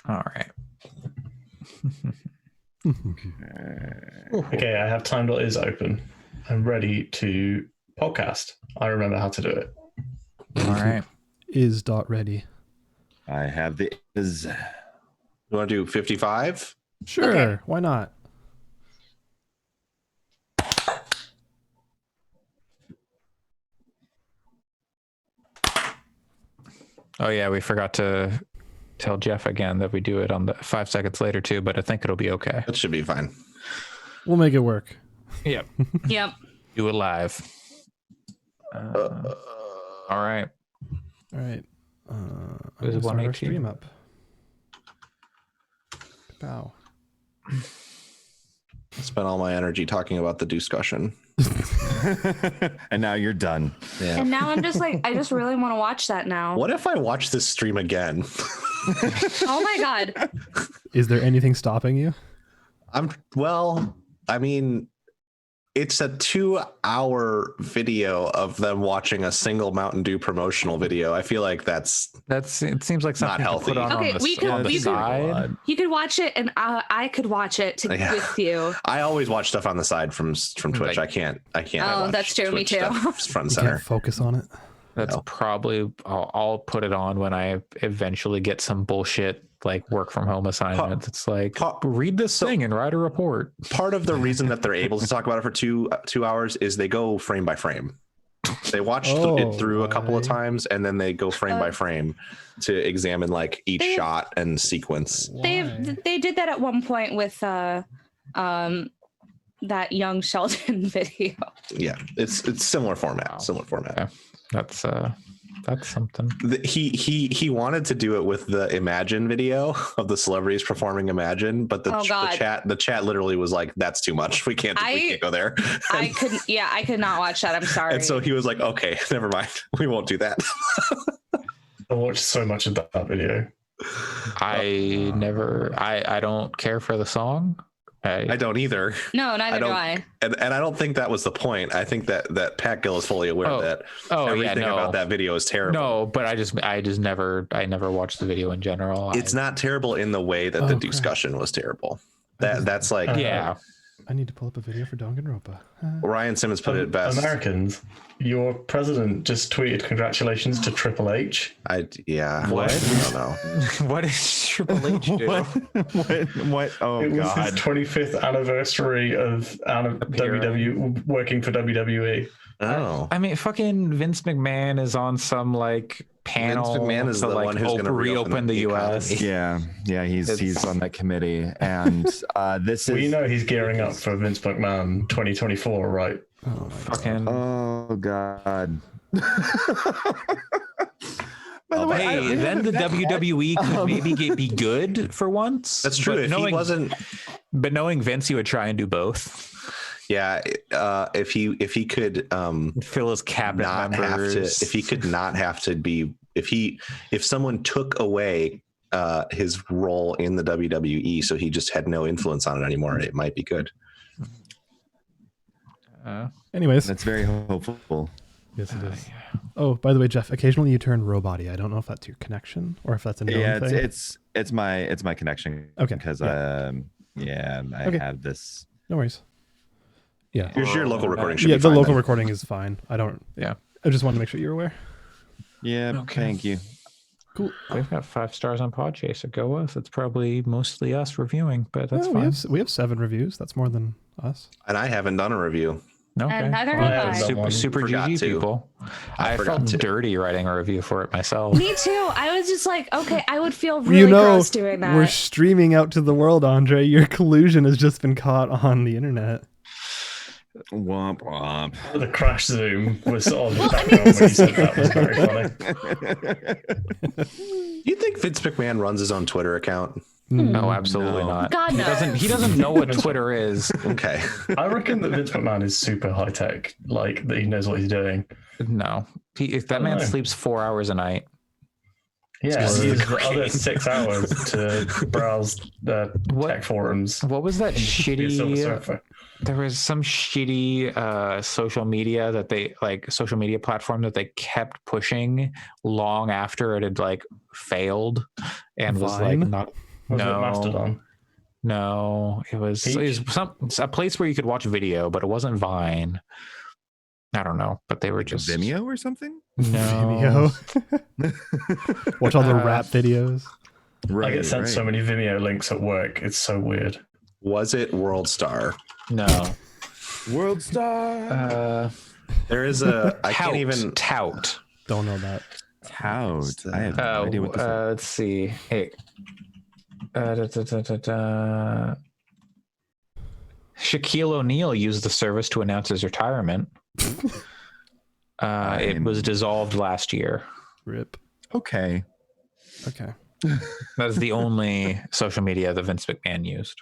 All right. Okay, I have time.is open. I'm ready to podcast. I remember how to do it. All right. Is.ready. I have the is. You want to do 55? Sure, Okay. why not? Oh yeah, we forgot to tell Jeff again that we do it on the 5 seconds later too, but I think it'll be okay. That should be fine. We'll make it work. Yep. Yep. Do it live. All right. All right. I'm There's gonna start our 118. stream up. Bow. I spent all my energy talking about the discussion. And now you're done. Yeah. And now I'm just like, I just really want to watch that now. What if I watch this stream again? Oh my God. Is there anything stopping you? I mean, it's a 2-hour video of them watching a single Mountain Dew promotional video. I feel like it seems like something Not to put healthy. on Okay, the, we could- on the we could- side. You could watch it and I could watch it with you. I always watch stuff on the side from Twitch. I can't. Oh, watch that's true. Me Twitch too. stuff front and You center. can't focus on it. That's No. probably I'll put it on when I eventually get some bullshit like work from home assignments. It's like read this thing and write a report. Part of the reason that they're able to talk about it for two hours is they go frame by frame. They watch it through a couple of times and then they go frame by frame to examine like each shot and sequence. They did that at one point with that young Sheldon video. Yeah, it's similar format. Wow. Similar format. Okay. That's something. He wanted to do it with the Imagine video of the celebrities performing Imagine, but the chat literally was like, "That's too much. We can't go there." I could not watch that. I'm sorry. And so he was like, "Okay, never mind. We won't do that." I watched so much of that video. I don't care for the song. I don't either. No, neither do I. And I don't think that was the point. I think that Pat Gill is fully aware that everything about that video is terrible. No, but I never watched the video in general. It's not terrible in the way that the discussion was terrible. That's like I need to pull up a video for Danganronpa. Ryan Simmons put it best. Americans, your president just tweeted congratulations to Triple H. What? I don't know. What is Triple H do? What? Oh, It was God. his 25th anniversary of WWE working for WWE. Oh, I mean, fucking Vince McMahon is on some like panel. Vince McMahon is to, the like, one who's going to reopen the U.S. economy. Yeah, he's on that committee, and We know he's gearing up for Vince McMahon 2024, right? Fucking. Oh God. By the way, Hey, then the WWE could maybe be good for once. That's true. If he wasn't, but knowing Vince, he would try and do both. yeah, if he could Fill his cabinet not members. have to, if he could not have to be, if someone took away his role in the WWE, so he just had no influence on it anymore, it might be good. anyways, That's very hopeful. yes, it is. Oh, by the way, Jeff, occasionally you turn robot-y. I don't know if that's your connection or if that's a known Yeah, thing. it's my connection. Okay, Because yeah. I Okay. have this. No worries. Yeah. Your local recording should Yeah, be the fine local then. recording is fine. I just wanted to make sure you're aware. Yeah, Okay. thank you. Cool. We've got 5 stars on Podchaser. Go us. It's probably mostly us reviewing, but that's Well, fine. we have 7 reviews. That's more than us. And I haven't done a review. Okay. And neither Well, have I. super- Super Forgot GG to. people. I forgot felt to. dirty writing a review for it myself. Me too. I was just like, okay, I would feel really gross doing that. we're streaming out to the world, Andre. Your collusion has just been caught on the internet. Womp womp. The crash zoom was on the background when you said that was very funny. You think Vince McMahon runs his own Twitter account? No, absolutely not. God, He no. doesn't know what Twitter is. Okay. I reckon that Vince McMahon is super high tech, like that he knows what he's doing. No. If that man know. sleeps 4 hours a night. Yeah, This he is uses the great. other 6 hours to browse tech forums. What was that Be a Silver shitty? Surfer. There was some shitty social media social media platform that they kept pushing long after it had like failed and was like Vine? not. Was No. it Mastodon? No, it was a place where you could watch video, but it wasn't Vine. I don't know, but they were Like just Vimeo or something. No. Vimeo. Watch all the rap videos. I get sent so many Vimeo links at work. It's so weird. Was it World Star? No. World Star. There is a I can't even tout. Don't know that. Tout. I have no idea what this is. Let's see. Hey. Shaquille O'Neal used the service to announce his retirement. It was dissolved last year. Rip. Okay. Okay. That is the only social media that Vince McMahon used.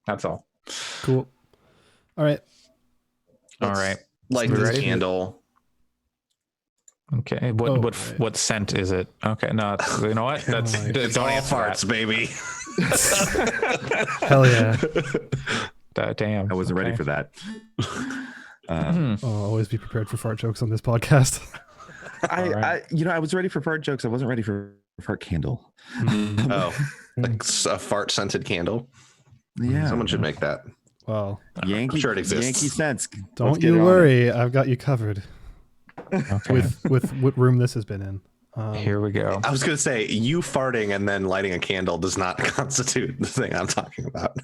That's all. Cool. All right. All right. Light We this ready? candle. Okay. What scent is it? Okay. No, you know what? That's It's don't all answer farts, baby. Hell yeah. Damn. I wasn't ready for that. Oh, always be prepared for fart jokes on this podcast. I was ready for fart jokes. I wasn't ready for fart candle. Oh, like a fart scented candle. Yeah. Someone should make that. Well, Yankee. I'm sure it exists. Yankee sense. don't Let's get you on worry. I've got you covered Okay. with what room this has been in. Here we go. I was going to say, you farting and then lighting a candle does not constitute the thing I'm talking about.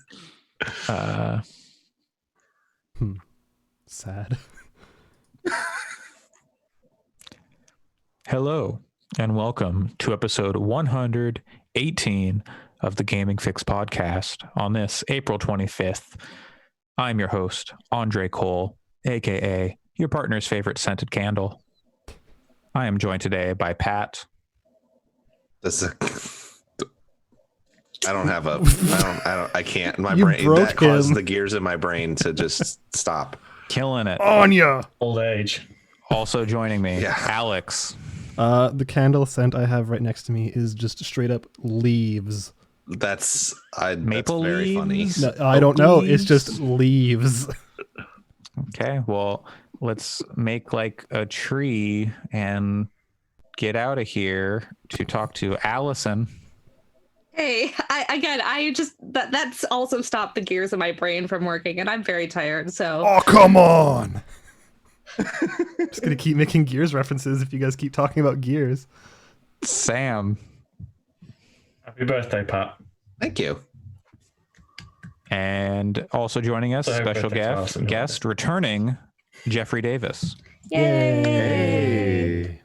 Sad. Hello and welcome to episode 118 of the Gaming Fix podcast on this April 25th. I'm your host, Andre Cole, aka your partner's favorite scented candle. I am joined today by Pat. This is I don't have a I can't. My You brain broke that caused him. the gears in my brain to just stop. Killing it. Anya. Old age. Also joining me, Yeah. Alex. The candle scent I have right next to me is just straight up leaves. That's Maple that's very funny. leaves? No, I don't know. It's leaves? just leaves. Okay, well, let's make like a tree and get out of here to talk to Allyson. Hey, I just that's also stopped the gears in my brain from working, and I'm very tired. So Oh, come on. Just gonna keep making Gears references if you guys keep talking about Gears. Sam. Happy birthday, Pat. Thank you. And also joining us, Sorry, special birthday class, guest returning, Jeffrey Davis. yay!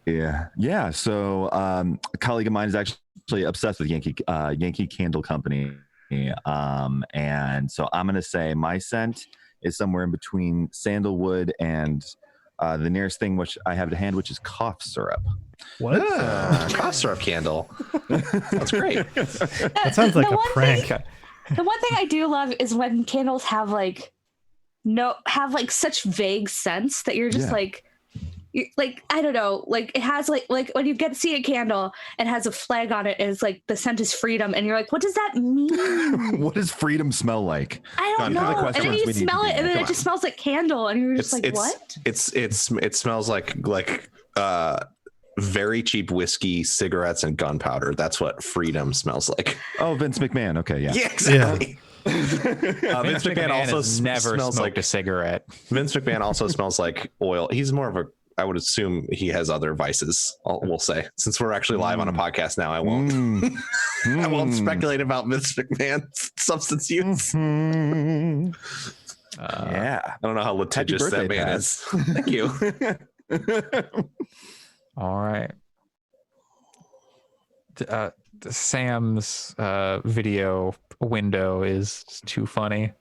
Yeah. So a colleague of mine is actually obsessed with Yankee Candle Company. And so I'm going to say my scent is somewhere in between sandalwood and the nearest thing which I have to hand, which is cough syrup. What? Cough syrup candle. That's great. That sounds like a prank. The one thing I do love is when candles have such vague scents that you're just Yeah. like I don't know, like it has like when you see a candle, it has a flag on it and it's like the scent is freedom, and you're like, what does that mean? What does freedom smell like? I don't Come on, know. the And then questions you we need smell to it, be- and then come it just on. smells like candle, and you're just what? It smells like very cheap whiskey, cigarettes, and gunpowder. That's what freedom smells like. Oh, Vince McMahon. Okay, yeah. Yeah, exactly. Vince McMahon also has never smells smoked like a cigarette. Vince McMahon also smells like oil. He's more of a. I would assume he has other vices. We'll say, since we're actually live on a podcast now, I won't. I won't speculate about Vince McMahon's substance use. Yeah. I don't know how litigious that birthday, man Pat. is. Thank you. All right. Sam's video window is too funny.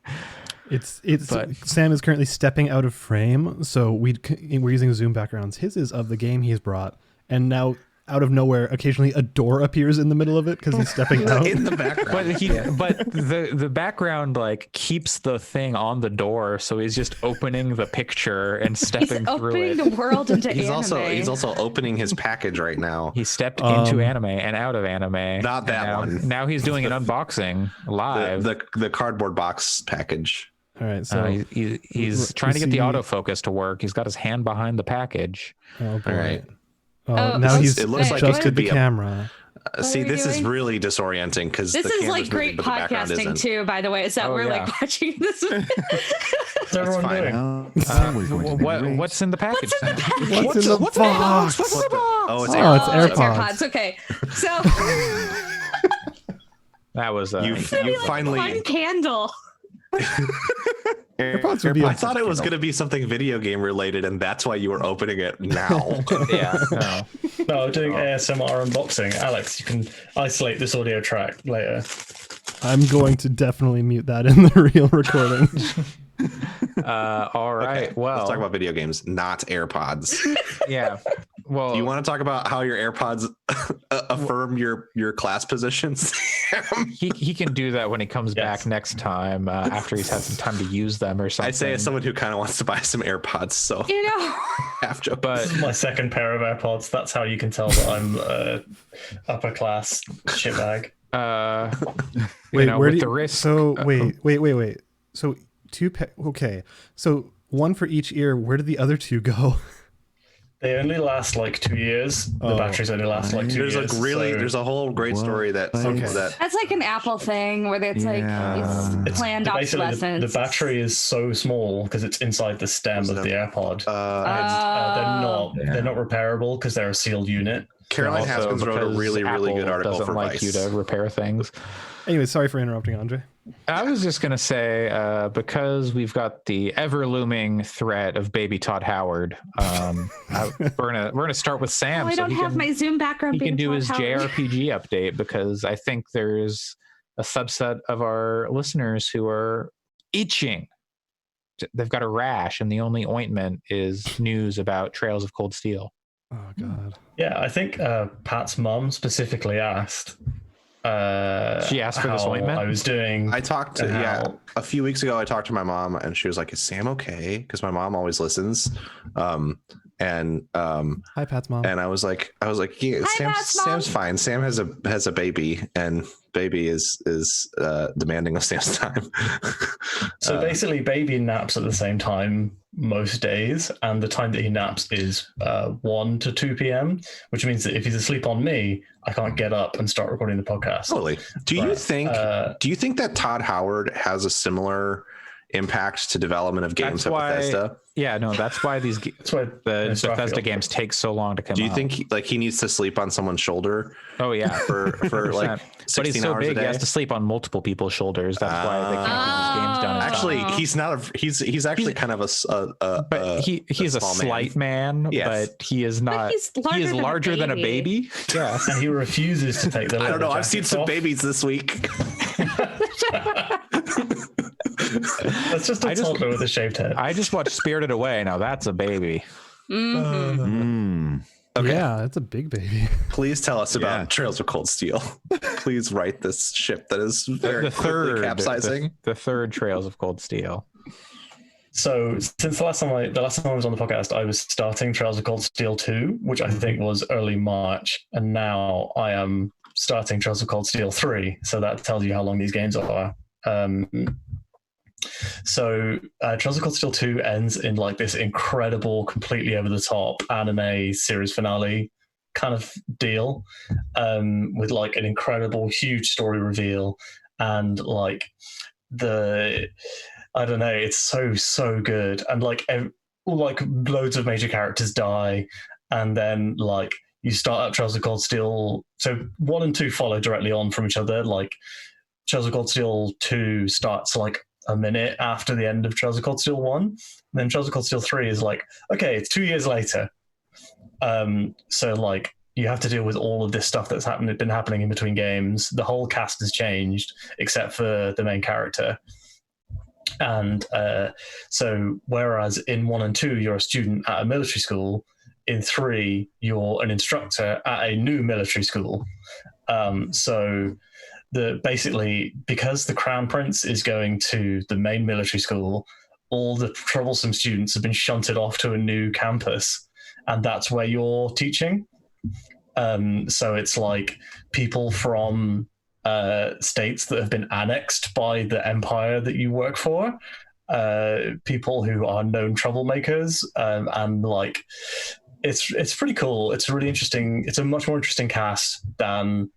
But Sam is currently stepping out of frame, so we're using Zoom backgrounds. His is of the game he's brought, and now out of nowhere, occasionally a door appears in the middle of it because he's stepping out. In the background. But the background like keeps the thing on the door, so he's just opening the picture and He's stepping through opening it. the world into He's anime. also opening his package right now. He stepped into anime and out of anime. Not that and one. Now he's doing an unboxing live. The cardboard box package. All right, so He's trying to get the autofocus to work. He's got his hand behind the package. oh boy. All right. Oh, Oh, now he's it looks like it adjusted could the be camera. See, are we this is doing? really disorienting because This is like great podcasting too, by the way. Is that we're like watching this? What's everyone doing? What's in the package? What's in the box? What's in the box? Oh, it's Oh, it's AirPods. AirPods. Okay, so That was You finally. one candle. AirPods would be I thought it was going to be something video game related, and that's why you were opening it now. yeah. No, doing ASMR unboxing. Alex, you can isolate this audio track later. I'm going to definitely mute that in the real recording. All right. Okay, well, let's talk about video games, not AirPods. yeah. Well, Do you want to talk about how your AirPods affirm your class positions? he can do that when he comes back next time after he's had some time to use them or something. I say as someone who kind of wants to buy some AirPods, so half joke. But This is my second pair of AirPods. That's how you can tell that I'm upper class shitbag. Wait, know, where with do the you, risk. So wait. So okay. So one for each ear. Where did the other two go? They only last like 2 years. The batteries only last like 2 years. There's a whole great story that That's like an Apple thing where it's like it's planned obsolescence. The battery is so small because it's inside the stem of the AirPod. They're not repairable because they're a sealed unit. Caroline Haskins wrote a really good article doesn't for like Vice. you to repair things. Anyway, sorry for interrupting, Andre. I was just gonna say because we've got the ever looming threat of baby Todd Howard. We're gonna start with Sam. I don't have my Zoom background. He can do Todd his Howard. JRPG update because I think there's a subset of our listeners who are itching. They've got a rash, and the only ointment is news about Trails of Cold Steel. Oh God. Yeah, I think Pat's mum specifically asked. She asked for this ointment. I was doing. I talked to a few weeks ago. I talked to my mom, and she was like, "Is Sam okay?" Because my mom always listens. Hi, Pat's mom. And I was like, yeah, Sam's fine. Sam has a baby, and baby is demanding of Sam's time. So basically, baby naps at the same time most days, and the time that he naps is 1 to 2 p.m., which means that if he's asleep on me, I can't get up and start recording the podcast. Totally. Do you think that Todd Howard has a similar impact to development of games at Bethesda? Yeah, no, that's why the Bethesda games take so long to come out. Do you think he needs to sleep on someone's shoulder? Oh yeah, for like 16 but he's so hours big, a day? he has to sleep on multiple people's shoulders. That's why they can't get his games done. Actually, he's not. He's actually kind of but he's a slight man. Yes. But he is not. He is larger than a baby. Yeah, and he refuses to take the. I don't know. I've seen some off. babies this week. That's just a toddler with a shaved head. I just watched Spirited Away. Now that's a baby. Okay. Yeah, it's a big baby. Please tell us about Trails of Cold Steel. Please write this ship that is very the third capsizing. The third Trails of Cold Steel. So since the last time I was on the podcast, I was starting Trails of Cold Steel 2, which I think was early March, and now I am starting Trails of Cold Steel 3. So that tells you how long these games are. So Trails of Cold Steel 2 ends in like this incredible, completely over the top anime series finale kind of deal, with like an incredible, huge story reveal, and like I don't know, it's so good, and like loads of major characters die, and then like you start up Trails of Cold Steel. So 1 and 2 follow directly on from each other. Like Trails of Cold Steel 2 starts like a minute after the end of Trails of Cold Steel 1. And then Trails of Cold Steel 3 is like, okay, it's 2 years later. So like you have to deal with all of this stuff that's been happening in between games. The whole cast has changed except for the main character. And so whereas in 1 and 2 you're a student at a military school, in 3 you're an instructor at a new military school. So basically, because the Crown Prince is going to the main military school, all the troublesome students have been shunted off to a new campus, and that's where you're teaching. So it's like people from states that have been annexed by the empire that you work for, people who are known troublemakers, and like it's pretty cool. It's really interesting. It's a much more interesting cast than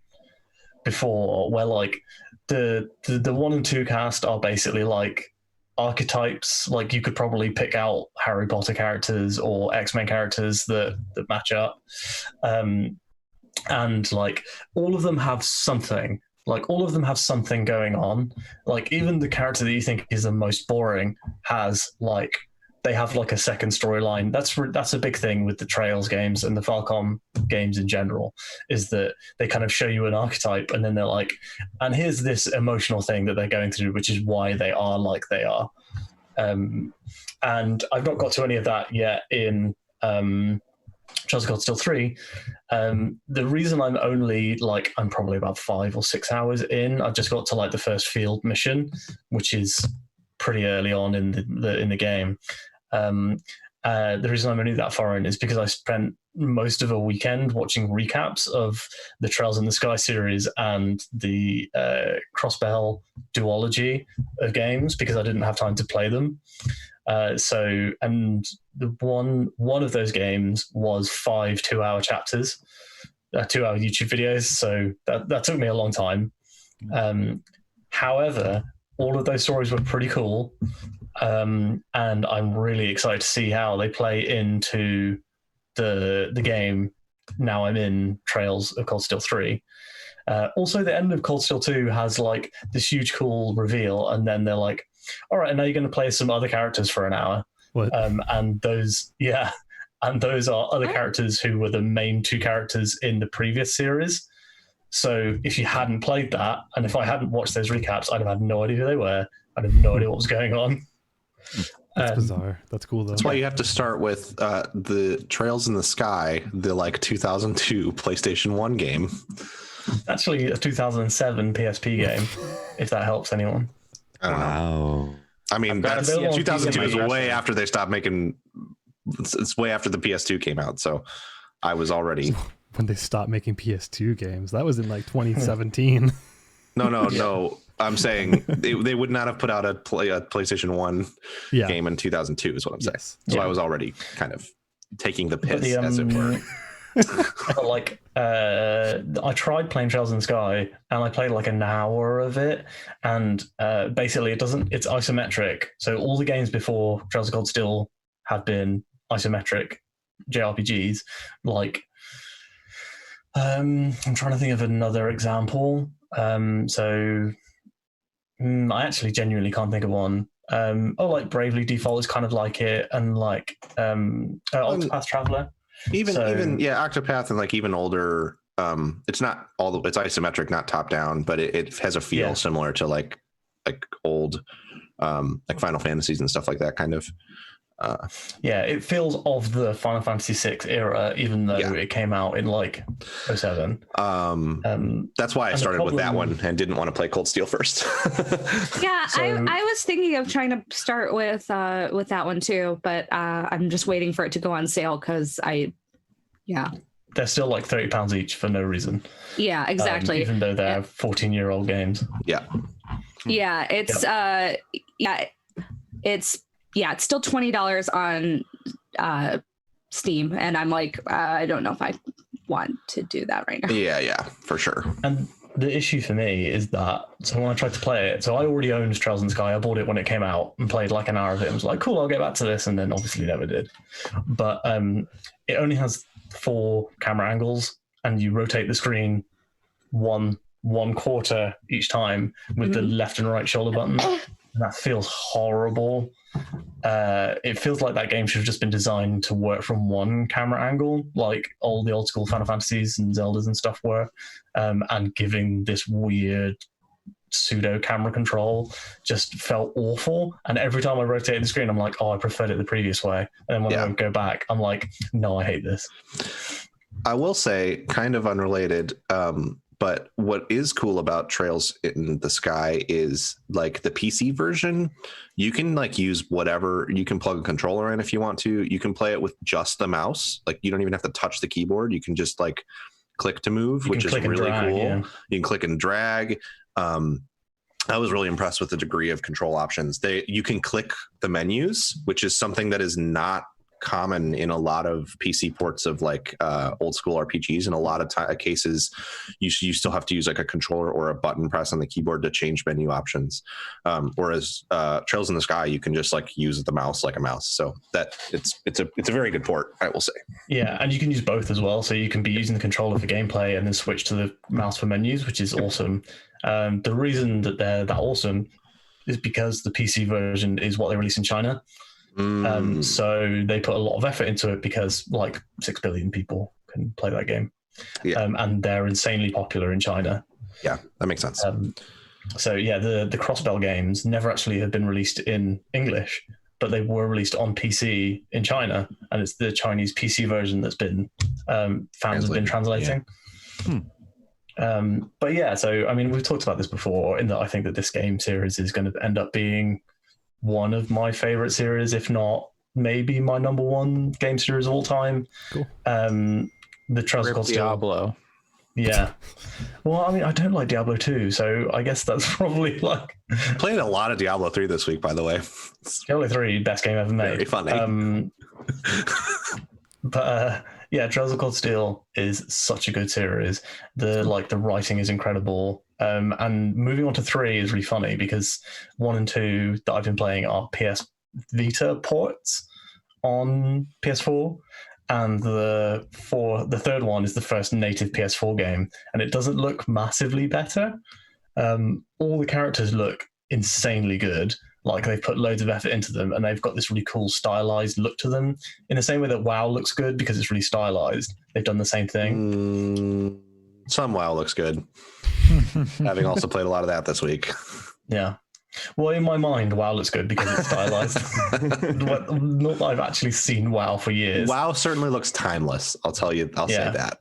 before, where like the 1 and 2 cast are basically like archetypes. Like you could probably pick out Harry Potter characters or X-Men characters that match up, and like all of them have something. Like all of them have something going on. Like even the character that you think is the most boring has like they have like a second storyline. That's a big thing with the Trails games and the Falcom games in general, is that they kind of show you an archetype and then they're like, and here's this emotional thing that they're going through, which is why they are like they are. And I've not got to any of that yet in Trails of Cold Steel 3. The reason I'm only like, I'm probably about 5 or 6 hours in. I've just got to like the first field mission, which is pretty early on in the game. The reason I'm only that far in is because I spent most of a weekend watching recaps of the Trails in the Sky series and the Crossbell duology of games because I didn't have time to play them. And the one of those games was 5 2-hour chapters, 2-hour YouTube videos. So that took me a long time. However, all of those stories were pretty cool. And I'm really excited to see how they play into the game. Now I'm in Trails of Cold Steel 3. Also, the end of Cold Steel 2 has like this huge cool reveal, and then they're like, all right, and now you're going to play some other characters for an hour. What? And those are other characters who were the main 2 characters in the previous series. So if you hadn't played that, and if I hadn't watched those recaps, I'd have had no idea who they were. I'd have no idea what was going on. That's bizarre. That's cool though. That's why you have to start with the Trails in the Sky, the like 2002 PlayStation 1 game. Actually, a 2007 PSP game, if that helps anyone. I don't know. I mean, that's 2002 is way after they stopped making. It's way after the PS2 came out, so I was already when they stopped making PS2 games. That was in like 2017. No. I'm saying they would not have put out a PlayStation 1 game in 2002 is what I'm saying. Yes. So I was already kind of taking the piss, as it were. Like I tried playing Trails in the Sky and I played like an hour of it, and basically it's isometric. So all the games before Trails of Cold Steel have been isometric JRPGs. Like I'm trying to think of another example. I actually genuinely can't think of one. Like Bravely Default is kind of like it, and like Octopath Traveler. Even Octopath and like even older. It's not it's isometric, not top down, but it has a feel similar to like old like Final Fantasies and stuff like that kind of. It feels of the Final Fantasy VI era, even though it came out in like 2007. That's why I started with that one and didn't want to play Cold Steel first. I was thinking of trying to start with that one too, but I'm just waiting for it to go on sale because they're still like £30 each for no reason. Yeah, exactly. Even though they're 14-year-old games. It's still $20 on Steam, and I'm like, I don't know if I want to do that right now. Yeah, for sure. And the issue for me is that, so when I tried to play it, so I already owned Trails in the Sky. I bought it when it came out and played like an hour of it and was like, cool, I'll get back to this, and then obviously never did. But it only has 4 camera angles, and you rotate the screen one quarter each time with the left and right shoulder buttons. And that feels horrible. It feels like that game should have just been designed to work from one camera angle, like all the old school Final Fantasies and Zeldas and stuff were, and giving this weird pseudo camera control just felt awful. And every time I rotated the screen, I'm like, I preferred it the previous way. And then when I go back, I'm like, no, I hate this. I will say, kind of unrelated, but what is cool about Trails in the Sky is like the PC version, you can like use whatever, you can plug a controller in if you want to. You can play it with just the mouse. Like you don't even have to touch the keyboard. You can just like click to move, which is really cool. Yeah. You can click and drag. I was really impressed with the degree of control options. You can click the menus, which is something that is not common in a lot of PC ports of like old school RPGs. In a lot of cases, you still have to use like a controller or a button press on the keyboard to change menu options. Whereas Trails in the Sky, you can just like use the mouse like a mouse. So that it's a very good port, I will say. Yeah, and you can use both as well. So you can be using the controller for gameplay and then switch to the mouse for menus, which is awesome. The reason that they're that awesome is because the PC version is what they release in China. So they put a lot of effort into it because like 6 billion people can play that game. Yeah. And they're insanely popular in China. Yeah, that makes sense. So yeah, the Crossbell games never actually have been released in English, but they were released on PC in China, and it's the Chinese PC version that's been fans have been translating. Yeah. But yeah, so I mean, we've talked about this before, in that I think that this game series is going to end up being one of my favorite series, if not maybe my number one game series of all time. Cool. The Trails of Cold Steel. Diablo. Yeah. Well, I mean, I don't like Diablo 2, so I guess that's probably like... Played a lot of Diablo 3 this week, by the way. Diablo 3, best game ever made. Very funny. But yeah, Trails of Cold Steel is such a good series. The writing is incredible. And moving on to 3 is really funny because 1 and 2 that I've been playing are PS Vita ports on PS4. And the third one is the first native PS4 game, and it doesn't look massively better. All the characters look insanely good. Like they've put loads of effort into them, and they've got this really cool stylized look to them. In the same way that WoW looks good because it's really stylized, they've done the same thing. Some WoW looks good. Having also played a lot of that this week. Yeah. Well, in my mind, WoW looks good because it's stylized. Not that I've actually seen WoW for years. WoW certainly looks timeless. I'll tell you. I'll say that.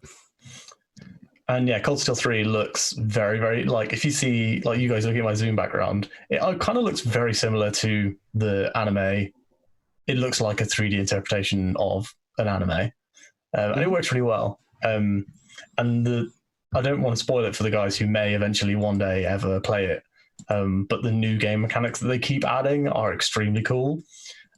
And yeah, Cold Steel 3 looks very, very, like, if you see, like, you guys looking at my Zoom background, it kind of looks very similar to the anime. It looks like a 3D interpretation of an anime. And it works really well. And I don't want to spoil it for the guys who may eventually one day ever play it. But the new game mechanics that they keep adding are extremely cool.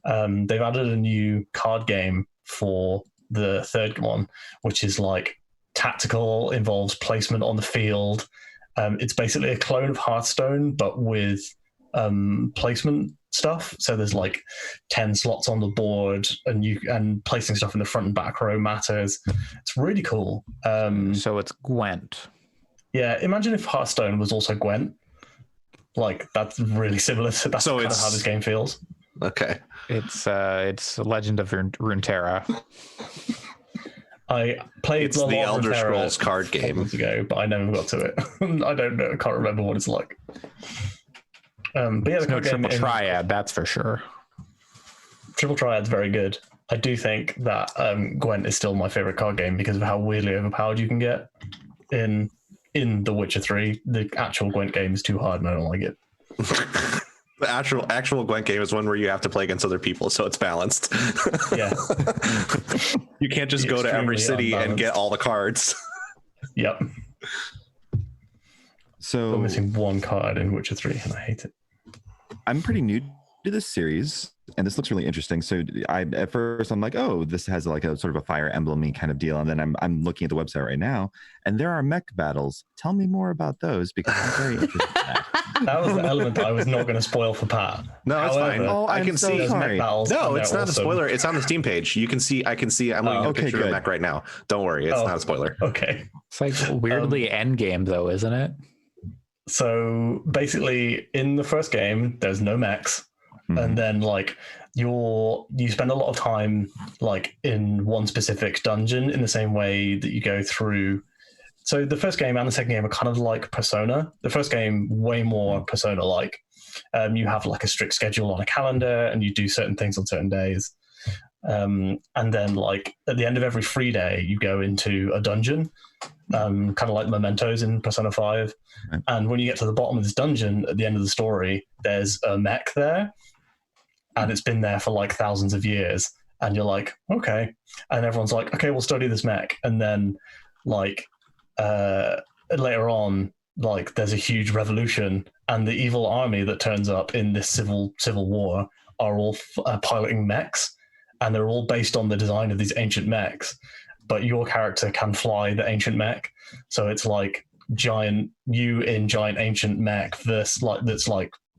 They've added a new card game for the third one, which is like tactical, involves placement on the field. It's basically a clone of Hearthstone, but with placement stuff. So there's like 10 slots on the board, and placing stuff in the front and back row matters. It's really cool. So it's Gwent. Yeah, imagine if Hearthstone was also Gwent. Like, that's really similar to that's kind of how this game feels. Okay. It's Legend of Runeterra. I played it's the Elder Scrolls card game ago, but I never got to it. I don't know. I can't remember what it's like. But yeah, the no triple triad, that's for sure. Triple Triad's very good. I do think that Gwent is still my favorite card game because of how weirdly overpowered you can get in The Witcher 3. The actual Gwent game is too hard and I don't like it. The actual Gwent game is one where you have to play against other people, so it's balanced. Yeah. You can't just go to every city unbalanced and get all the cards. Yep. So I'm missing one card in Witcher 3 and I hate it. I'm pretty new to this series, and this looks really interesting. So at first I'm like, oh, this has like a sort of a Fire Emblem-y kind of deal, and then I'm looking at the website right now, and there are mech battles. Tell me more about those because I'm very interested in that. That was the element that I was not going to spoil for Pat. No, it's fine. Oh, I can see. No, it's not a spoiler. It's on the Steam page. You can see. I can see. I'm looking at a picture of the mech right now. Don't worry, it's not a spoiler. Okay. It's like weirdly endgame though, isn't it? So basically, in the first game, there's no mechs, and then like you spend a lot of time like in one specific dungeon in the same way that you go through. So the first game and the second game are kind of like Persona. The first game, way more Persona-like. You have like a strict schedule on a calendar, and you do certain things on certain days. And then like at the end of every free day, you go into a dungeon, kind of like Mementos in Persona 5. Right. And when you get to the bottom of this dungeon, at the end of the story, there's a mech there. And it's been there for like thousands of years. And you're like, okay. And everyone's like, okay, we'll study this mech. And then like later on, like there's a huge revolution, and the evil army that turns up in this civil war are all piloting mechs. and they're all based on the design of these ancient mechs, but your character can fly the ancient mech. So it's like giant ancient mech versus that's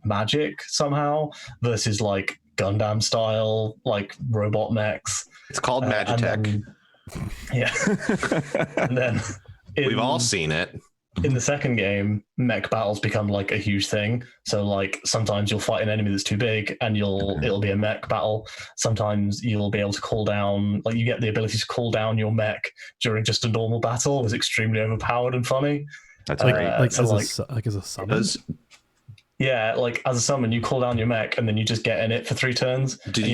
magic somehow versus Gundam style robot mechs. It's called Magitech. Yeah. And then we've all seen it. In the second game, mech battles become a huge thing. So sometimes you'll fight an enemy that's too big and it'll be a mech battle. Sometimes you'll be able to call down, you get the ability to call down your mech during just a normal battle. It was extremely overpowered and funny. That's great. As a summon. Yeah, as a summon, you call down your mech and then you just get in it for 3 turns. Did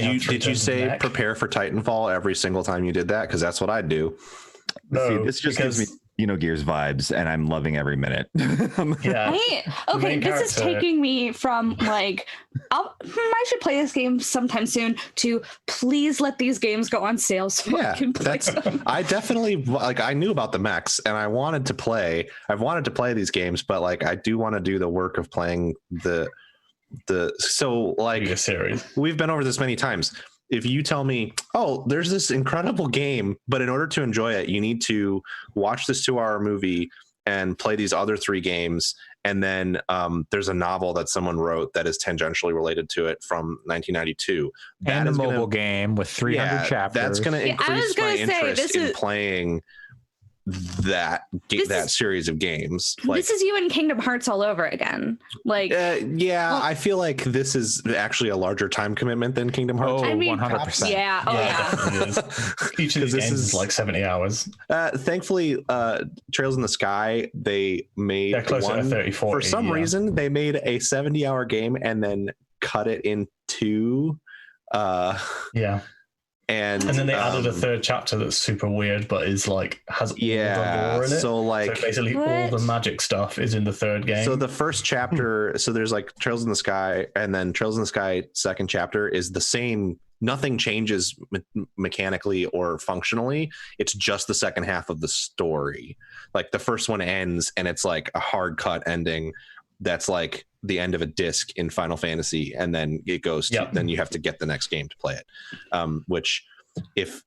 you say prepare for Titanfall every single time you did that? Because that's what I do. No, see, this just gives me Gears vibes, and I'm loving every minute. Yeah. This is taking me from I should play this game sometime soon to please let these games go on sale so I can play them. I definitely I knew about the mechs and I've wanted to play these games, but I do want to do the work of playing the series. We've been over this many times. If you tell me, oh, there's this incredible game, but in order to enjoy it, you need to watch this 2-hour movie and play these other 3 games. And then there's a novel that someone wrote that is tangentially related to it from 1992. And a mobile game with 300 chapters. That's going to increase my interest in playing that series of games. This is you in Kingdom Hearts all over again. I feel like this is actually a larger time commitment than Kingdom Hearts. 100%. Yeah. Each of these games is 70 hours. Thankfully, Trails in the Sky, they made closer to 30, 40, for some reason they made a 70-hour game and then cut it in 2. And then they added a 3rd chapter that's super weird, but is has all the lore in it. So basically all the magic stuff is in the 3rd game. So the first chapter, so there's Trails in the Sky, and then Trails in the Sky 2nd chapter is the same. Nothing changes mechanically or functionally. It's just the second half of the story. The first one ends and it's a hard cut ending. That's the end of a disc in Final Fantasy, and then it goes to, then you have to get the next game to play it. Which, if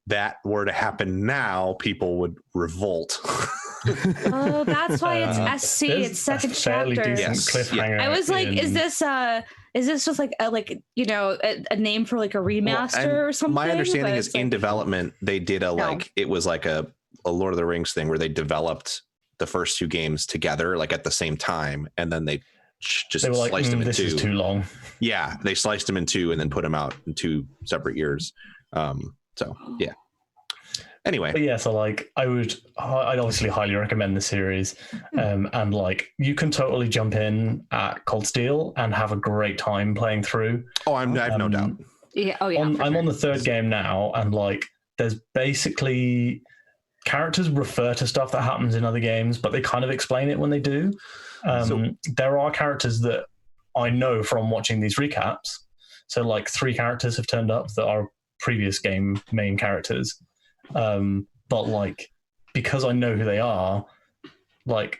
that were to happen now, people would revolt. Oh, that's why it's SC. It's 2nd chapter. Cliffhanger. I was is this just a name for a remaster or something? My understanding is in development they did it was a Lord of the Rings thing where they developed the first 2 games together at the same time, and then they just sliced them in 2. This is too long. Yeah, they sliced them in 2 and then put them out in 2 separate years. Anyway, but I'd obviously highly recommend the series, and you can totally jump in at Cold Steel and have a great time playing through. I have no doubt. I'm on the 3rd game now, and there's basically characters refer to stuff that happens in other games, but they kind of explain it when they do. There are characters that I know from watching these recaps. So 3 characters have turned up that are previous game main characters. But because I know who they are,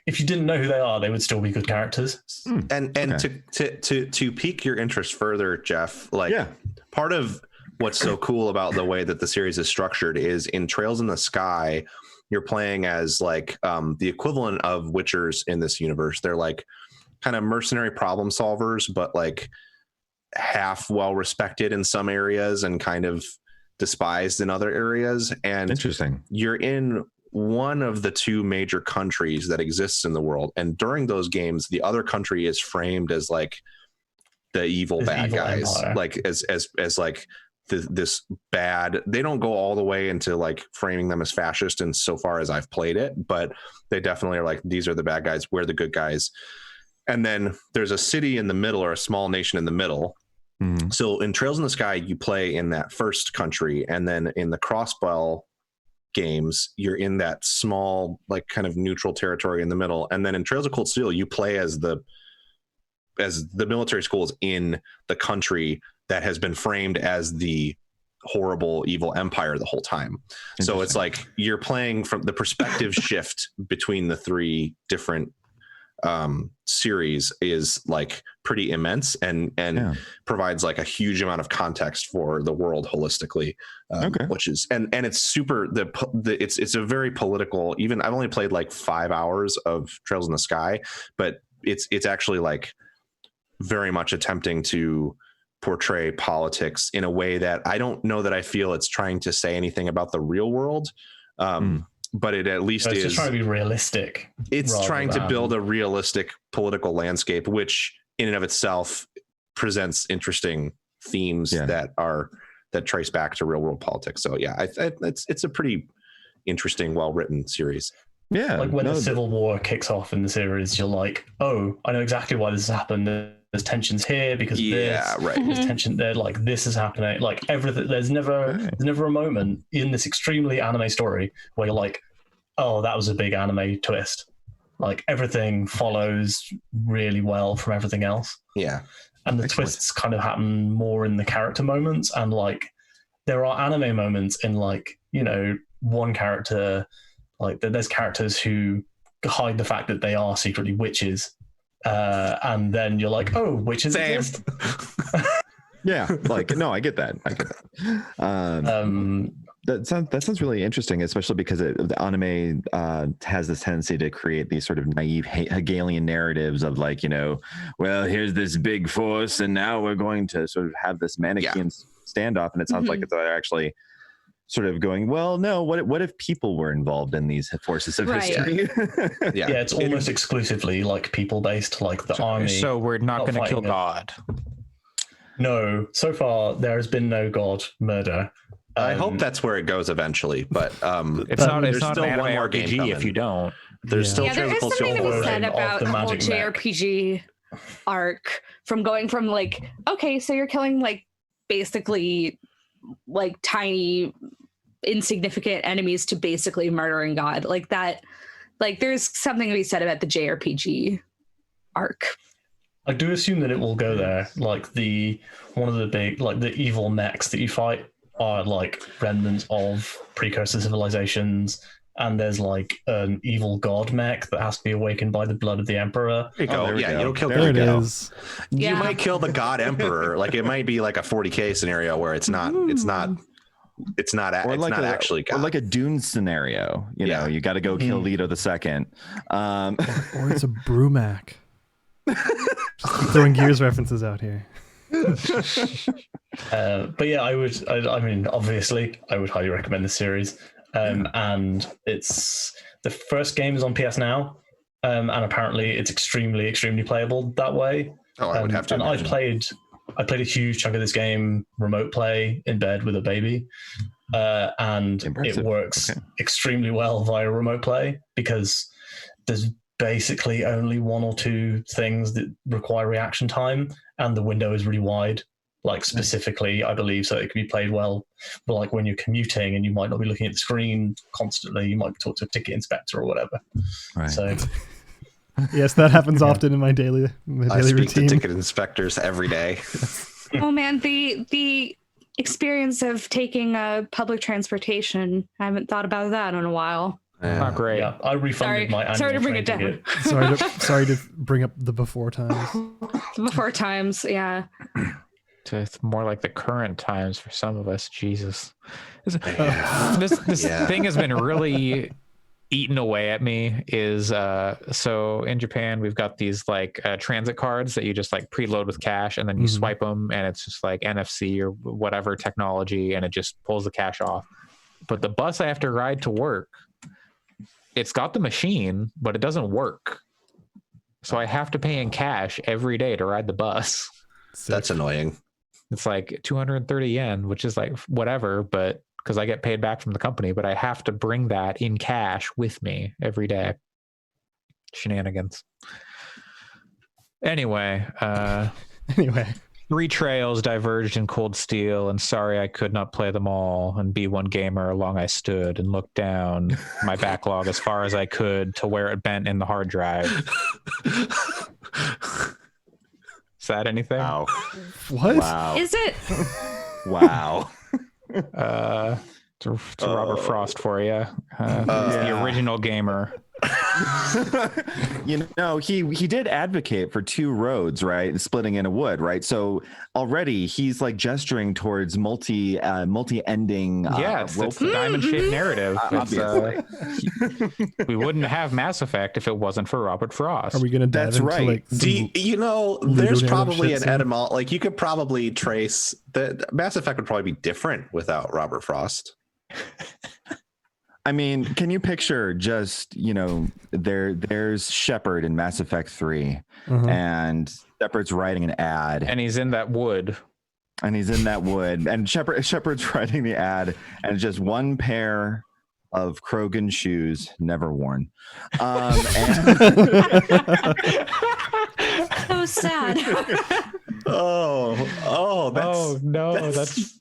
if you didn't know who they are, they would still be good characters. And to pique your interest further, Jeff, part of what's so cool about the way that the series is structured is in Trails in the Sky, you're playing as the equivalent of Witchers in this universe. They're kind of mercenary problem solvers, but half well respected in some areas and kind of despised in other areas. And interesting, you're in one of the 2 major countries that exists in the world, and during those games the other country is framed as the evil bad guys, empire. as this bad. They don't go all the way into framing them as fascist, and so far as I've played it, but they definitely are these are the bad guys, we're the good guys. And then there's a city in the middle, or a small nation in the middle. Mm-hmm. So in Trails in the Sky, you play in that first country, and then in the Crossbell games, you're in that small kind of neutral territory in the middle. And then in Trails of Cold Steel, you play as the military schools in the country that has been framed as the horrible evil empire the whole time. So it's you're playing from the perspective shift between the 3 different series is like pretty immense and provides like a huge amount of context for the world holistically, which is and it's super it's a very political. Even I've only played like 5 hours of Trails in the Sky, but it's actually like very much attempting to portray politics in a way that I don't know that I feel it's trying to say anything about the real world. But it at least is just trying to be realistic. It's trying to build a realistic political landscape, which in and of itself presents interesting themes that trace back to real world politics. So yeah, it's a pretty interesting, well-written series. Yeah. Like when the Civil War kicks off in the series, you're like, oh, I know exactly why this has happened. There's tensions here because of this. Right. There's tension there. Like this is happening. Like everything. There's never a moment in this extremely anime story where you're like, oh, that was a big anime twist. Like everything follows really well from everything else. Yeah. And the twists kind of happen more in the character moments. And like there are anime moments in like, you know, one character, like there's characters who hide the fact that they are secretly witches. And then you're like, oh, witches exist. Yeah, like no, I get that. That sounds really interesting, especially because the anime has this tendency to create these sort of naive Hegelian narratives of like, you know, well, here's this big force, and now we're going to sort of have this Manichaean standoff, and it sounds like it's actually sort of going, well, no, what if people were involved in these forces of history? Yeah, it's almost exclusively like people based, like the army. So we're not going to kill God. No, so far there has been no God murder. I hope that's where it goes eventually, but it's not an anime RPG if you don't. There's still there is something to be said about the whole JRPG arc from going from like, okay, so you're killing like basically like tiny insignificant enemies to basically murdering God, like that. Like there's something to be said about the JRPG arc. I do assume that it will go there. Like one of the big, like the evil mechs that you fight are like remnants of precursor civilizations, and there's like an evil god mech that has to be awakened by the blood of the emperor. You don't kill there it is. You might kill the god emperor. Like it might be like a 40k scenario where it's not actually God. Or like a Dune scenario. You know, you got to go kill Leto the Second. Or it's a Brumac. Just throwing Gears references out here. But yeah, I mean, obviously, I would highly recommend this series. And it's the first game is on PS Now, and apparently it's extremely, extremely playable that way. Oh, I would have to. And I played a huge chunk of this game remote play in bed with a baby, and it works extremely well via remote play because there's basically only one or two things that require reaction time, and the window is really wide, like specifically, I believe, so it can be played well. But like when you're commuting and you might not be looking at the screen constantly, you might talk to a ticket inspector or whatever. Right. So yes, that happens often in my daily I speak routine. to ticket inspectors every day. Oh man, the experience of taking public transportation, I haven't thought about that in a while. Not great. Yeah, I refunded my annual Sorry to bring it down. ticket. Sorry to bring up the before times. The before times, yeah. It's more like the current times for some of us. Jesus, this thing has been really eaten away at me. So in Japan we've got these like transit cards that you just like preload with cash, and then you swipe them, and it's just like NFC or whatever technology, and it just pulls the cash off. But the bus I have to ride to work, it's got the machine, but it doesn't work. So I have to pay in cash every day to ride the bus. That's annoying. It's like 230 yen, which is like whatever, but because I get paid back from the company, but I have to bring that in cash with me every day. Shenanigans. Anyway. 3 trails diverged in Cold Steel, and sorry I could not play them all, and be one gamer long I stood and looked down my backlog as far as I could to where it bent in the hard drive. Is that anything? Wow. What? Wow. Is it? Wow. To Robert Frost for you. The original gamer. He did advocate for two roads, right, and splitting into wood, right? So already he's like gesturing towards multi-ending. It's the diamond-shaped narrative. We wouldn't have Mass Effect if it wasn't for Robert Frost. Are we going to dive into right. There's probably an etymology. Like you could probably trace the Mass Effect would probably be different without Robert Frost. I mean, can you picture just, there's Shepard in Mass Effect 3 and Shepard's writing an ad. And he's in that wood. And Shepard's writing the ad, and it's just one pair of Krogan shoes, never worn. So sad.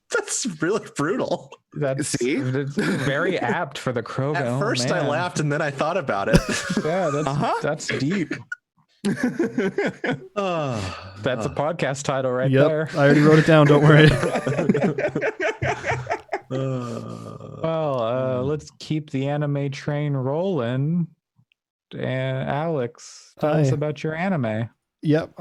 That's really brutal. That's very apt for the Krogan. At first I laughed and then I thought about it. That's deep. That's a podcast title right there. I already wrote it down, don't worry. Let's keep the anime train rolling. And Alex, tell us about your anime. Yep.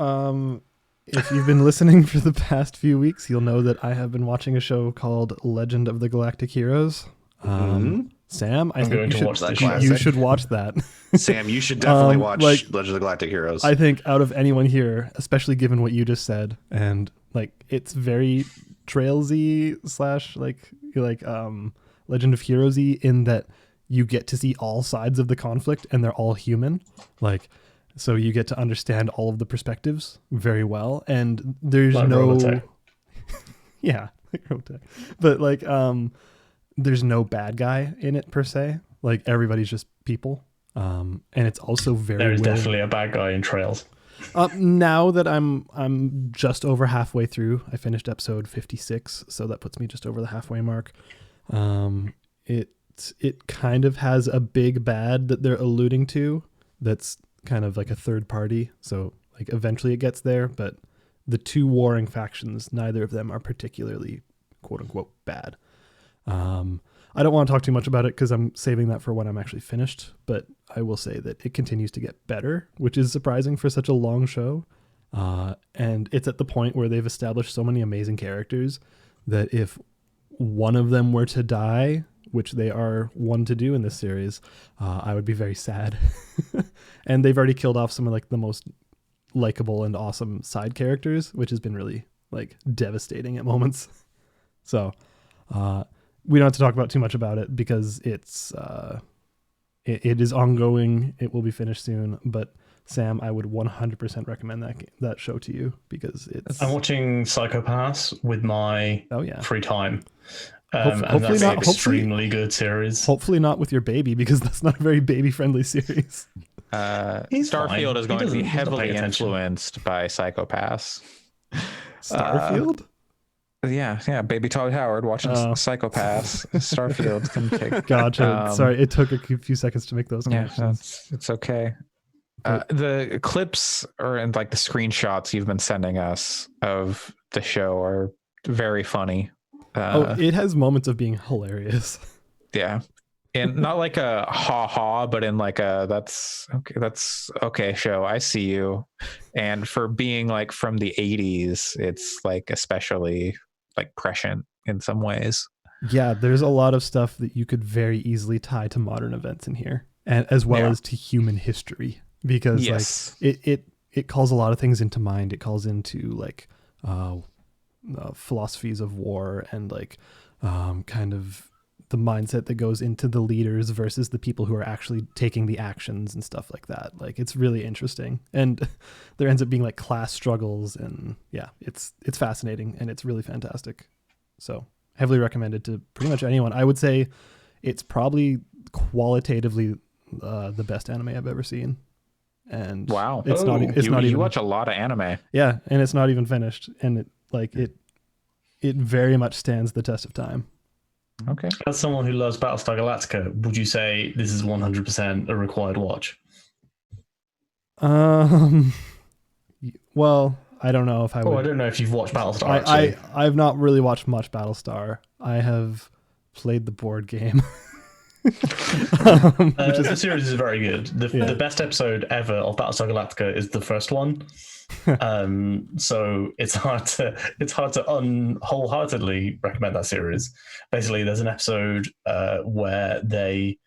If you've been listening for the past few weeks, you'll know that I have been watching a show called Legend of the Galactic Heroes. Sam, I think you should watch that. Sam, you should definitely watch Legend of the Galactic Heroes. I think out of anyone here, especially given what you just said, and it's very Trailsy / Legend of Heroesy in that you get to see all sides of the conflict and they're all human. So you get to understand all of the perspectives very well, and there's Robotech. Yeah, Robotech. But there's no bad guy in it per se. Everybody's just people, and it's also very. There is definitely a bad guy in Trails. Now that I'm just over halfway through, I finished episode 56, so that puts me just over the halfway mark. It kind of has a big bad that they're alluding to. That's kind of like a third party, so eventually it gets there, but the two warring factions, neither of them are particularly quote unquote bad. I don't want to talk too much about it because I'm saving that for when I'm actually finished, but I will say that it continues to get better, which is surprising for such a long show. And it's at the point where they've established so many amazing characters that if one of them were to die, which they are one to do in this series, I would be very sad. And they've already killed off some of the most likable and awesome side characters, which has been really devastating at moments. So we don't have to talk about too much about it because it is ongoing. It will be finished soon, but Sam, I would 100% recommend that show to you because I'm watching Psycho Pass with my free time. Hopefully not. Extremely good series. Hopefully not with your baby, because that's not a very baby-friendly series. Starfield is going to be heavily influenced by Psycho Pass. Starfield? Yeah. Baby Todd Howard watching Psycho Pass. Starfield can take. Gotcha. Sorry, it took a few seconds to make those connections. Yeah, it's okay. The clips and the screenshots you've been sending us of the show are very funny. It has moments of being hilarious. Yeah. And not like a ha, but in a that's okay show. I see you. And for being from the 80s, it's especially prescient in some ways. Yeah, there's a lot of stuff that you could very easily tie to modern events in here, and as well as to human history, because it calls a lot of things into mind. It calls into philosophies of war and kind of the mindset that goes into the leaders versus the people who are actually taking the actions and stuff like that. It's really interesting, and there ends up being class struggles, and it's fascinating and it's really fantastic. So heavily recommended to pretty much anyone. I would say it's probably qualitatively the best anime I've ever seen. And wow, it's not even. You watch a lot of anime. Yeah, and it's not even finished, and it very much stands the test of time. Okay. As someone who loves Battlestar Galactica, would you say this is 100% a required watch? Well, I don't know if I would. I don't know if you've watched Battlestar. I've not really watched much Battlestar. I have played the board game. The series is very good. The best episode ever of Battlestar Galactica is the first one. So it's hard to wholeheartedly recommend that series. Basically, there's an episode where they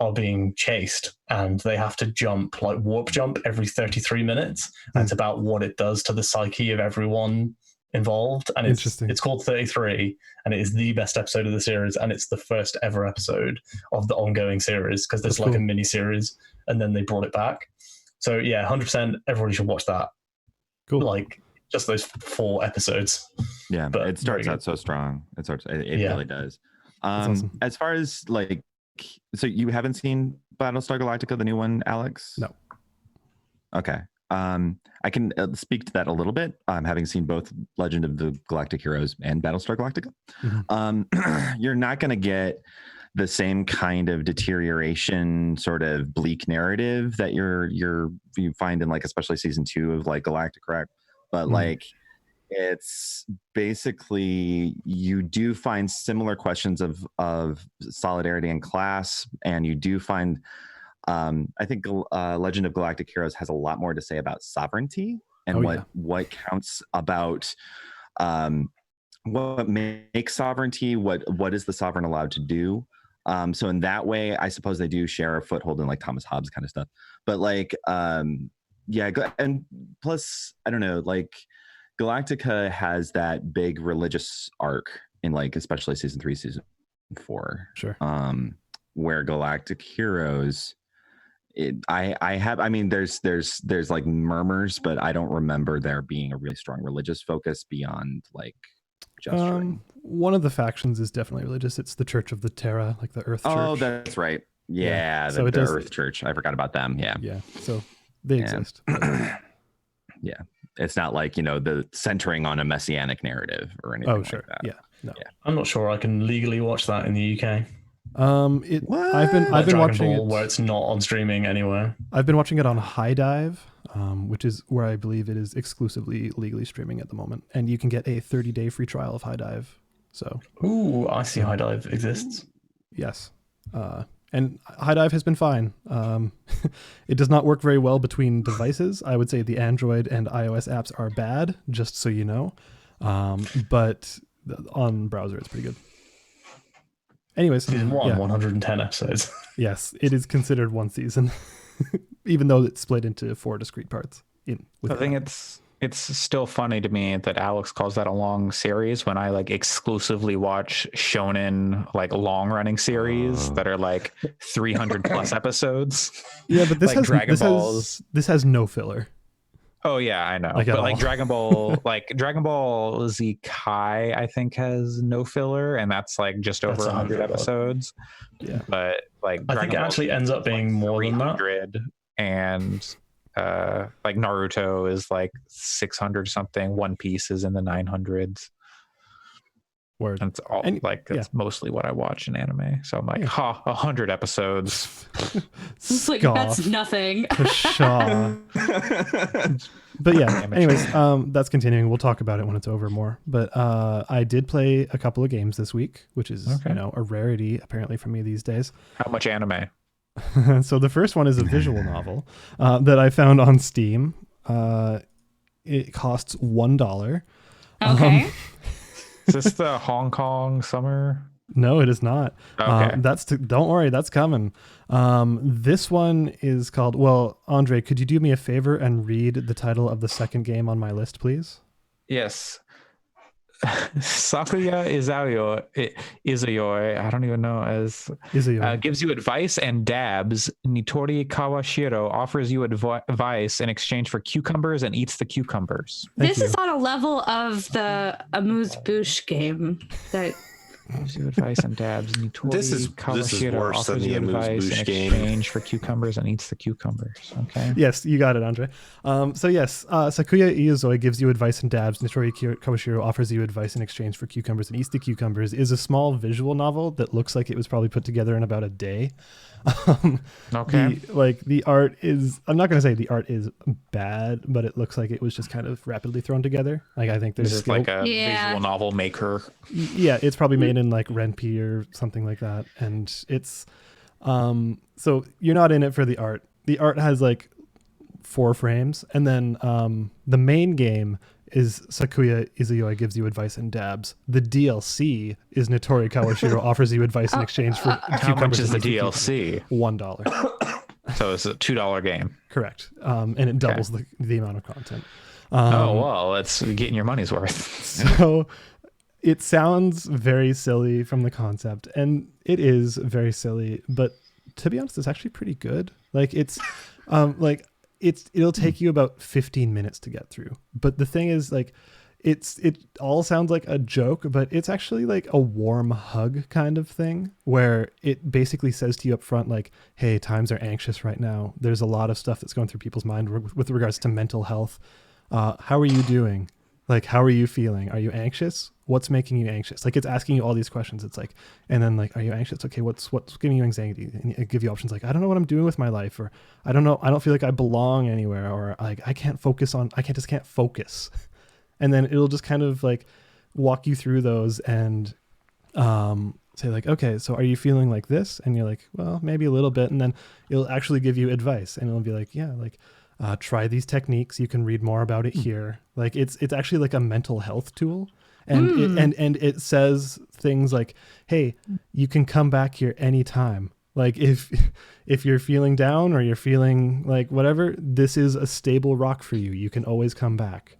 are being chased and they have to warp jump every 33 minutes. And it's about what it does to the psyche of everyone involved. And it's called 33, and it is the best episode of the series, and it's the first ever episode of the ongoing series, because there's a mini series and then they brought it back. So yeah, 100% everybody should watch that. Cool. Like just those 4 episodes. Yeah, but it starts out so strong. It really does. Awesome. As far as so you haven't seen Battlestar Galactica, the new one, Alex? No. Okay. I can speak to that a little bit. Having seen both Legend of the Galactic Heroes and Battlestar Galactica, you're not going to get the same kind of deterioration, sort of bleak narrative that you find in especially season 2 of Galactic Wreck, but it's basically, you do find similar questions of solidarity and class, and you do find I think Legend of Galactic Heroes has a lot more to say about sovereignty and what counts, about what makes sovereignty, what is the sovereign allowed to do. So in that way, I suppose they do share a foothold in Thomas Hobbes kind of stuff. But and plus, I don't know, Galactica has that big religious arc in especially season 3, season 4. Sure. Where Galactic Heroes, there's murmurs, but I don't remember there being a really strong religious focus beyond gesturing. One of the factions is definitely religious. It's the Church of the Terra, the Earth Church. Oh, that's right. Yeah, so the Earth Church. I forgot about them. Yeah. Yeah. So they exist. Yeah. It's not the centering on a messianic narrative or anything like that. Yeah. No. Yeah. I'm not sure I can legally watch that in the UK. I've been watching it where it's not on streaming anywhere. I've been watching it on High Dive, which is where I believe it is exclusively legally streaming at the moment, and you can get a 30-day free trial of High Dive. So, I see High Dive exists. Yes, and High Dive has been fine. It does not work very well between devices. I would say the Android and iOS apps are bad, just so you know. But on browser, it's pretty good. Anyways, season 1, 110 episodes. Yes, it is considered one season, even though it's split into 4 discrete parts. I think it's still funny to me that Alex calls that a long series when I exclusively watch shonen long running series that are 300 plus episodes. Yeah, but this has Dragon Balls. This has no filler. Oh yeah, I know. But Dragon Ball, Dragon Ball Z Kai, I think has no filler, and that's just over 100 episodes. Yeah, but I think it actually ends up being more than that. And Naruto is 600 something. One Piece is in the 900s. Word. And it's all that's mostly what I watch in anime. So I'm 100 episodes. That's nothing. But yeah, anyways, that's continuing. We'll talk about it when it's over more. But I did play a couple of games this week, which is a rarity apparently for me these days. How much anime? So the first one is a visual novel that I found on Steam. It costs $1. Okay. Is this the Hong Kong summer? No, it is not. Okay. Don't worry, that's coming. This one is called, Andre, could you do me a favor and read the title of the second game on my list, please? Yes. Sakuya Izayoi, I don't even know as Izayoi. Gives you advice and dabs. Nitori Kawashiro offers you advice in exchange for cucumbers and eats the cucumbers. This is on a level of the amuse-bouche game that gives you advice and dabs. Nitori This is worse than the amuse-bouche game. In exchange for cucumbers and eats the cucumbers. Okay. Yes, you got it, Andre. Sakuya Izayoi gives you advice and dabs. Nitori Kawashiro offers you advice in exchange for cucumbers and eats the cucumbers is a small visual novel that looks like it was probably put together in about a day. Okay. The art is, I'm not going to say the art is bad, but it looks like it was just kind of rapidly thrown together. I think there's a visual novel maker. Yeah, it's probably made in Ren'Py or something like that, and it's So you're not in it for the art. The art has like 4 frames, and then the main game is Sakuya Izayoi gives you advice and dabs. The DLC is Nitori Kawashiro offers you advice in exchange for how much is the DLC? $1. So it's a $2 game. Correct. And it doubles the amount of content. Well, it's getting your money's worth. So it sounds very silly from the concept, and it is very silly, but to be honest, it's actually pretty good. Like it's it'll take you about 15 minutes to get through. But the thing is, like, it all sounds like a joke, but it's actually like a warm hug kind of thing, where it basically says to you up front, like, hey, times are anxious right now. There's a lot of stuff that's going through people's mind with regards to mental health. How are you doing? Like, how are you feeling? Are you anxious? What's making you anxious? Like, it's asking you all these questions. It's like, and then like, are you anxious? Okay, what's giving you anxiety? And it give you options like, I don't know what I'm doing with my life, or I don't know, I don't feel like I belong anywhere, or like I can't focus. And then it'll just kind of like walk you through those and say like, okay, so are you feeling like this? And you're like, well, maybe a little bit. And then it'll actually give you advice, and it'll be like, yeah, like, try these techniques. You can read more about it here. Like it's actually like a mental health tool. And it says things like, hey, you can come back here anytime. Like if you're feeling down or you're feeling like whatever, this is a stable rock for you. You can always come back.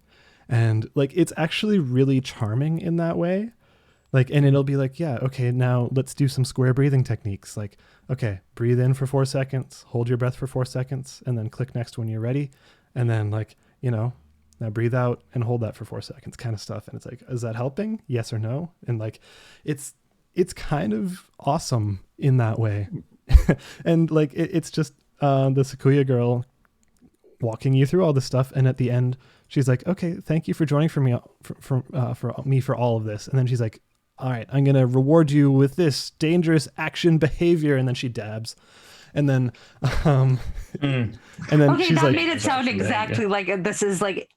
And like, it's actually really charming in that way. Like, and it'll be like, yeah, okay, now let's do some square breathing techniques. Like, okay, breathe in for 4 seconds, hold your breath for 4 seconds, and then click next when you're ready. And then like, now breathe out and hold that for 4 seconds kind of stuff. And it's like, is that helping? Yes or no? And like, it's kind of awesome in that way. And like, it's just the Sakuya girl walking you through all this stuff. And at the end, she's like, okay, thank you for joining for me for all of this. And then she's like, all right, I'm going to reward you with this dangerous action behavior. And then she dabs. And then, and then okay, she's that like, made it sound exactly like this is like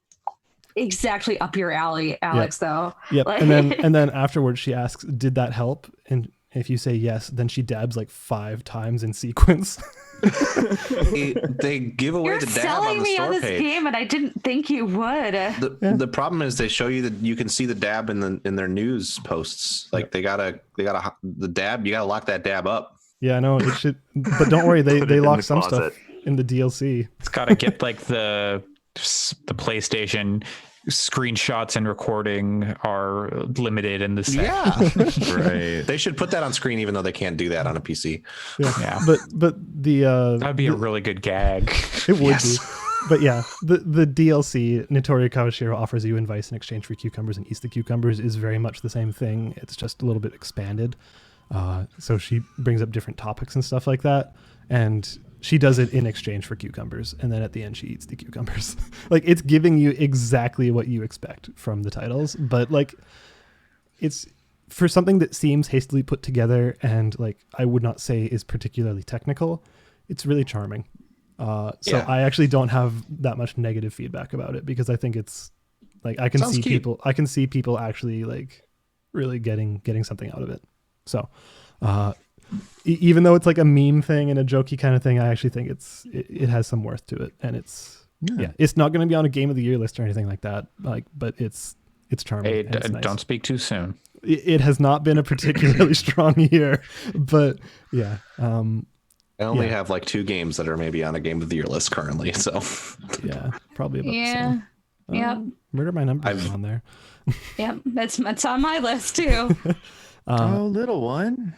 exactly up your alley, Alex, though. Yep. Like... And then afterwards she asks, did that help? And if you say yes, then she dabs like 5 times in sequence. They give away the dab on the store page. You're selling me on this game, and I didn't think you would. The problem is they show you that you can see the dab in their news posts. Like they gotta the dab. You gotta lock that dab up. Yeah, I know it should, but don't worry, they lock some stuff in the DLC. It's gotta get like the PlayStation screenshots and recording are limited in the set. Yeah, right. They should put that on screen, even though they can't do that on a PC. Yeah. But the that'd be a really good gag. It would be. But yeah, the DLC, Nitori Kawashiro offers you advice in exchange for cucumbers and eats the cucumbers, is very much the same thing. It's just a little bit expanded. So she brings up different topics and stuff like that, and she does it in exchange for cucumbers, and then at the end she eats the cucumbers. Like, it's giving you exactly what you expect from the titles, but like, it's for something that seems hastily put together and like I would not say is particularly technical, it's really charming. I actually don't have that much negative feedback about it, because I think it's like I can see people actually like really getting something out of it. So even though it's like a meme thing and a jokey kind of thing, I actually think it has some worth to it, and it's not going to be on a Game of the Year list or anything like that. Like, but it's charming. Hey, it's nice. Don't speak too soon. It has not been a particularly strong year, but yeah. I only have like 2 games that are maybe on a Game of the Year list currently. So yeah, probably about the same. Yeah. Murder My Number is on there. Yep, that's on my list too. Little one.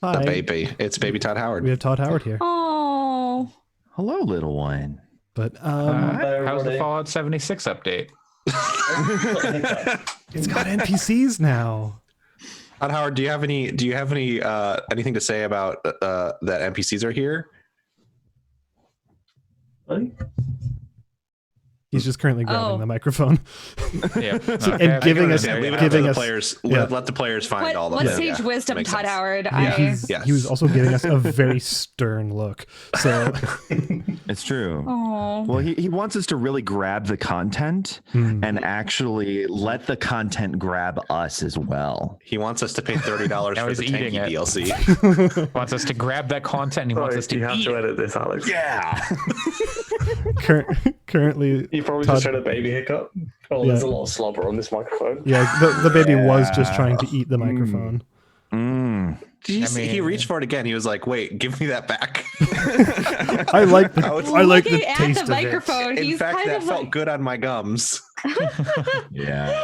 Hi. The baby. It's baby Todd Howard. We have Todd Howard here. Oh. Hello, little one. But how's the Fallout 76 update? It's got NPCs now. Todd Howard, do you have any anything to say about that NPCs are here? He He's just currently grabbing the microphone. Yeah. And giving us players. Let the players find all the what sage wisdom, Todd Howard. He was also giving us a very stern look. So it's true. Aww. Well, he wants us to really grab the content and actually let the content grab us as well. He wants us to pay $30 for the Tanky DLC. Wants us to grab that content and he wants us to have to edit this, Alex. Yeah. Currently, you probably just heard a baby hiccup. Oh, there's a lot of slobber on this microphone. Yeah, the baby was just trying to eat the microphone. He reached for it again. He was like, "Wait, give me that back." I like the taste of microphone. In fact, that felt good on my gums. Yeah.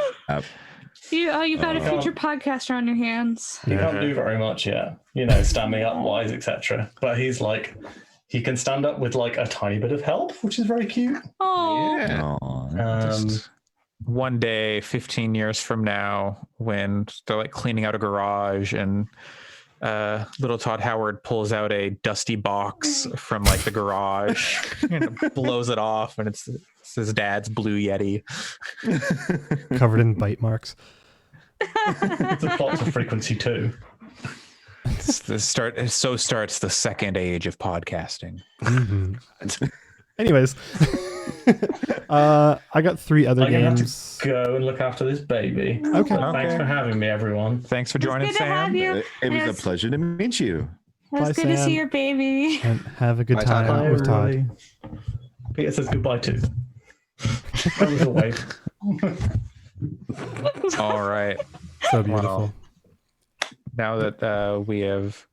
You've got a future podcaster on your hands. He can't do very much yet, standing up wise, etc. But he's like, he can stand up with like a tiny bit of help, which is very cute. Oh, yeah. One day, 15 years from now, when they're like cleaning out a garage and little Todd Howard pulls out a dusty box from like the garage and blows it off, and it's his dad's blue Yeti covered in bite marks. It's a plot to Frequency 2. So starts the second age of podcasting. Mm-hmm. Anyways, I got 3 other games. Have to go and look after this baby. Okay. Thanks for having me, everyone. Thanks for joining, Sam. It was a pleasure to meet you. It was good to see your baby. And have a good time with Todd. Peter says goodbye too. That was a wave. All right. So beautiful. Well, now that we have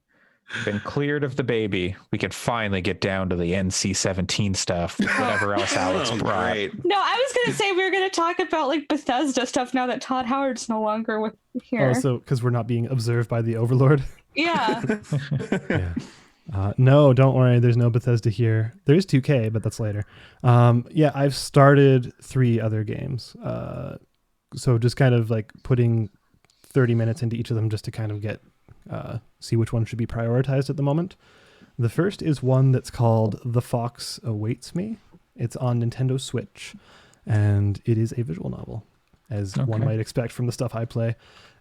been cleared of the baby, we can finally get down to the NC-17 stuff, whatever else Alex brought. Right. No, I was going to say we were going to talk about like Bethesda stuff now that Todd Howard's no longer here. Oh, so because we're not being observed by the Overlord? Yeah. Yeah. No, don't worry. There's no Bethesda here. There is 2K, but that's later. Yeah, I've started 3 other games. So just kind of like putting 30 minutes into each of them just to kind of get see which one should be prioritized at the moment. The first is one that's called The Fox Awaits Me. It's on Nintendo Switch, and it is a visual novel, as one might expect from the stuff I play.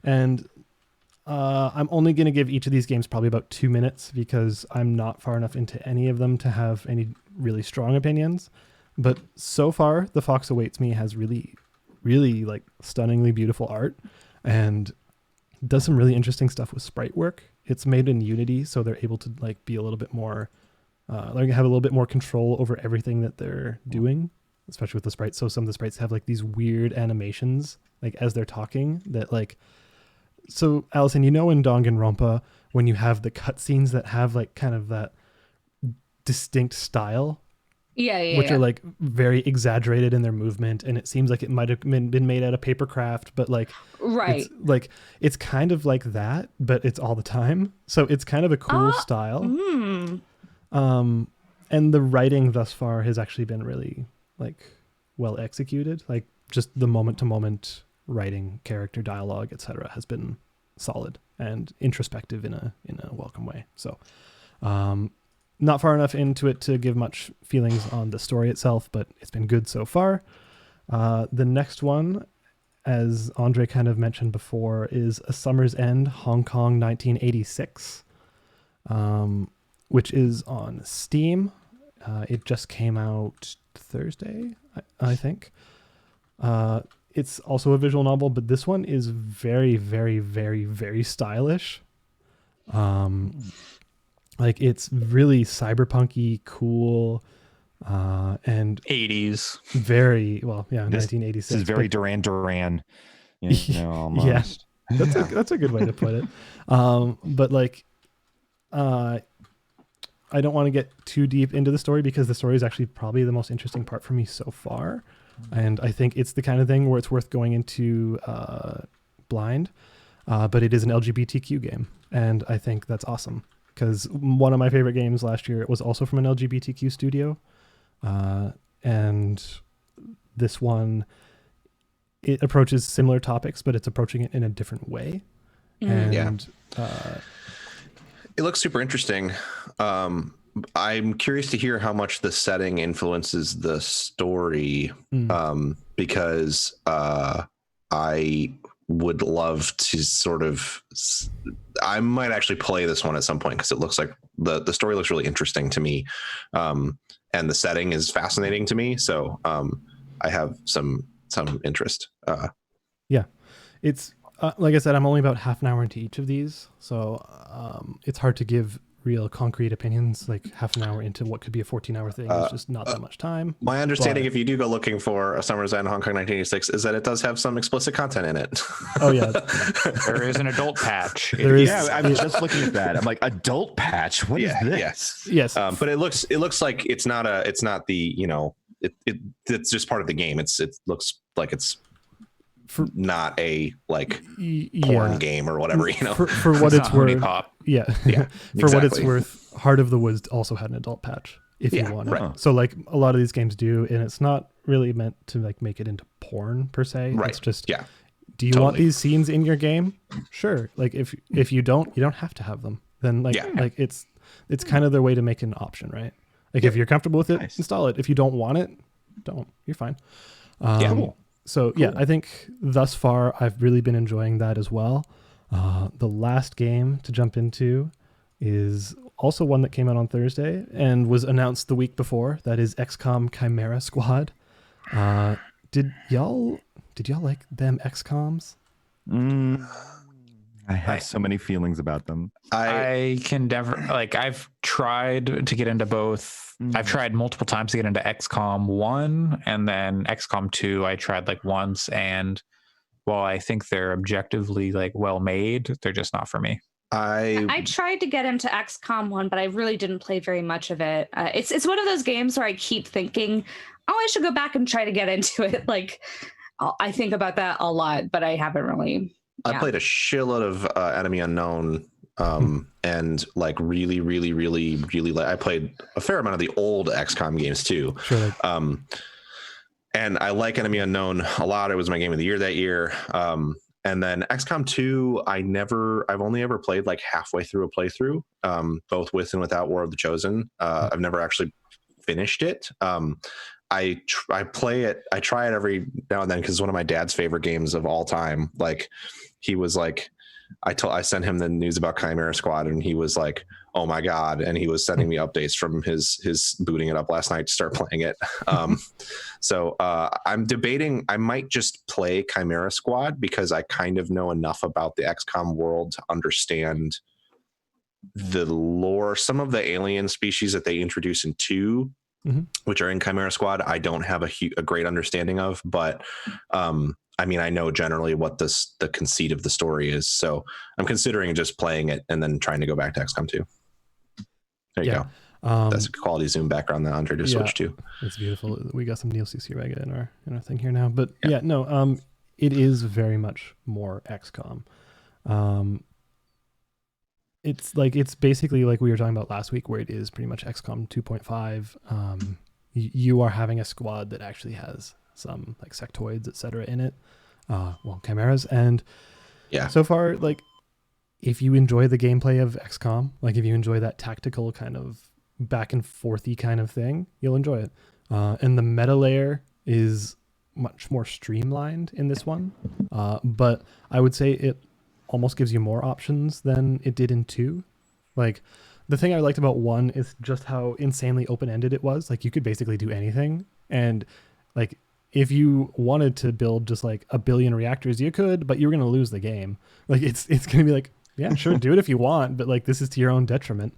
And I'm only going to give each of these games probably about 2 minutes because I'm not far enough into any of them to have any really strong opinions. But so far, The Fox Awaits Me has really, really like stunningly beautiful art and does some really interesting stuff with sprite work. It's made in Unity, so they're able to like be a little bit more, like have a little bit more control over everything that they're doing, especially with the sprites. So some of the sprites have like these weird animations, like as they're talking that like, so Allyson, in Danganronpa, when you have the cutscenes that have like kind of that distinct style, which are like very exaggerated in their movement, and it seems like it might have been made out of paper craft, but like it's kind of like that, but it's all the time. So it's kind of a cool style. And the writing thus far has actually been really like well executed. Like just the moment to moment writing, character dialogue, etc. has been solid and introspective in a welcome way. So not far enough into it to give much feelings on the story itself, but it's been good so far. The next one, as Andre kind of mentioned before, is A Summer's End, Hong Kong 1986, which is on Steam. It just came out Thursday, I think. It's also a visual novel, but this one is very, very, very, very stylish. Like it's really cyberpunky, cool, and 80s. Very well, yeah. 1986. This is very Duran Duran. Almost. Yeah, that's a good way to put it. But like, I don't want to get too deep into the story because the story is actually probably the most interesting part for me so far, and I think it's the kind of thing where it's worth going into blind. But it is an LGBTQ game, and I think that's awesome. Because one of my favorite games last year was also from an LGBTQ studio. And this one, it approaches similar topics, but it's approaching it in a different way. And it looks super interesting. I'm curious to hear how much the setting influences the story, because I would love to sort of. I might actually play this one at some point because it looks like the story looks really interesting to me, and the setting is fascinating to me. So I have some interest. Yeah, it's like I said, I'm only about half an hour into each of these, so it's hard to give real concrete opinions. Like half an hour into what could be a 14-hour thing is just not that much time. My understanding, if you do go looking for A Summer's End Hong Kong 1986, is that it does have some explicit content in it. Oh yeah, there is an adult patch. Yeah, I was just looking at that. I'm like, adult patch. What is this? Yes. But it looks like it's not the, you know, it's just part of the game. It looks like it's not a like porn game or whatever, you know. For what it's worth, pop. Yeah, for what it's worth, Heart of the Woods also had an adult patch if you want it. Right. So like a lot of these games do, and it's not really meant to like make it into porn per se. Right. It's just do you Totally. want these scenes in your game? Sure. Like if you don't have to have them. Then like it's kind of their way to make an option, right? Like if you're comfortable with it, install it. If you don't want it, don't. You're fine. Cool. So yeah, I think thus far I've really been enjoying that as well. The last game to jump into is also one that came out on Thursday and was announced the week before. That is XCOM Chimera Squad. Did y'all like them XCOMs? I have so many feelings about them. I can never I've tried to get into both. I've tried multiple times to get into XCOM 1 and then XCOM 2 I tried like once, and while I think they're objectively like well made, they're just not for me. I tried to get into XCOM 1, but I really didn't play very much of it. It's one of those games where I keep thinking, oh, I should go back and try to get into it. Like I think about that a lot, but I haven't really. I played a shitload of Enemy Unknown, and like really I played a fair amount of the old XCOM games too. Sure. And I like Enemy Unknown a lot. It was my game of the year that year. And then XCOM 2, I've only ever played like halfway through a playthrough, both with and without War of the Chosen. I've never actually finished it. I play it. I try it every now and then because it's one of my dad's favorite games of all time. Like he was like, I sent him the news about Chimera Squad and he was like, oh my God. And he was sending me updates from his booting it up last night to start playing it. So I'm debating, I might just play Chimera Squad because I kind of know enough about the XCOM world to understand the lore. Some of the alien species that they introduce in 2, which are in Chimera Squad, I don't have a great understanding of, but I mean, I know generally what the conceit of the story is. So I'm considering just playing it and then trying to go back to XCOM 2. There you go. That's a quality Zoom background that Andre just switched to. It's beautiful. We got some Neil CC Rega in our thing here now. But it is very much more XCOM. It's basically like we were talking about last week, where it is pretty much XCOM 2.5. You are having a squad that actually has some like sectoids, etc. in it. Chimeras. And so far, like if you enjoy the gameplay of XCOM, like if you enjoy that tactical kind of back and forthy kind of thing, you'll enjoy it. And the meta layer is much more streamlined in this one. But I would say it almost gives you more options than it did in 2. Like the thing I liked about 1 is just how insanely open-ended it was. Like you could basically do anything. And like if you wanted to build just like a billion reactors, you could, but you were going to lose the game. Like it's going to be like, yeah, sure, do it if you want, but like this is to your own detriment.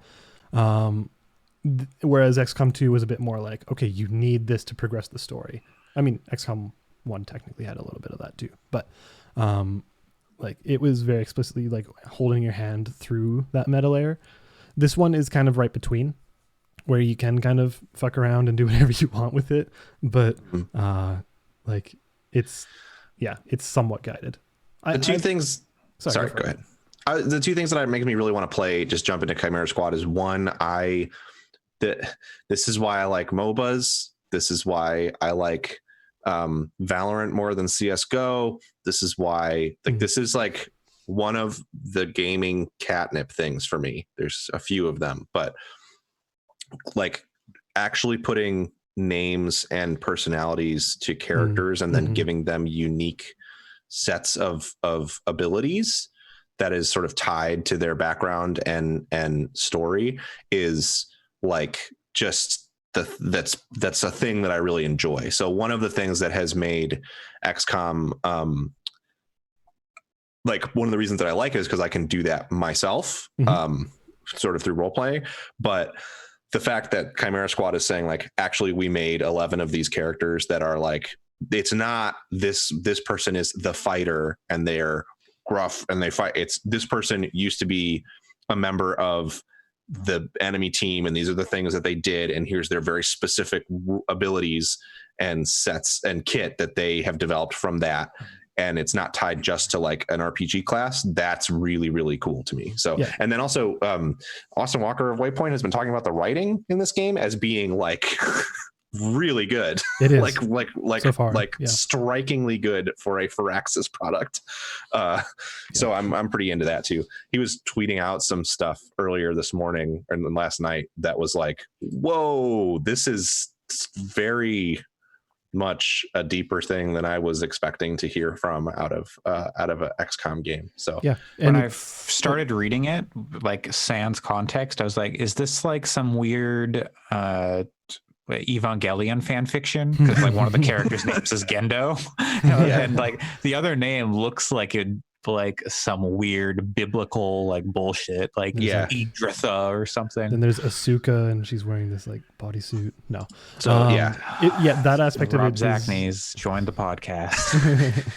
Whereas XCOM 2 was a bit more like, okay, you need this to progress the story. I mean, XCOM 1 technically had a little bit of that too, but like it was very explicitly like holding your hand through that meta layer. This one is kind of right between, where you can kind of fuck around and do whatever you want with it, but like it's somewhat guided. Things. Sorry, go ahead. The two things that make me really want to play, just jump into Chimera Squad, is one, this is why I like MOBAs. This is why I like Valorant more than CSGO. This is why this is like one of the gaming catnip things for me. There's a few of them, but like actually putting names and personalities to characters and then giving them unique sets of abilities that is sort of tied to their background and story is like just that's a thing that I really enjoy. So one of the things that has made XCOM like one of the reasons that I like it is because I can do that myself, sort of through role play. But the fact that Chimera Squad is saying like, actually, we made 11 of these characters that are like, it's not this person is the fighter and they're gruff and they fight. It's this person used to be a member of the enemy team and these are the things that they did. And here's their very specific abilities and sets and kit that they have developed from that. And it's not tied just to like an RPG class. That's really, really cool to me. So, and then also Austin Walker of Waypoint has been talking about the writing in this game as being like really good. It is like so far, strikingly good for a Firaxis product. So I'm pretty into that too. He was tweeting out some stuff earlier this morning and last night that was like, whoa, this is very much a deeper thing than I was expecting to hear from out of an XCOM game. So when I started reading it, like sans context, I was like, is this like some weird Evangelion fan fiction? Because like one of the characters' names is Gendo, and like the other name looks like it like some weird biblical like bullshit, like Idritha or something. Then there's Asuka and she's wearing this like bodysuit. No, so that aspect Rob of it. Zachney's joined the podcast.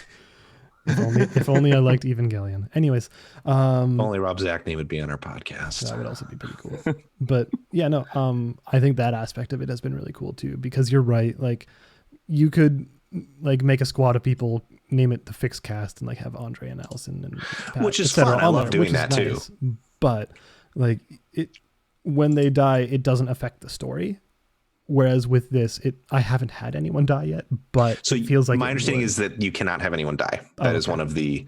if only I liked Evangelion. Anyways, only Rob Zachney would be on our podcast. That would also be pretty cool. But I think that aspect of it has been really cool too, because you're right. Like you could like make a squad of people, name it the Fixed Cast, and like have Andre and Allyson and Pat, which is fun. I love doing that too. But like when they die, it doesn't affect the story. Whereas with this, I haven't had anyone die yet, but so it feels like my understanding is that you cannot have anyone die. That is one of the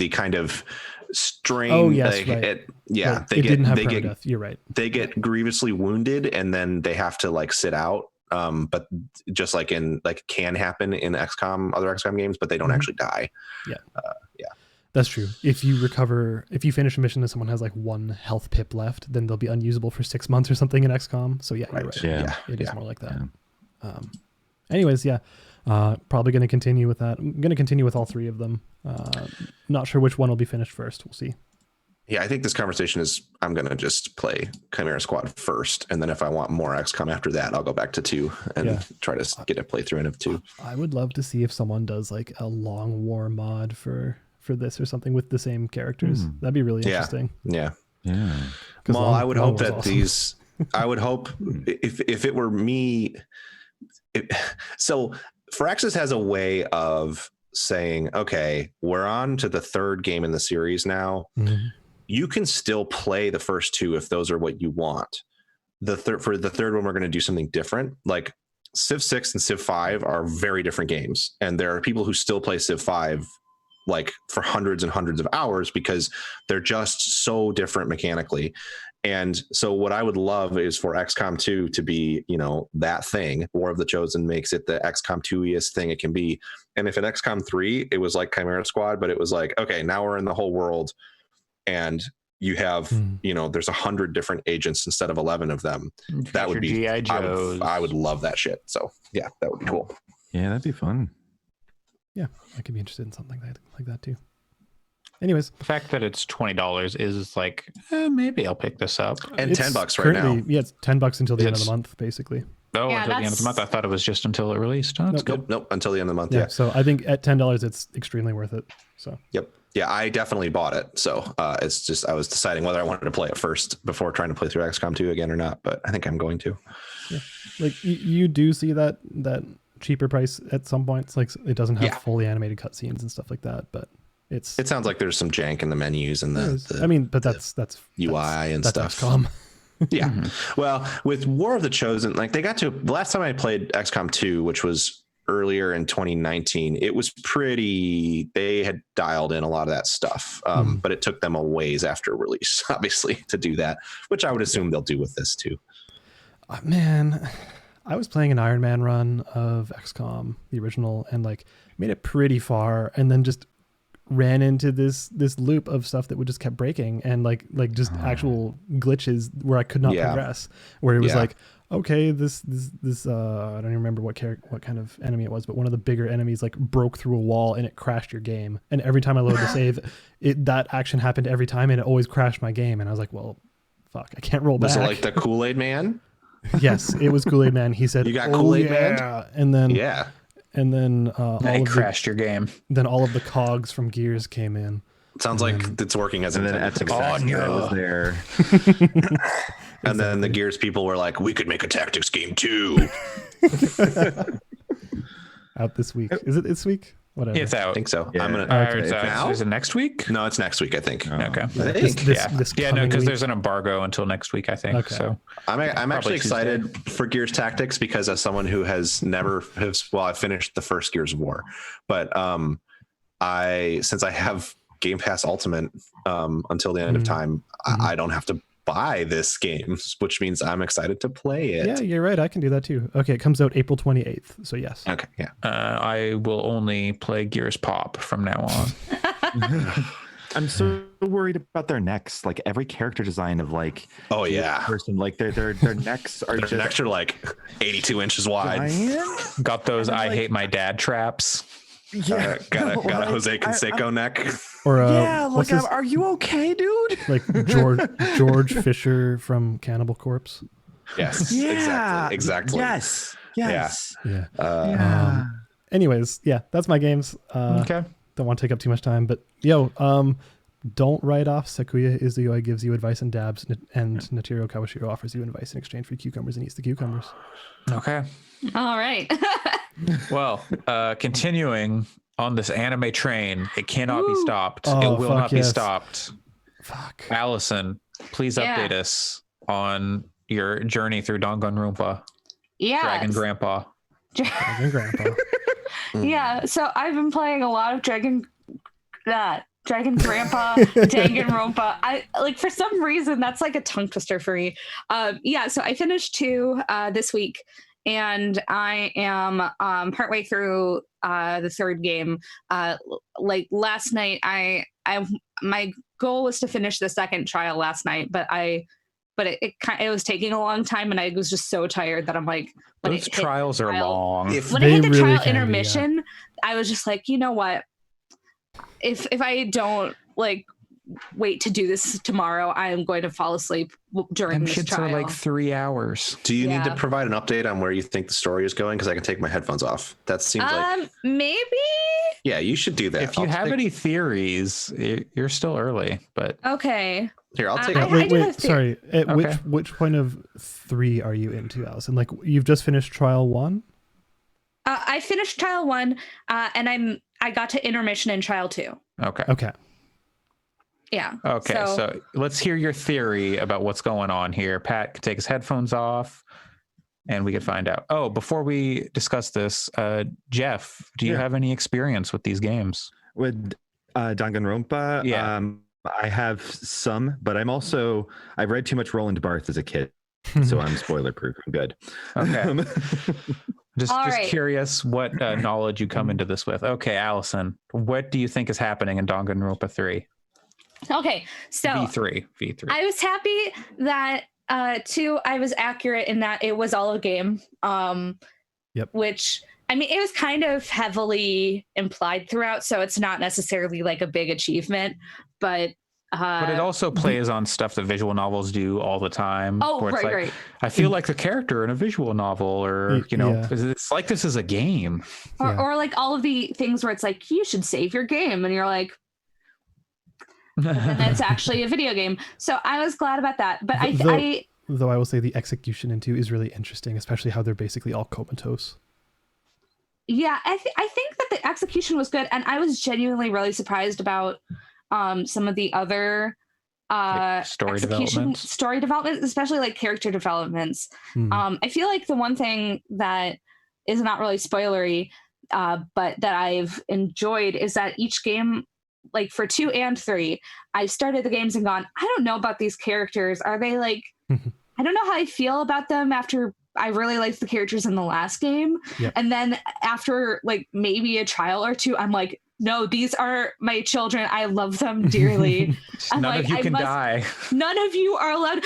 kind of strange. Oh yes, right. They didn't have get death. You're right. They get grievously wounded and then they have to like sit out. But just like can happen in XCOM, other XCOM games, but they don't actually die. That's true. If you finish a mission and someone has like one health pip left, then they'll be unusable for 6 months or something in XCOM. So you're right. It is more like that. Anyways, probably going to continue with that. I'm going to continue with all three of them. Not sure which one will be finished first. We'll see. Yeah, I think this conversation is I'm going to just play Chimera Squad first. And then if I want more XCOM after that, I'll go back to 2 and try to get a playthrough in of 2. I would love to see if someone does like a long war mod for this or something with the same characters. That'd be really interesting. Yeah. Well, I would hope that awesome. I would hope if it were me. So Firaxis has a way of saying, okay, we're on to the 3rd game in the series now. You can still play the first 2 if those are what you want. For the 3rd one, we're going to do something different. Like Civ 6 and Civ 5 are very different games. And there are people who still play Civ 5 like for hundreds and hundreds of hours because they're just so different mechanically. And so what I would love is for XCOM 2 to be, that thing. War of the Chosen makes it the XCOM 2-iest thing it can be. And if in XCOM 3, it was like Chimera Squad, but it was like, okay, now we're in the whole world. And you have, there's 100 different agents instead of 11 of them. That would be, I would love that shit. So yeah, that would be cool. Yeah, that'd be fun. Yeah, I could be interested in something like that too. Anyways, the fact that it's $20 is like, maybe I'll pick this up. And it's $10 right now. Yeah, it's $10 until the end of the month, basically. Oh, until the end of the month. I thought it was just until it released. Oh, that's good. Nope, until the end of the month. Yeah. So I think at $10, it's extremely worth it. So. Yep. Yeah, I definitely bought it. So it's just I was deciding whether I wanted to play it first before trying to play through XCOM 2 again or not. But I think I'm going to. Yeah, like you do see that cheaper price at some points. Like it doesn't have fully animated cutscenes and stuff like that, but it sounds like there's some jank in the menus and that's UI and that's stuff. XCOM. Yeah. Well, with War of the Chosen, like they got to the last time I played XCOM 2, which was earlier in 2019, it was they had dialed in a lot of that stuff. But it took them a ways after release, obviously, to do that, which I would assume they'll do with this too. Man, I was playing an Iron Man run of XCOM, the original, and like made it pretty far, and then just ran into this loop of stuff that would just kept breaking, and like just actual glitches where I could not progress. Where it was like, okay, this I don't even remember what kind of enemy it was, but one of the bigger enemies like broke through a wall and it crashed your game. And every time I loaded the save, that action happened every time, and it always crashed my game. And I was like, well, fuck, I can't roll back. Was it like the Kool-Aid Man? Yes, it was Kool-Aid Man. He said, "You got Kool-Aid Man," and then I crashed your game. Then all of the cogs from Gears came in. Sounds like it's working as intended. Was there. And then the Gears people were like, "We could make a tactics game too." Out this week. Is it this week? Whatever. It's out. I think so. Yeah. I'm gonna. It's now? Is it next week? No, it's next week. I think. Okay. I think. This No, because week? there's an embargo until next week, I think. Okay. So I'm actually excited Tuesday. for Gears Tactics because as someone who has never I finished the first Gears of War, but since I have Game Pass Ultimate until the end of time, I don't have to buy this game, which means I'm excited to play it. Yeah, you're right. I can do that too. Okay, it comes out April 28th. So yes. Okay. Yeah. I will only play Gears Pop from now on. I'm so worried about their necks. Like every character design of like person, like their necks are Their necks are like 82 inches wide. giant. Got those I hate my dad traps. Yeah, Got a Jose Canseco neck. Or like, are you okay, dude? like George Fisher from Cannibal Corpse. Yes. Yeah. Exactly. Yes. Yeah. Anyways, yeah, that's my games. Okay. Don't want to take up too much time, but don't write off Sakuya Izayoi gives you advice and dabs, and Nitori Kawashiro offers you advice in exchange for cucumbers and eats the cucumbers. Okay. All right. Well, continuing on this anime train, it cannot be stopped. Oh, it will not be yes. stopped. Fuck. Allison, please update us on your journey through Danganronpa. Yeah. Dragon Grandpa. Dragon Grandpa. Yeah, so I've been playing a lot of Dragon Grandpa, Danganronpa. I like, for some reason that's like a tongue twister for me. So I finished 2 this week, and I am partway through the 3rd game. Like last night, my goal was to finish the 2nd trial last night, but it was taking a long time, and I was just so tired that I'm like, those trials are long. When I hit the trial intermission, I was just like, you know what? If I don't like wait to do this tomorrow, I am going to fall asleep during this trial. Are like 3 hours. Do you need to provide an update on where you think the story is going? Because I can take my headphones off. That seems like maybe. Yeah, you should do that. If you have any theories, you're still early, but okay. Here, I'll take. Wait. Sorry. At which point of 3 are you into, Allison? Like you've just finished trial 1? I finished trial 1, and I got to intermission in trial 2. Okay. Yeah. Okay. So let's hear your theory about what's going on here. Pat can take his headphones off, and we can find out. Oh, before we discuss this, Jeff, do you have any experience with these games? With Danganronpa? Yeah. I have some, but I've read too much Roland Barthes as a kid, so I'm spoiler proof. I'm good. Okay. Just right. Curious what knowledge you come into this with. Okay, Allison, what do you think is happening in Danganronpa 3? Okay, so V3. I was happy that 2, I was accurate in that it was all a game. Yep. Which, I mean, it was kind of heavily implied throughout, so it's not necessarily like a big achievement, but it also plays on stuff that visual novels do all the time. Oh, where it's right. I feel like the character in a visual novel, or it's like this is a game, or like all of the things where it's like you should save your game, and you're like, and it's actually a video game. So I was glad about that. But though I will say the execution in 2 is really interesting, especially how they're basically all comatose. Yeah, I think that the execution was good, and I was genuinely really surprised about some of the other story developments, especially like character developments. I feel like the one thing that is not really spoilery, but that I've enjoyed is that each game, like for 2 and 3, I've started the games and gone, I don't know about these characters. Are they like I don't know how I feel about them after I really liked the characters in the last game. Yep. And then after like maybe a trial or two, I'm like, no, these are my children. I love them dearly. None of you can die. None of you are allowed.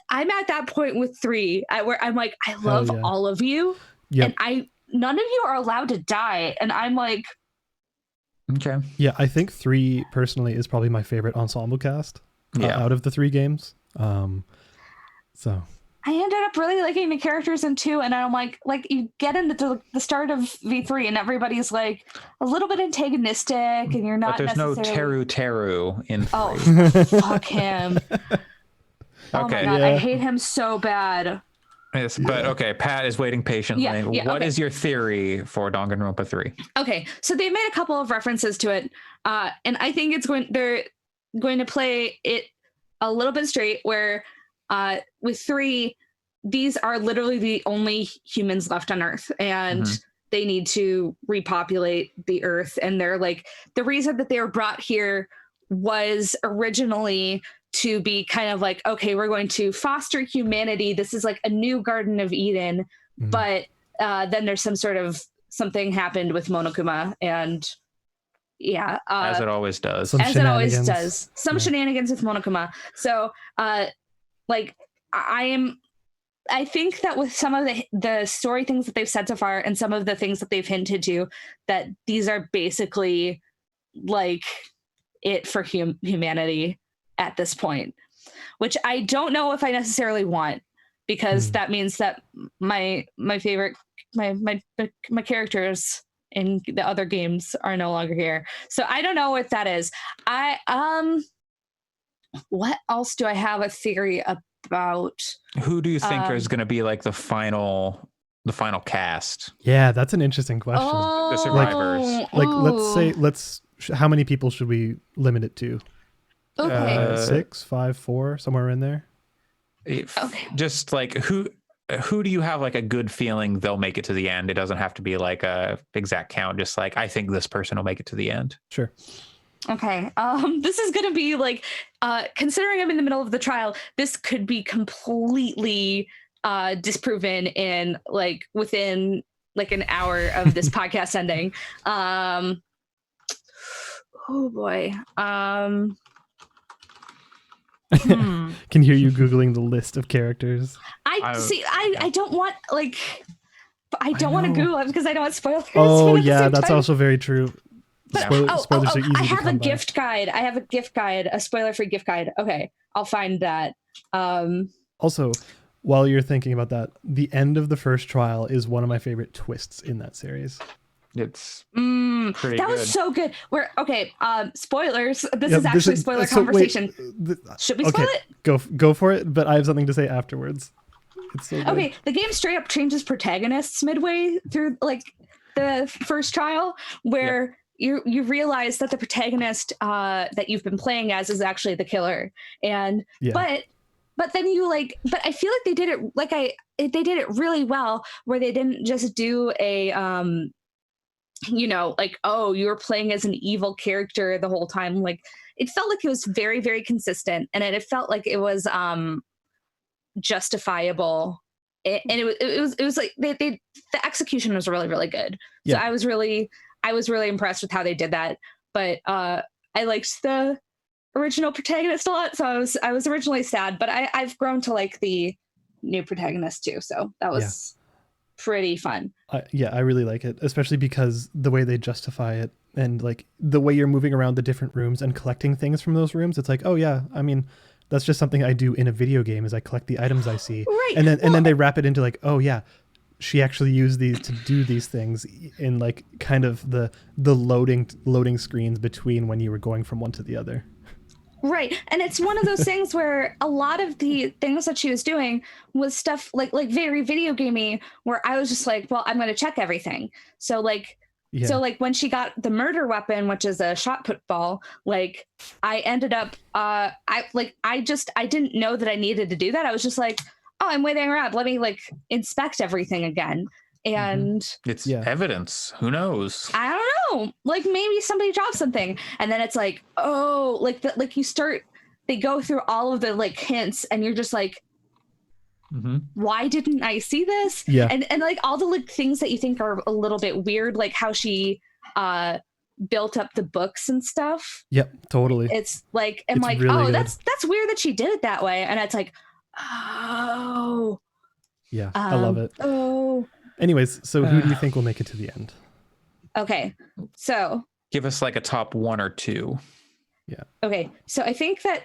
I'm at that point with 3 where I'm like, I love all of you. Yep. And none of you are allowed to die. And I'm like, okay. Yeah, I think 3 personally is probably my favorite ensemble cast out of the 3 games. So I ended up really liking the characters in 2, and I'm like you get into the start of V3 and everybody's like a little bit antagonistic, and you're not. But there's no Teru in 3. Oh, fuck him. Oh my God, I hate him so bad. Yes, but okay, Pat is waiting patiently. What is your theory for Danganronpa 3? Okay, so they've made a couple of references to it, and I think they're going to play it a little bit straight, where with 3, these are literally the only humans left on Earth, and they need to repopulate the Earth. And they're like, the reason that they were brought here was originally to be kind of like, okay, we're going to foster humanity. This is like a new Garden of Eden. But then there's something happened with Monokuma, and as it always does. Some shenanigans with Monokuma. So I think that with some of the story things that they've said so far, and some of the things that they've hinted to, that these are basically like it for humanity at this point, which I don't know if I necessarily want, because that means that my favorite my characters in the other games are no longer here. So I don't know what that is. What else do I have a theory about? Who do you think is going to be like the final cast? Yeah, that's an interesting question. The survivors. How many people should we limit it to? Okay. 6, 5, 4, somewhere in there. Just like who do you have like a good feeling they'll make it to the end? It doesn't have to be like a exact count. Just like, I think this person will make it to the end. Sure. Okay. This is going to be like, considering I'm in the middle of the trial, this could be completely disproven in like within like an hour of this podcast ending. Oh boy. Can hear you Googling the list of characters. I don't want to Google it because I don't want spoilers. Oh yeah, that's also very true. Spoilers are easy I have to come a gift guide. I have a gift guide, a spoiler-free gift guide. Okay, I'll find that. Also, while you're thinking about that, the end of the first trial is one of my favorite twists in that series. It's pretty good. That was so good. Spoilers. This is actually spoiler conversation. Should we spoil it? Go for it, but I have something to say afterwards. It's so good. Okay, the game straight up changes protagonists midway through like the first trial, where you realize that the protagonist that you've been playing as is actually the killer. And but then but I feel like they did it really well, where they didn't just do a you were playing as an evil character the whole time. Like, it felt like it was very, very consistent, and it felt like it was justifiable. And it was like the execution was really, really good. So I was really impressed with how they did that. But I liked the original protagonist a lot, so I was originally sad, but I've grown to like the new protagonist too. So that was pretty fun. I really like it, especially because the way they justify it, and like the way you're moving around the different rooms and collecting things from those rooms. It's like, oh yeah, I mean, that's just something I do in a video game, is I collect the items I see. Right. And then they wrap it into like, oh yeah, she actually used these to do these things in like kind of the loading screens between when you were going from one to the other. Right. And it's one of those things where a lot of the things that she was doing was stuff like very video gamey, where I was just like, well, I'm going to check everything. So when she got the murder weapon, which is a shot put ball, like I ended up, I didn't know that I needed to do that. I was just like, oh, I'm waiting around. Let me like inspect everything again. And it's evidence. Who knows? I don't know. Like maybe somebody dropped something, and then it's like, oh, they go through all of the like hints, and you're just like, why didn't I see this? Yeah. And like all the like things that you think are a little bit weird, like how she built up the books and stuff. Yep, totally. It's like, I'm It's like, really oh, good. that's weird that she did it that way. And it's like, oh. Yeah, I love it. Oh. Anyways, so who do you think will make it to the end? Okay, so. Give us like a top 1 or 2. Yeah. Okay, so I think that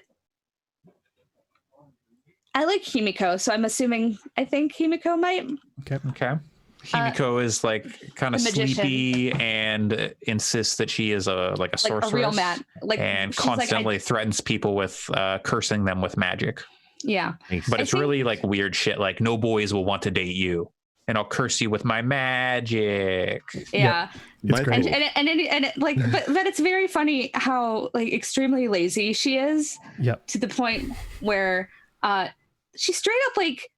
I like Himiko, so I think Himiko might. Okay. Himiko is like kind of sleepy and insists that she is a sorceress, a real man, and constantly threatens people with cursing them with magic. Yeah, but it's really like weird shit. Like, no boys will want to date you, and I'll curse you with my magic. Yeah, it's great. And but it's very funny how like extremely lazy she is. Yep. To the point where she straight up like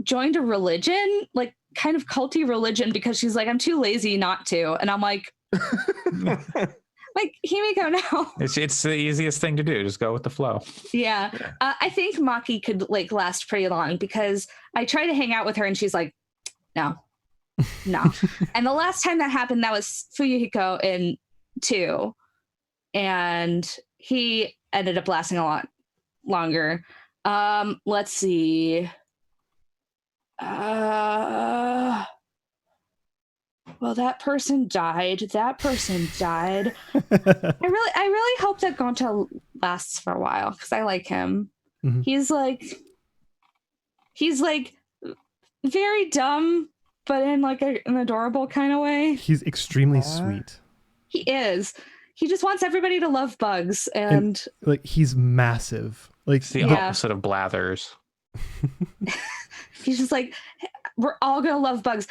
joined a religion, like kind of culty religion, because she's like, I'm too lazy not to, and I'm like, like, Himiko, no. It's the easiest thing to do. Just go with the flow. Yeah. I think Maki could like last pretty long, because I try to hang out with her and she's like, no. And the last time that happened, that was Fuyuhiko in 2, and he ended up lasting a lot longer. Let's see. Well, that person died. I really hope that Gonta lasts for a while, because I like him. Mm-hmm. He's like very dumb, but in like an adorable kind of way. He's extremely sweet. He is. He just wants everybody to love bugs, and like, he's massive. Like, it's the opposite of Blathers. He's just like, we're all gonna love bugs.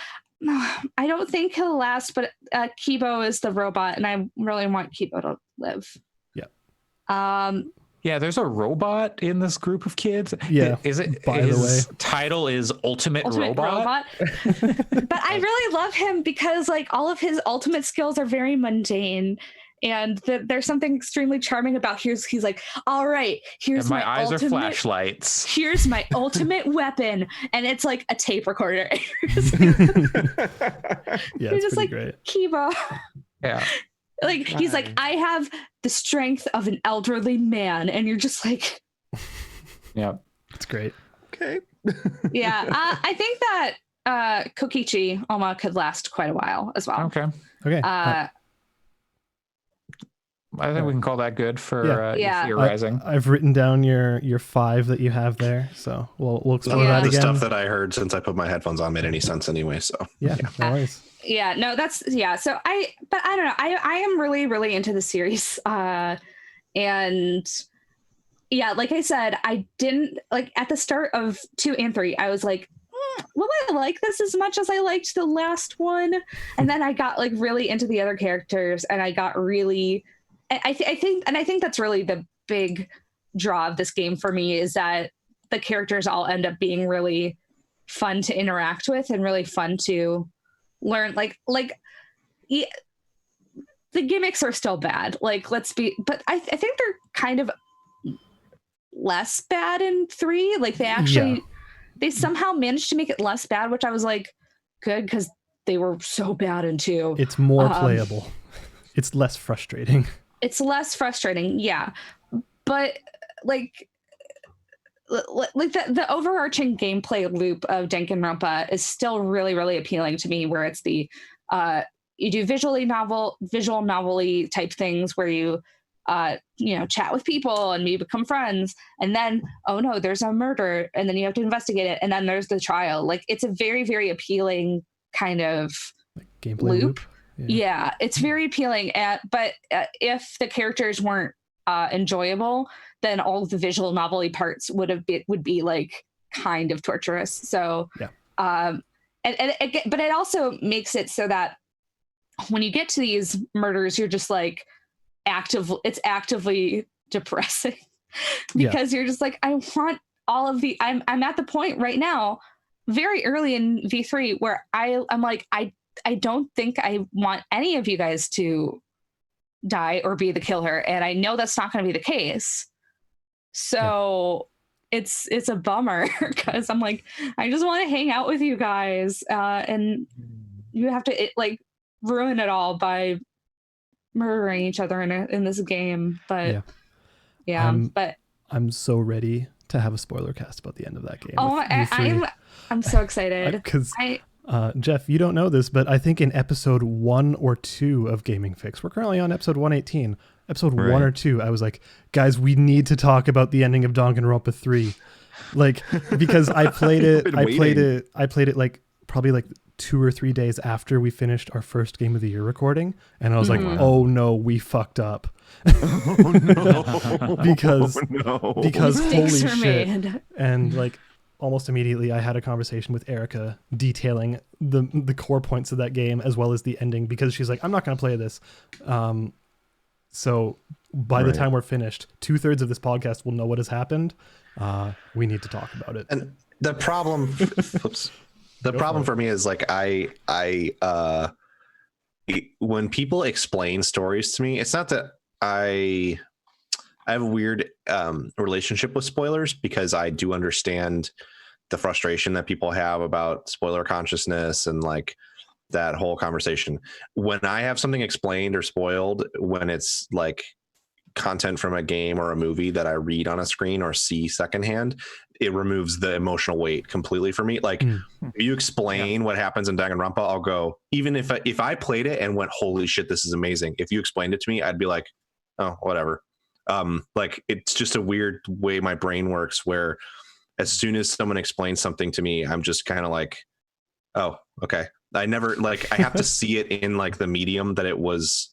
I don't think he'll last, but Kibo is the robot, and I really want Kibo to live. Yeah. Yeah, there's a robot in this group of kids. Yeah. Is it? By the way, title is Ultimate Robot. But I really love him because like all of his ultimate skills are very mundane. And there's something extremely charming about he's like, all right, here's my eyes ultimate, are flashlights. Here's my ultimate weapon. And it's like a tape recorder. yeah, you're just like, great. Kibo. Yeah. Like, he's like, I have the strength of an elderly man. And you're just like, yeah, it's great. Okay. Yeah. I think that Kokichi Oma could last quite a while as well. Okay. I think we can call that good for theorizing. I've written down your 5 that you have there, so we'll explore that again. The stuff that I heard since I put my headphones on made any sense anyway. So no worries. Yeah, no, that's So I don't know. I am really, really into the series, and yeah, like I said, I didn't like at the start of 2 and 3. I was like, will I like this as much as I liked the last one? And then I got like really into the other characters, and I got really. I think that's really the big draw of this game for me, is that the characters all end up being really fun to interact with and really fun to learn. The gimmicks are still bad. Like, but I think they're kind of less bad in 3. Like, they somehow managed to make it less bad, which I was like, good, because they were so bad in 2. It's more playable. It's less frustrating. It's less frustrating, yeah, but like the overarching gameplay loop of Danganronpa is still really, really appealing to me. Where it's the you do visual novel-y type things where you chat with people and you become friends, and then oh no, there's a murder, and then you have to investigate it, and then there's the trial. Like, it's a very, very appealing kind of like gameplay loop. Yeah, it's very appealing. But if the characters weren't enjoyable, then all of the visual novelty parts would be like kind of torturous. So, but it also makes it so that when you get to these murders, you're just like it's actively depressing because you're just like, I want all of the. I'm at the point right now, very early in V3, where I'm like, I don't think I want any of you guys to die or be the killer. And I know that's not going to be the case. So it's a bummer because I'm like, I just want to hang out with you guys, and you have to ruin it all by murdering each other in this game. But but I'm so ready to have a spoiler cast about the end of that game. Oh, I'm so excited because Jeff, you don't know this, but I think in episode 1 or 2 of Gaming Fix, we're currently on episode 118. Episode 1 or 2, I was like, guys, we need to talk about the ending of Danganronpa 3, because I played it like probably like 2 or 3 days after we finished our first Game of the Year recording, and I was like, oh no, we fucked up. Oh no. because holy shit. Made. And like almost immediately I had a conversation with Erica detailing the core points of that game as well as the ending, because she's like, I'm not going to play this. So by the time we're finished, 2/3 of this podcast will know what has happened. We need to talk about it. And the problem for me is like when people explain stories to me, it's not that I have a weird relationship with spoilers, because I do understand the frustration that people have about spoiler consciousness and like that whole conversation. When I have something explained or spoiled, when it's like content from a game or a movie that I read on a screen or see secondhand, it removes the emotional weight completely for me. Like if you explain what happens in Danganronpa, I'll go, even if I played it and went, holy shit, this is amazing. If you explained it to me, I'd be like, oh, whatever. Like it's just a weird way my brain works, where as soon as someone explains something to me, I'm just kind of like, oh, okay. I never I have to see it in like the medium that it was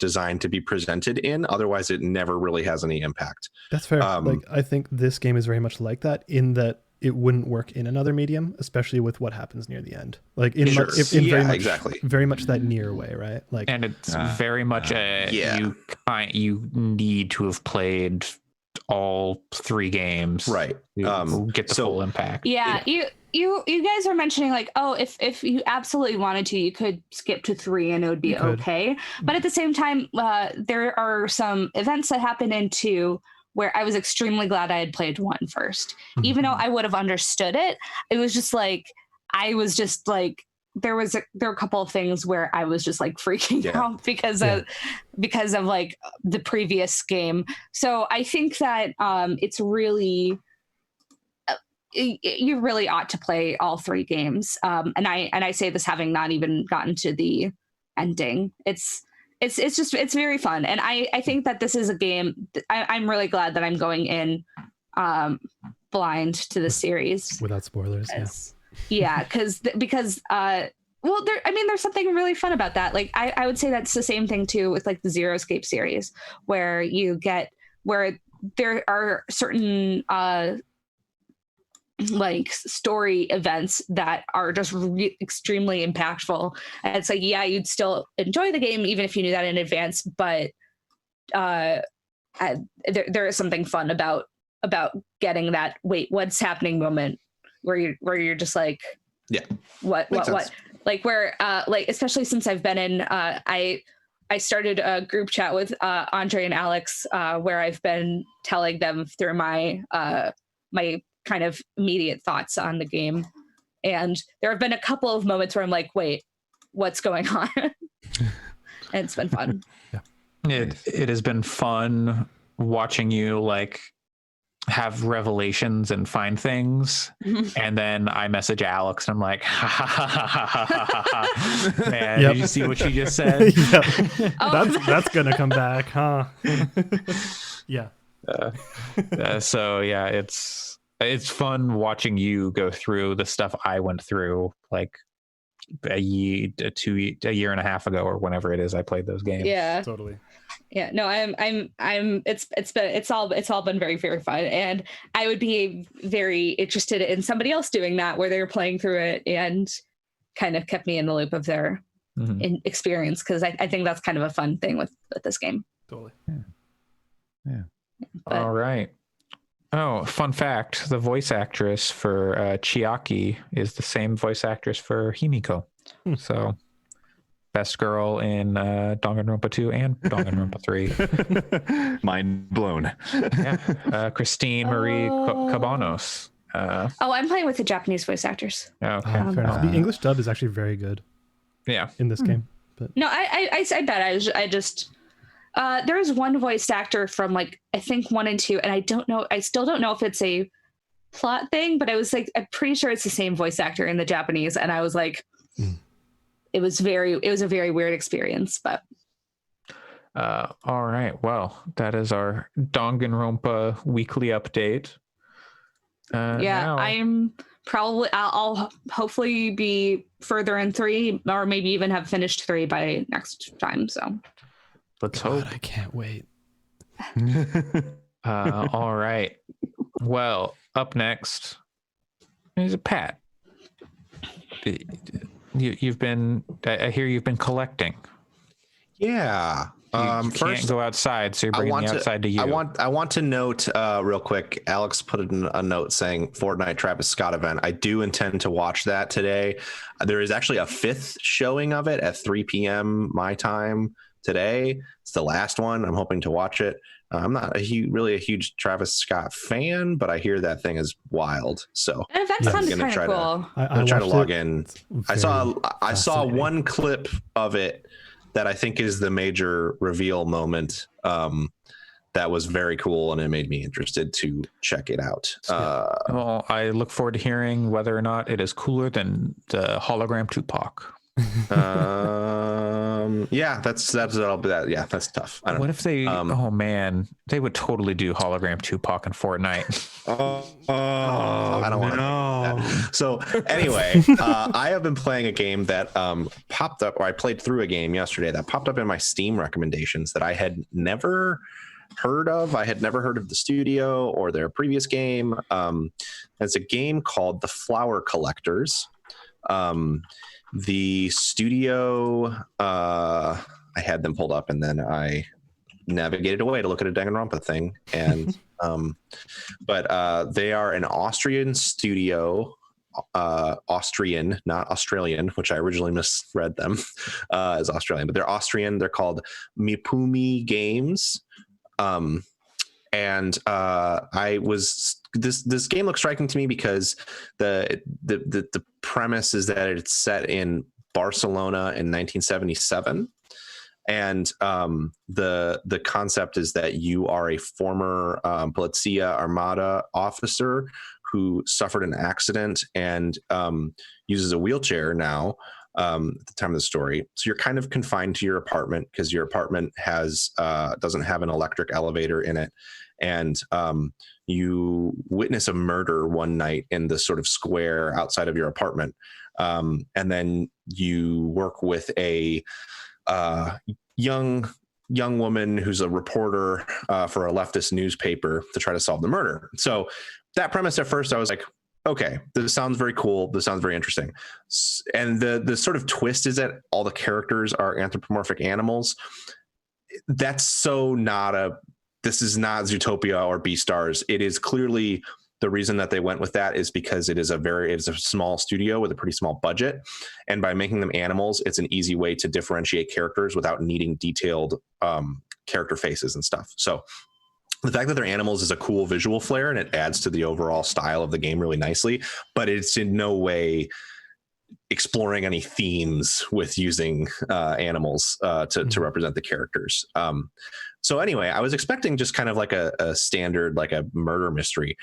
designed to be presented in. Otherwise it never really has any impact. That's fair. I think this game is very much like that, in that it wouldn't work in another medium, especially with what happens near the end. Like in very much that near way, right? Like, and it's very much you need to have played all 3 games, right? To get the full impact. Yeah. You guys are mentioning like, oh, if you absolutely wanted to, you could skip to 3 and it would be okay. But at the same time, there are some events that happened in 2 where I was extremely glad I had played 1 first. Even though I would have understood it, it was just like, there were a couple of things where I was just like freaking out because of like the previous game. So I think that it's really, you really ought to play all 3 games. And I say this having not even gotten to the ending. It's very fun. And I think that this is a game, I'm really glad that I'm going in blind to the series. Without spoilers. Yeah. because there's something really fun about that. Like I would say that's the same thing too with like the Zero Escape series, where there are certain like story events that are just extremely impactful. And it's like, yeah, you'd still enjoy the game even if you knew that in advance, but there is something fun about getting that wait, what's happening moment where you're just like, what like where like, especially since I've been in I started a group chat with Andre and Alex where I've been telling them through my my kind of immediate thoughts on the game, and there have been a couple of moments where I'm like, wait, what's going on? And it's been fun. It has been fun watching you like have revelations and find things, and then I message Alex and I'm like, man, did you see what she just said? That's gonna come back, huh? So yeah, it's fun watching you go through the stuff I went through like a year and a half ago or whenever it is I played those games. Yeah, totally. Yeah, no, it's all been very, very fun, and I would be very interested in somebody else doing that where they were playing through it and kind of kept me in the loop of their experience, because I think that's kind of a fun thing with this game. Totally. Yeah. All right. Oh, fun fact: the voice actress for Chiaki is the same voice actress for Himiko. So best girl in Danganronpa 2 and Danganronpa 3. Mind blown. Yeah, Christine Marie Cabanos. I'm playing with the Japanese voice actors. Okay. Fair enough. The English dub is actually very good. Yeah. In this game, but no, I bet I just there is one voice actor from like I think 1 and 2, and I still don't know if it's a plot thing, but I was like, I'm pretty sure it's the same voice actor in the Japanese, and I was like, it was a very weird experience, but. All right. Well, that is our Danganronpa weekly update. Now... I'll hopefully be further in 3, or maybe even have finished 3 by next time. So let's hope. I can't wait. All right. Well, up next is Pat. You've been. I hear you've been collecting. Yeah. You can't go outside, so you're bringing the outside to you. I want to note real quick. Alex put in a note saying Fortnite Travis Scott event. I do intend to watch that today. There is actually a 5th showing of it at 3 p.m. my time today. It's the last one. I'm hoping to watch it. I'm not really a huge Travis Scott fan, but I hear that thing is wild. So that sounded kind of cool. I'm gonna try to log in. I saw one clip of it that I think is the major reveal moment. That was very cool, and it made me interested to check it out. Well, I look forward to hearing whether or not it is cooler than the hologram Tupac. Yeah, that's tough. I don't know. What if they? Oh man, they would totally do hologram Tupac in Fortnite. I don't want to know that. So anyway, I have been playing a game that popped up, or I played through a game yesterday that popped up in my Steam recommendations that I had never heard of. I had never heard of the studio or their previous game. It's a game called The Flower Collectors. The studio, I had them pulled up, and then I navigated away to look at a Danganronpa thing. And but they are an Austrian studio, Austrian, not Australian, which I originally misread them as Australian, but they're Austrian. They're called Mipumi Games. And this game looks striking to me because the premise is that it's set in Barcelona in 1977, and the concept is that you are a former Polizia Armada officer who suffered an accident and uses a wheelchair now at the time of the story. So you're kind of confined to your apartment because your apartment doesn't have an electric elevator in it. And you witness a murder one night in the sort of square outside of your apartment. And then you work with a young woman who's a reporter for a leftist newspaper to try to solve the murder. So that premise at first, I was like, okay, this sounds very cool. This sounds very interesting. And the sort of twist is that all the characters are anthropomorphic animals. That's so this is not Zootopia or Beastars. It is clearly the reason that they went with that is because it's a small studio with a pretty small budget. And by making them animals, it's an easy way to differentiate characters without needing detailed character faces and stuff. So the fact that they're animals is a cool visual flair, and it adds to the overall style of the game really nicely, but it's in no way exploring any themes with using animals to represent the characters. So anyway, I was expecting just kind of like a standard, like a murder mystery.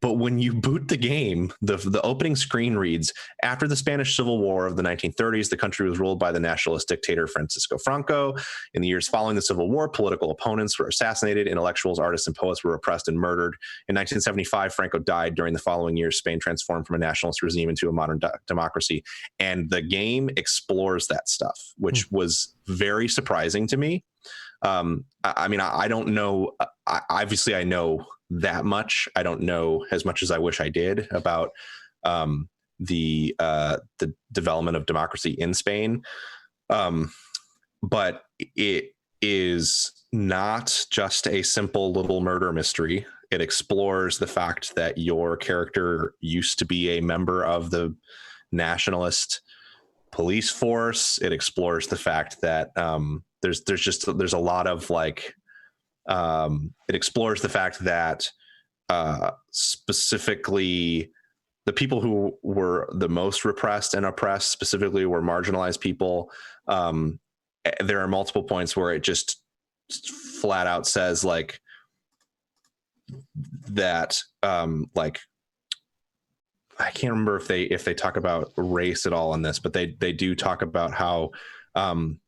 But when you boot the game, the opening screen reads, after the Spanish Civil War of the 1930s, the country was ruled by the nationalist dictator Francisco Franco. In the years following the Civil War, political opponents were assassinated, intellectuals, artists, and poets were oppressed and murdered. In 1975, Franco died. During the following years, Spain transformed from a nationalist regime into a modern democracy. And the game explores that stuff, which was very surprising to me. I mean, I don't know. Obviously, I know that much. I don't know as much as I wish I did about the development of democracy in Spain. But it is not just a simple little murder mystery. It explores the fact that your character used to be a member of the nationalist police force. It explores the fact that there's a lot of like it explores the fact that specifically the people who were the most repressed and oppressed specifically were marginalized people. There are multiple points where it just flat out says like that like I can't remember if they talk about race at all in this, but they do talk about how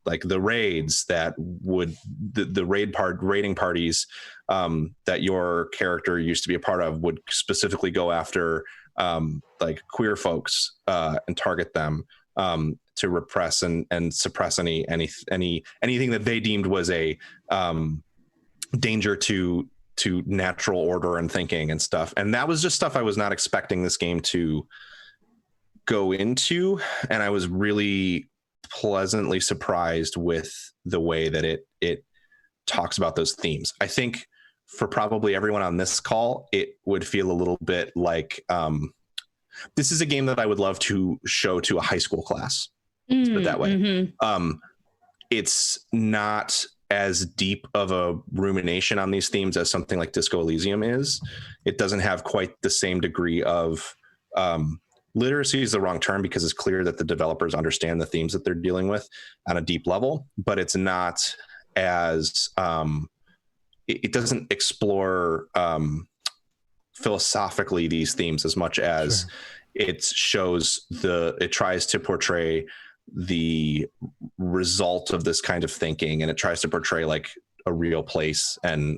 like the raids that would the raiding parties that your character used to be a part of would specifically go after like queer folks and target them to repress and suppress anything that they deemed was a danger to natural order and thinking and stuff. And that was just stuff I was not expecting this game to go into. And I was really pleasantly surprised with the way that it talks about those themes. I think for probably everyone on this call, it would feel a little bit like this is a game that I would love to show to a high school class. Let's put it that way. Mm-hmm. It's not as deep of a rumination on these themes as something like Disco Elysium is. It doesn't have quite the same degree of literacy is the wrong term, because it's clear that the developers understand the themes that they're dealing with on a deep level, but it's not as it doesn't explore philosophically these themes as much as it tries to portray the result of this kind of thinking, and it tries to portray like a real place and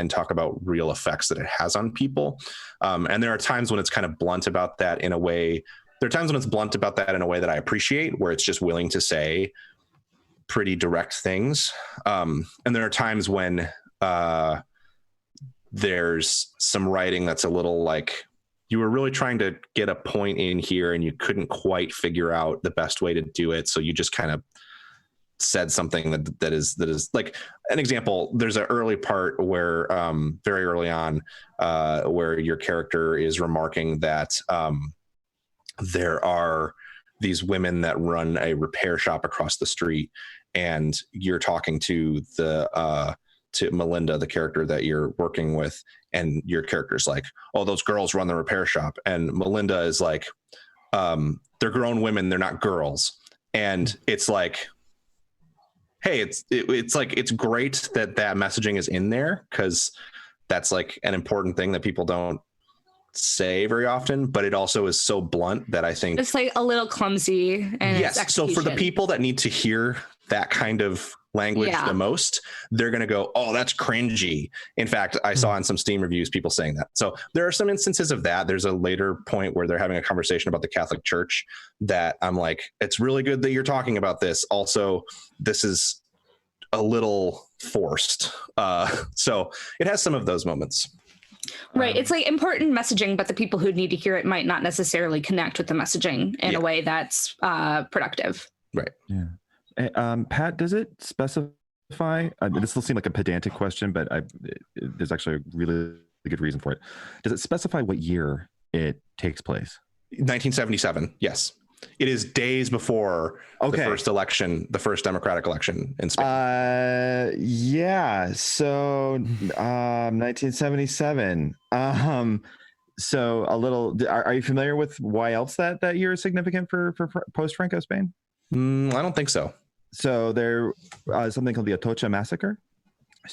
talk about real effects that it has on people. And there are times when it's kind of blunt about that in a way. There are times when it's blunt about that in a way that I appreciate, where it's just willing to say pretty direct things. And there are times when there's some writing that's a little like, you were really trying to get a point in here and you couldn't quite figure out the best way to do it. So you just kind of said something that is like an example. There's an early part where very early on where your character is remarking that there are these women that run a repair shop across the street, and you're talking to to Melinda, the character that you're working with, and your character's like, oh, those girls run the repair shop. And Melinda is like, they're grown women, they're not girls. And it's like, hey, it's like, it's great that messaging is in there, because that's like an important thing that people don't say very often, but it also is so blunt that I think it's like a little clumsy. And yes. So for the people that need to hear that kind of language the most, they're going to go, oh, that's cringy. In fact, I saw in some Steam reviews people saying that. So there are some instances of that. There's a later point where they're having a conversation about the Catholic Church that I'm like, it's really good that you're talking about this. Also, this is a little forced. So it has some of those moments. Right. It's like important messaging, but the people who need to hear it might not necessarily connect with the messaging in a way that's productive. Right. Yeah. Pat, does it specify, this will seem like a pedantic question, but there's actually a really good reason for it. Does it specify what year it takes place? 1977. Yes. It is days before the first election, the first democratic election in Spain. Yeah. So 1977. So a little, are you familiar with why else that year is significant for post-Franco Spain? I don't think so. So there something called the Atocha massacre.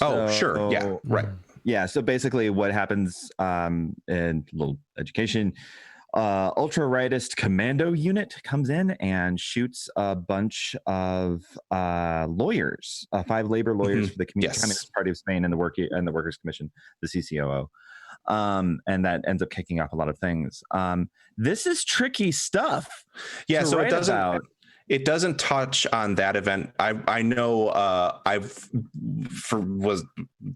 Oh, sure. Yeah. Right. Yeah. So basically what happens in a little education, ultra-rightist commando unit comes in and shoots a bunch of lawyers, 5 labor lawyers for the Communist Party of Spain and the Workers' Commission, the CCOO. And that ends up kicking off a lot of things. This is tricky stuff. Yeah. So it doesn't touch on that event. I know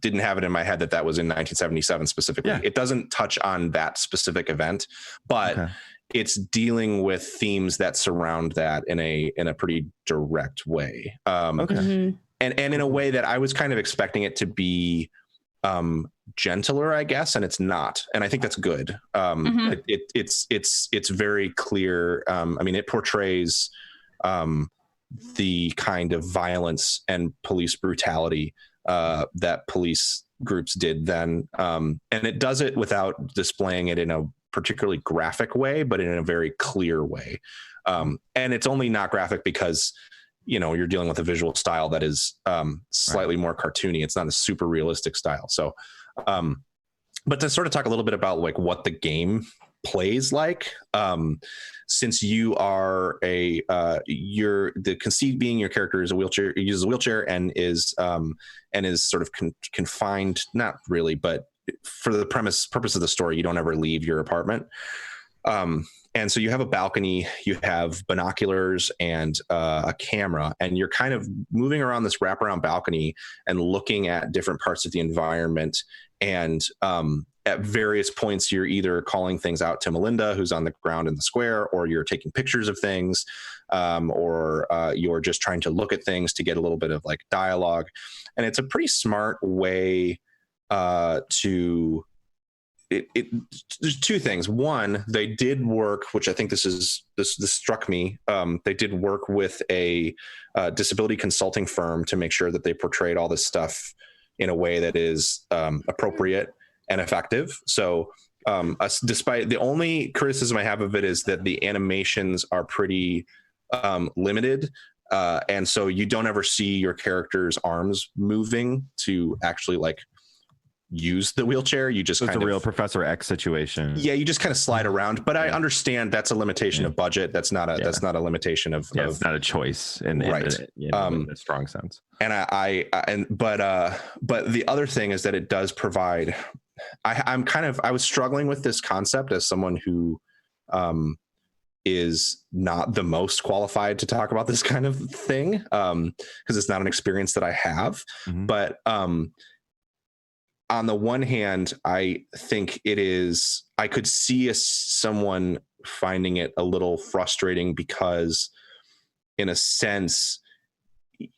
didn't have it in my head that was in 1977 specifically. Yeah. It doesn't touch on that specific event, but it's dealing with themes that surround that in a pretty direct way. And in a way that I was kind of expecting it to be gentler, I guess, and it's not. And I think that's good. It's very clear. I mean, it portrays the kind of violence and police brutality that police groups did then. And it does it without displaying it in a particularly graphic way, but in a very clear way. And it's only not graphic because, you know, you're dealing with a visual style that is slightly more cartoony. It's not a super realistic style. So, but to sort of talk a little bit about like what the game plays like, since you are you're the conceit being your character is a wheelchair, he uses a wheelchair and is sort of confined, not really, but for the purpose of the story, you don't ever leave your apartment. And so you have a balcony, you have binoculars and a camera, and you're kind of moving around this wraparound balcony and looking at different parts of the environment. And at various points, you're either calling things out to Melinda, who's on the ground in the square, or you're taking pictures of things, or you're just trying to look at things to get a little bit of like dialogue. And it's a pretty smart way there's two things. One, they did work, which I think this struck me. They did work with a disability consulting firm to make sure that they portrayed all this stuff in a way that is appropriate and effective. So despite the only criticism I have of it is that the animations are pretty limited. And so you don't ever see your character's arms moving to actually like use the wheelchair. You just it's a real Professor X situation. Yeah, you just kind of slide around. But I understand that's a limitation of budget. That's not a limitation of it's not a choice in a strong sense. And but the other thing is that it does provide. I was struggling with this concept as someone who is not the most qualified to talk about this kind of thing, because it's not an experience that I have. Mm-hmm. But on the one hand, I think I could see someone finding it a little frustrating because in a sense,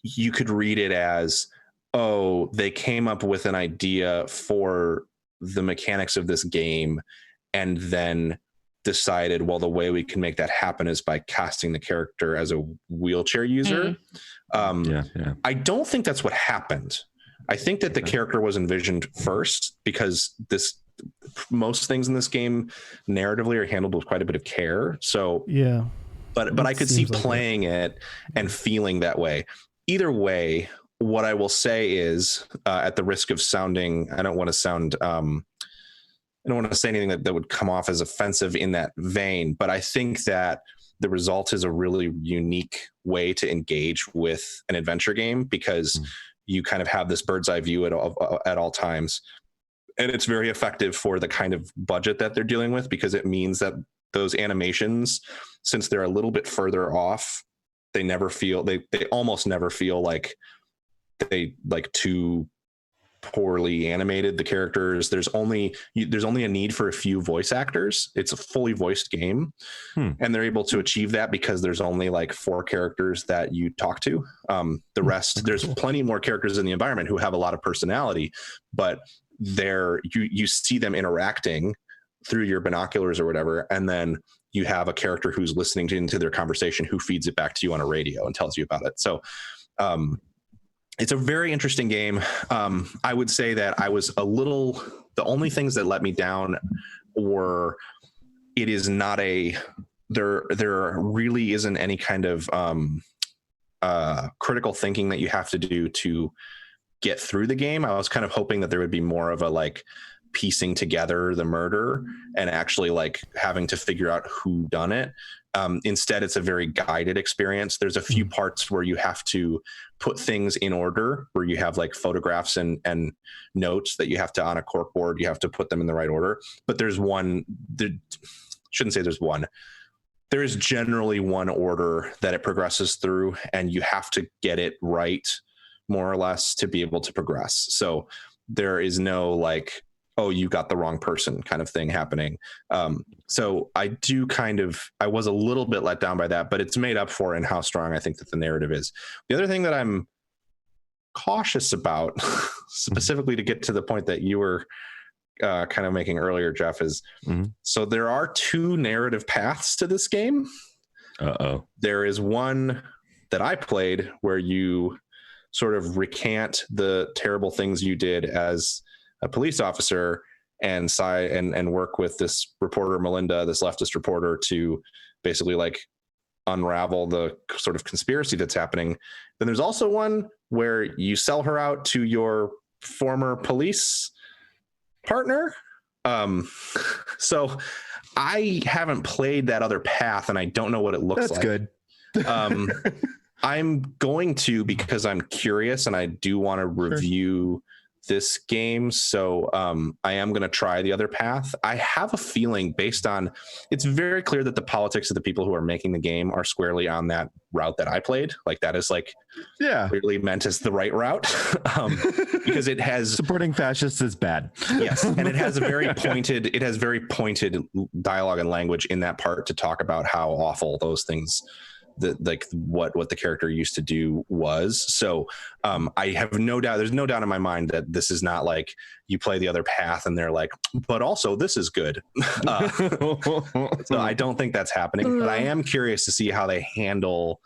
you could read it as, oh, they came up with an idea for the mechanics of this game and then decided, well, the way we can make that happen is by casting the character as a wheelchair user. I don't think that's what happened. I think that the character was envisioned first because most things in this game narratively are handled with quite a bit of care. So yeah, but I could see playing it and feeling that way. Either way, what I will say is, at the risk of sounding, I don't want to say anything that would come off as offensive in that vein, but I think that the result is a really unique way to engage with an adventure game because you kind of have this bird's eye view at all times. And it's very effective for the kind of budget that they're dealing with, because it means that those animations, since they're a little bit further off, they almost never feel like they like too poorly animated the characters. There's only a need for a few voice actors. It's a fully voiced game, and they're able to achieve that because there's only like 4 characters that you talk to. The rest, there's plenty more characters in the environment who have a lot of personality, but you see them interacting through your binoculars or whatever, and then you have a character who's listening into their conversation who feeds it back to you on a radio and tells you about it. So it's a very interesting game. I would say that the only things that let me down were, it is not there really isn't any kind of critical thinking that you have to do to get through the game. I was kind of hoping that there would be more of a like piecing together the murder and actually like having to figure out who done it. Instead, it's a very guided experience. There's a few parts where you have to put things in order, where you have like photographs and notes that you have to, on a cork board, you have to put them in the right order. But there is generally one order that it progresses through, and you have to get it right more or less to be able to progress. So there is no like, oh, you got the wrong person kind of thing happening. So I was a little bit let down by that, but it's made up for in how strong I think that the narrative is. The other thing that I'm cautious about, specifically to get to the point that you were kind of making earlier, Jeff, is so there are 2 narrative paths to this game. There is one that I played where you sort of recant the terrible things you did as a police officer and work with this reporter, Melinda, this leftist reporter, to basically like unravel the sort of conspiracy that's happening. Then there's also one where you sell her out to your former police partner. So I haven't played that other path and I don't know what it looks like. That's good. I'm going to, because I'm curious and I do want to review this game. So I am going to try the other path. I have a feeling based on, it's very clear that the politics of the people who are making the game are squarely on that route that I played. Like that is like, clearly meant as the right route because it has supporting fascists is bad. Yes. And it has very pointed dialogue and language in that part to talk about how awful those things like what the character used to do was. So I have no doubt, there's no doubt in my mind that this is not like you play the other path and they're like, but also this is good. So I don't think that's happening, but I am curious to see how they handle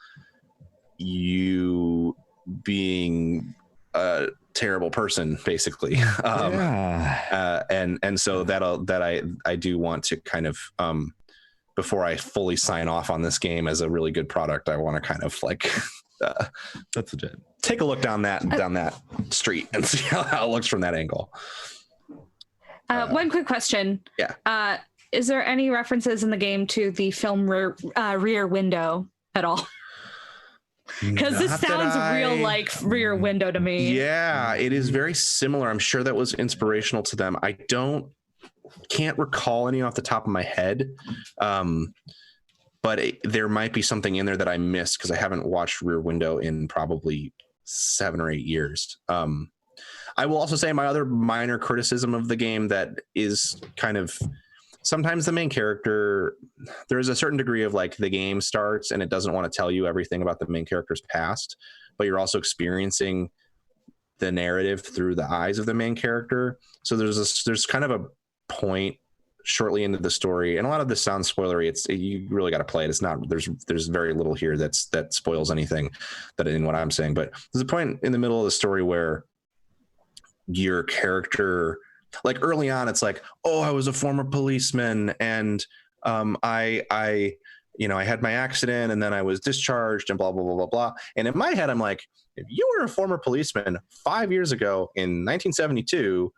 you being a terrible person, basically. And so I do want to kind of, before I fully sign off on this game as a really good product, I want to kind of like that's legit. Take a look down that street and see how it looks from that angle. One quick question. Yeah. Is there any references in the game to the film Rear Window at all? Because this sounds real like Rear Window to me. Yeah, it is very similar. I'm sure that was inspirational to them. I can't recall any off the top of my head, but there might be something in there that I missed because I haven't watched Rear Window in probably 7 or 8 years. I will also say my other minor criticism of the game that is kind of sometimes the main character, there is a certain degree of like the game starts and it doesn't want to tell you everything about the main character's past, but you're also experiencing the narrative through the eyes of the main character. So there's kind of a point shortly into the story, and a lot of this sounds spoilery. You really got to play it. It's not, there's very little here that spoils anything that in what I'm saying, but there's a point in the middle of the story where your character, like early on, it's like, oh, I was a former policeman and I had my accident and then I was discharged and blah, blah, blah, blah, blah. And in my head, I'm like, if you were a former policeman 5 years ago in 1972,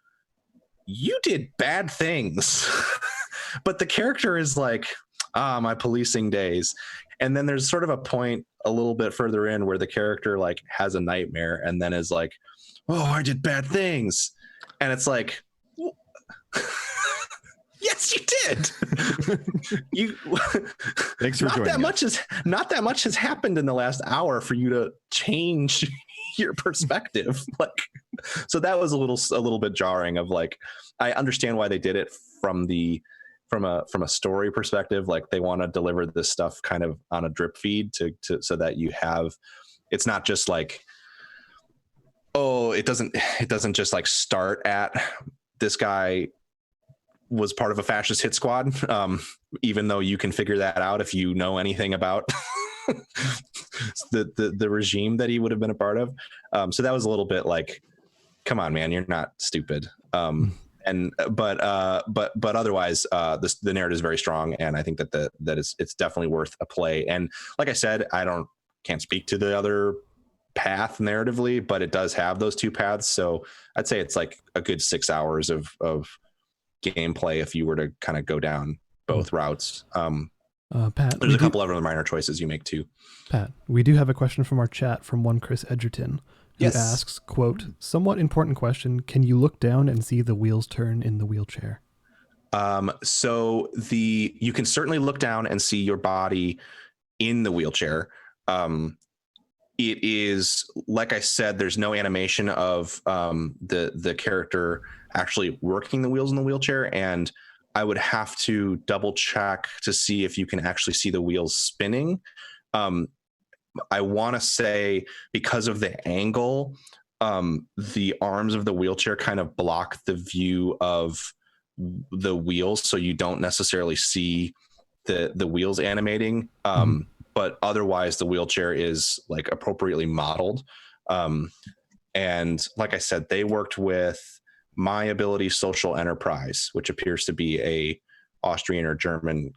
you did bad things. But the character is like, my policing days. And then there's sort of a point a little bit further in where the character like has a nightmare and then is like, oh, I did bad things. And it's like, yes, you did. Thanks for joining us. Not that much has happened in the last hour for you to change your perspective. Like, so that was a little bit jarring of like, I understand why they did it from a story perspective. Like they want to deliver this stuff kind of on a drip feed to so that you have, it's not just like, oh, it doesn't just like start at this guy was part of a fascist hit squad, even though you can figure that out if you know anything about the regime that he would have been a part of. So that was a little bit like, come on, man, you're not stupid. But otherwise, the narrative is very strong, and I think that it's definitely worth a play. And like I said, can't speak to the other path narratively, but it does have those two paths. So I'd say it's like a good 6 hours of gameplay if you were to kind of go down both routes. Pat, there's a couple other minor choices you make too. Pat, we do have a question from our chat from one Chris Edgerton, who asks, quote, somewhat important question, can you look down and see the wheels turn in the wheelchair? So you can certainly look down and see your body in the wheelchair. It is, like I said, there's no animation of the character actually working the wheels in the wheelchair, and I would have to double check to see if you can actually see the wheels spinning. I want to say because of the angle, the arms of the wheelchair kind of block the view of the wheels, so you don't necessarily see the wheels animating. but otherwise the wheelchair is like appropriately modeled. And like I said, they worked with My Ability Social Enterprise, which appears to be a Austrian or German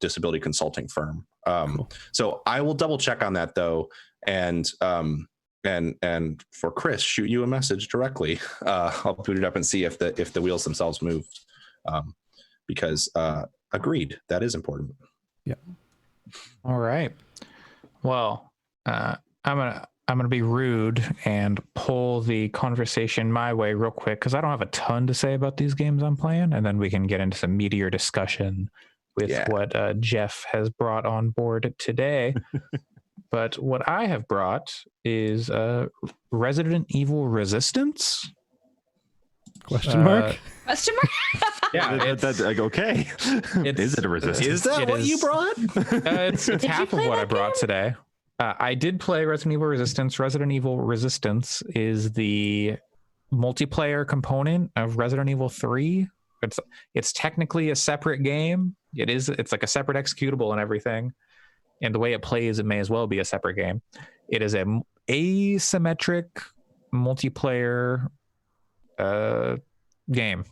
disability consulting firm. Cool. So I will double check on that though. And for Chris, shoot you a message directly. I'll boot it up and see if the wheels themselves moved. Because agreed, that is important. Yeah. All right. Well, I'm gonna be rude and pull the conversation my way real quick because I don't have a ton to say about these games I'm playing, and then we can get into some meatier discussion with what Jeff has brought on board today. But what I have brought is Resident Evil Resistance. Question mark? Question mark? Yeah, that's like, okay. Is it a Resistance? Is that what you brought? It's half of what I brought today. I did play Resident Evil Resistance. Resident Evil Resistance is the multiplayer component of Resident Evil 3. It's technically a separate game. It's like a separate executable and everything. And the way it plays, it may as well be a separate game. It is an asymmetric multiplayer game.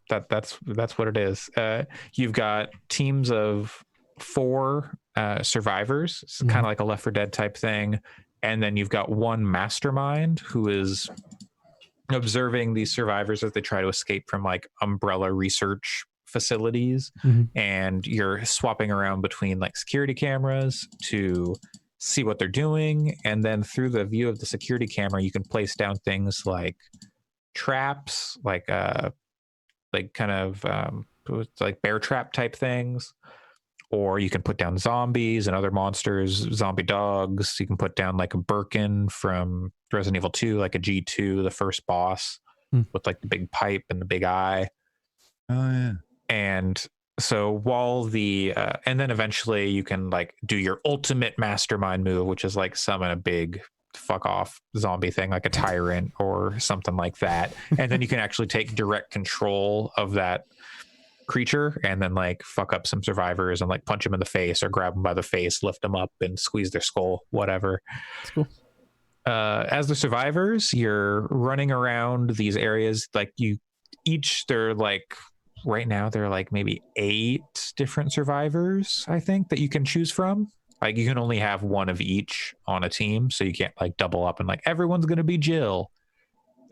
That's what it is. You've got teams of 4 survivors. It's kind of like a Left 4 Dead type thing. And then you've got one mastermind who is observing these survivors as they try to escape from like Umbrella research facilities. And you're swapping around between like security cameras to see what they're doing. And then through the view of the security camera, you can place down things like traps, like kind of like bear trap type things. Or you can put down zombies and other monsters, zombie dogs. You can put down like a Birkin from Resident Evil 2, like a G2, the first boss with like the big pipe and the big eye. Oh, yeah. And so while and then eventually you can like do your ultimate mastermind move, which is like summon a big fuck off zombie thing like a tyrant or something like that. And then you can actually take direct control of that creature and then like fuck up some survivors and like punch them in the face or grab them by the face, lift them up and squeeze their skull, whatever. That's cool. As the survivors, you're running around these areas. Like they're like right now there are like maybe 8 different survivors, I think, that you can choose from. Like you can only have one of each on a team, so you can't like double up and like everyone's gonna be Jill.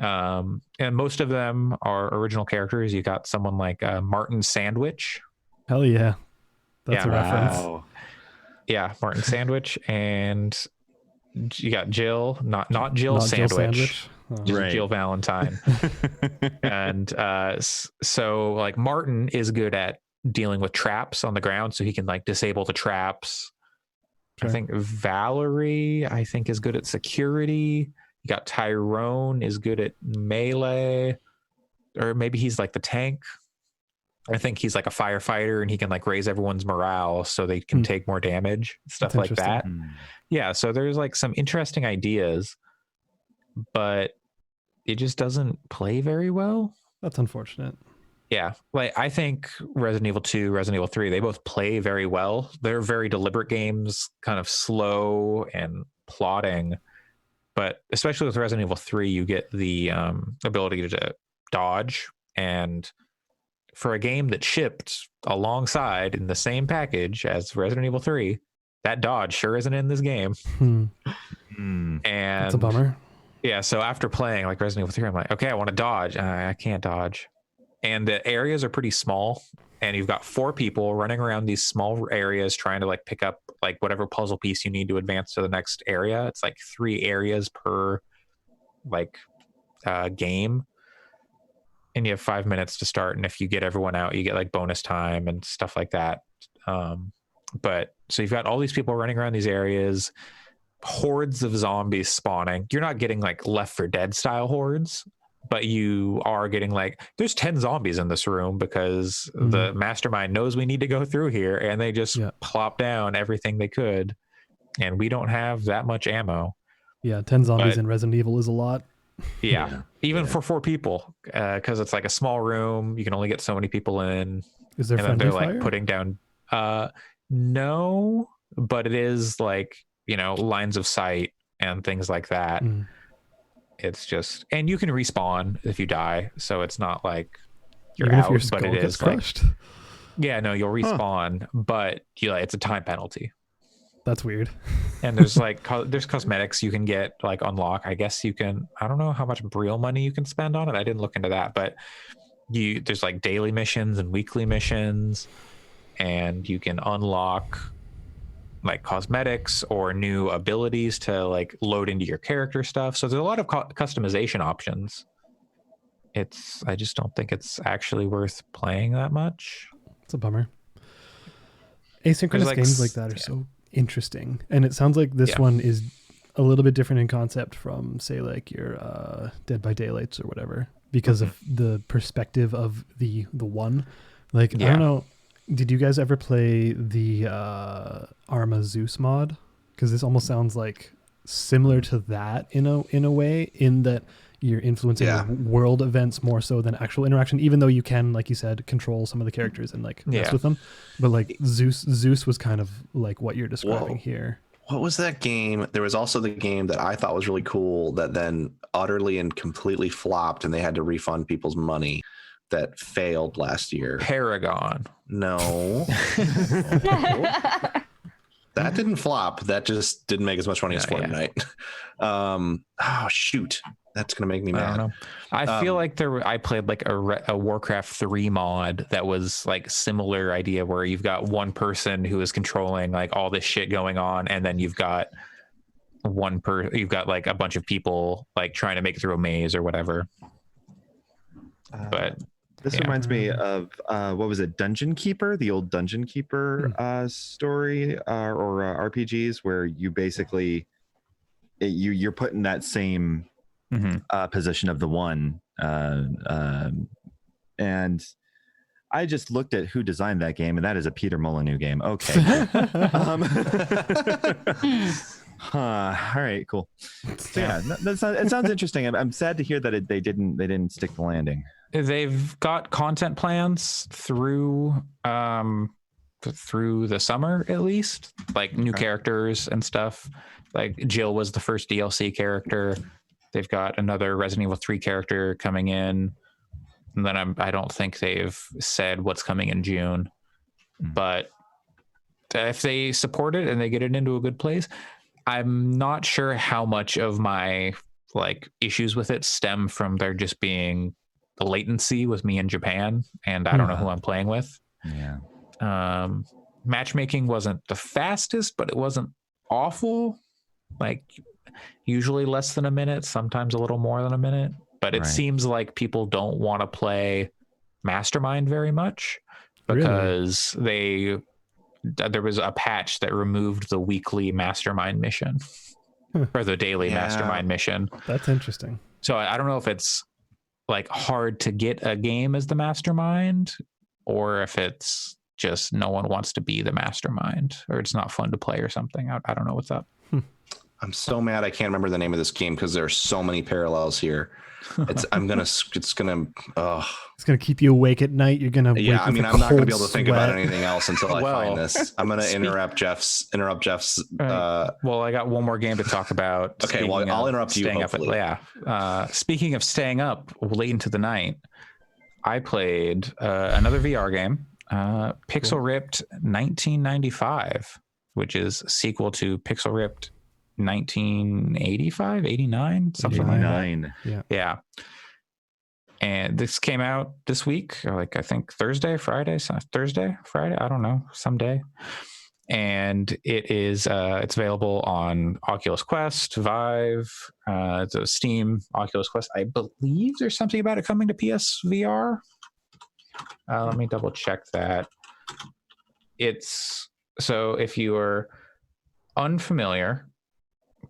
And most of them are original characters. You got someone like Martin Sandwich. Hell yeah, that's a reference. Yeah, Martin Sandwich, and you got Jill, not Jill Sandwich. Just Right. Jill Valentine. And so like Martin is good at dealing with traps on the ground, so he can like disable the traps. Sure. I think Valerie, is good at security. You got Tyrone is good at melee, or maybe he's like the tank. I think he's like a firefighter and he can like raise everyone's morale so they can take more damage, stuff like that. Yeah, so there's like some interesting ideas, but it just doesn't play very well. That's unfortunate. Yeah, like I think Resident Evil 2, Resident Evil 3, they both play very well. They're very deliberate games, kind of slow and plotting. But especially with Resident Evil 3, you get the ability to dodge. And for a game that shipped alongside in the same package as Resident Evil 3, that dodge sure isn't in this game. And that's a bummer. Yeah, so after playing like Resident Evil 3, I'm like, okay, I want to dodge. I can't dodge. And the areas are pretty small, and you've got 4 people running around these small areas trying to like pick up like whatever puzzle piece you need to advance to the next area. It's like 3 areas per like game, and you have 5 minutes to start, and if you get everyone out you get like bonus time and stuff like that. But so you've got all these people running around these areas, hordes of zombies spawning. You're not getting like Left 4 Dead style hordes, but you are getting like there's 10 zombies in this room because the mastermind knows we need to go through here, and they just plop down everything they could, and we don't have that much ammo. 10 zombies in Resident Evil is a lot. Even for 4 people, because it's like a small room, you can only get so many people in. Is there and friendly they're fire? like putting down no, but it is like, lines of sight and things like that. It's just, and you can respawn if you die, so it's not like you're Even out, if your skull but it gets is crushed? like, yeah, no, you'll respawn, but it's a time penalty. That's weird. And there's like there's cosmetics you can get, like unlock. I guess you can, I don't know how much real money you can spend on it. I didn't look into that, but there's like daily missions and weekly missions, and you can unlock like cosmetics or new abilities to like load into your character stuff. So there's a lot of customization options. I just don't think it's actually worth playing that much. It's a bummer. Asynchronous games like that are so interesting, and it sounds like this one is a little bit different in concept from, say, like your Dead by Daylights or whatever, because of the perspective of the one. Like, I don't know, did you guys ever play the Arma Zeus mod? Because this almost sounds like similar to that in a way, in that you're influencing the world events more so than actual interaction, even though you can, like you said, control some of the characters and like mess with them. But like Zeus was kind of like what you're describing here. What was that game? There was also the game that I thought was really cool that then utterly and completely flopped, and they had to refund people's money. That failed last year. Paragon. No. That didn't flop. That just didn't make as much money as Fortnite. Oh shoot, that's gonna make me mad. I don't know. I feel like I played like a Warcraft 3 mod that was like similar idea, where you've got one person who is controlling like all this shit going on, and then you've got you've got like a bunch of people like trying to make it through a maze or whatever. But this reminds me of what was it, Dungeon Keeper, the old Dungeon Keeper story or RPGs, where you basically you're put in that same position of the one, and I just looked at who designed that game, and that is a Peter Molyneux game. Okay. All right, cool. So yeah, it sounds interesting. I'm sad to hear that they didn't stick the landing. They've got content plans through the summer, at least, like new characters and stuff. Like Jill was the first DLC character. They've got another Resident Evil 3 character coming in, and then I don't think they've said what's coming in June. But if they support it and they get it into a good place, I'm not sure how much of my like issues with it stem from there just being the latency with me in Japan, and I don't know who I'm playing with. Matchmaking wasn't the fastest, but it wasn't awful. Like usually less than a minute, sometimes a little more than a minute. But it seems like people don't want to play Mastermind very much because there was a patch that removed the weekly Mastermind mission or the daily Mastermind mission. That's interesting. So I don't know if it's like hard to get a game as the Mastermind, or if it's just no one wants to be the Mastermind, or it's not fun to play or something. I don't know what's up. I'm so mad I can't remember the name of this game because there are so many parallels here. It's gonna keep you awake at night. You're gonna I'm not gonna be able to think about anything else until I find this. I'm gonna interrupt Jeff's well, I got one more game to talk about. Okay, well, I'll interrupt you. Speaking of staying up late into the night, I played another VR game, Pixel Ripped 1995, which is a sequel to Pixel Ripped 1985, 89, something like that. Yeah. And this came out this week, or like I think Thursday, Friday, I don't know, someday. And it is it's available on Oculus Quest, Vive, it's a Steam, Oculus Quest. I believe there's something about it coming to PSVR. Let me double check that. So if you are unfamiliar,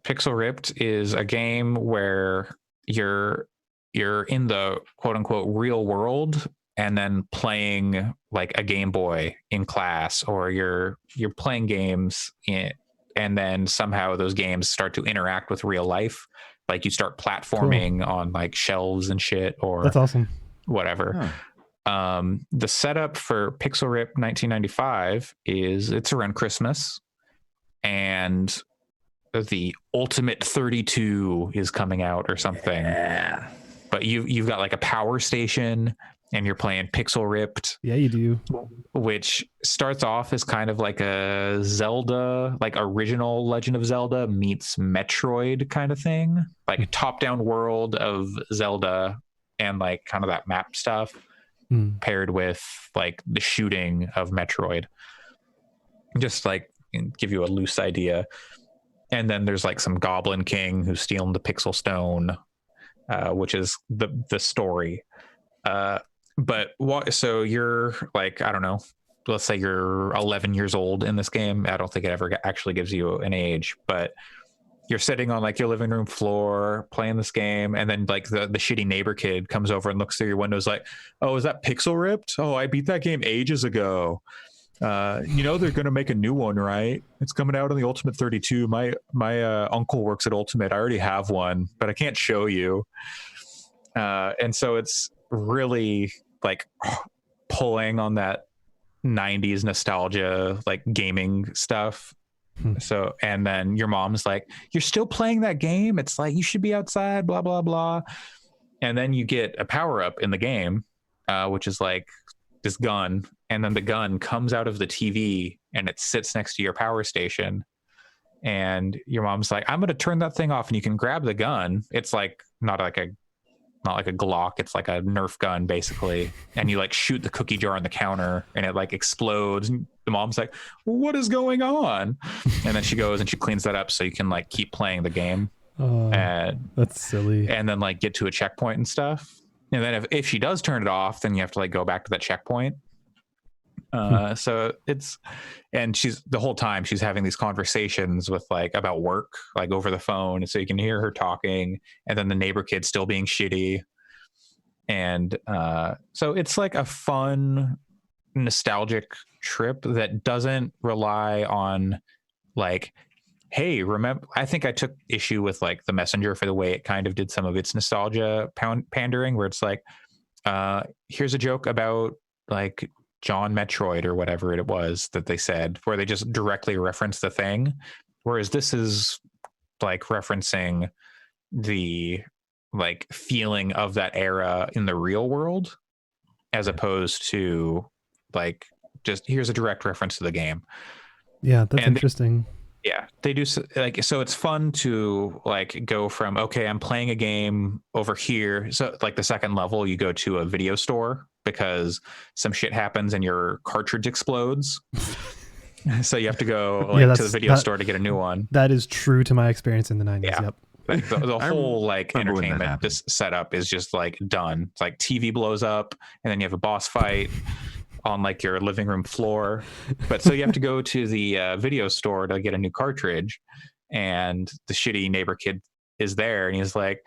Pixel Ripped is a game where you're in the quote unquote real world and then playing like a Game Boy in class, or you're playing games and then somehow those games start to interact with real life. Like you start platforming on like shelves and shit, or that's awesome. Whatever. The setup for Pixel Rip 1995 is it's around Christmas. and the Ultimate 32 is coming out or something. Yeah. But you've got like a power station, and you're playing Pixel Ripped. Yeah, you do. Which starts off as kind of like a Zelda, like original Legend of Zelda meets Metroid kind of thing, like a top-down world of Zelda and like kind of that map stuff paired with like the shooting of Metroid. Just like give you a loose idea. And then there's like some Goblin King who's stealing the Pixel Stone, which is the story. But what? So you're like, I don't know. Let's say you're 11 years old in this game. I don't think it ever actually gives you an age, but you're sitting on like your living room floor playing this game, and then like the shitty neighbor kid comes over and looks through your windows like, oh, is that Pixel Ripped? Oh, I beat that game ages ago. They're gonna make a new one, right? It's coming out on the Ultimate 32. My uncle works at Ultimate. I already have one, but I can't show you. And so it's really like pulling on that 90s nostalgia, like gaming stuff. So, and then your mom's like, you're still playing that game? It's like, you should be outside, blah, blah, blah. And then you get a power up in the game, which is like this gun. And then the gun comes out of the TV and it sits next to your power station. And your mom's like, I'm going to turn that thing off and you can grab the gun. It's like, not like a Glock. It's like a Nerf gun basically. And you like shoot the cookie jar on the counter and it like explodes. And the mom's like, what is going on? And then she goes and she cleans that up so you can like keep playing the game. And that's silly. And then like get to a checkpoint and stuff. And then if she does turn it off, then you have to like go back to that checkpoint. So it's, and she's the whole time she's having these conversations with like about work, like over the phone. So you can hear her talking, and then the neighbor kid still being shitty. And so it's like a fun, nostalgic trip that doesn't rely on like, hey, remember, I think I took issue with like The Messenger for the way it kind of did some of its nostalgia pandering, where it's like, here's a joke about like John Metroid or whatever it was that they said, where they just directly reference the thing. Whereas this is like referencing the like feeling of that era in the real world, as opposed to like just here's a direct reference to the game. Yeah, that's interesting. They do like, so it's fun to like go from, okay, I'm playing a game over here. So like the second level, you go to a video store because some shit happens and your cartridge explodes. So you have to go like to the video store to get a new one. That is true to my experience in the 90s. Yeah. Yep. Like the whole like entertainment, this setup is just like done. It's like TV blows up and then you have a boss fight on like your living room floor. But so you have to go to the video store to get a new cartridge, and the shitty neighbor kid is there and he's like,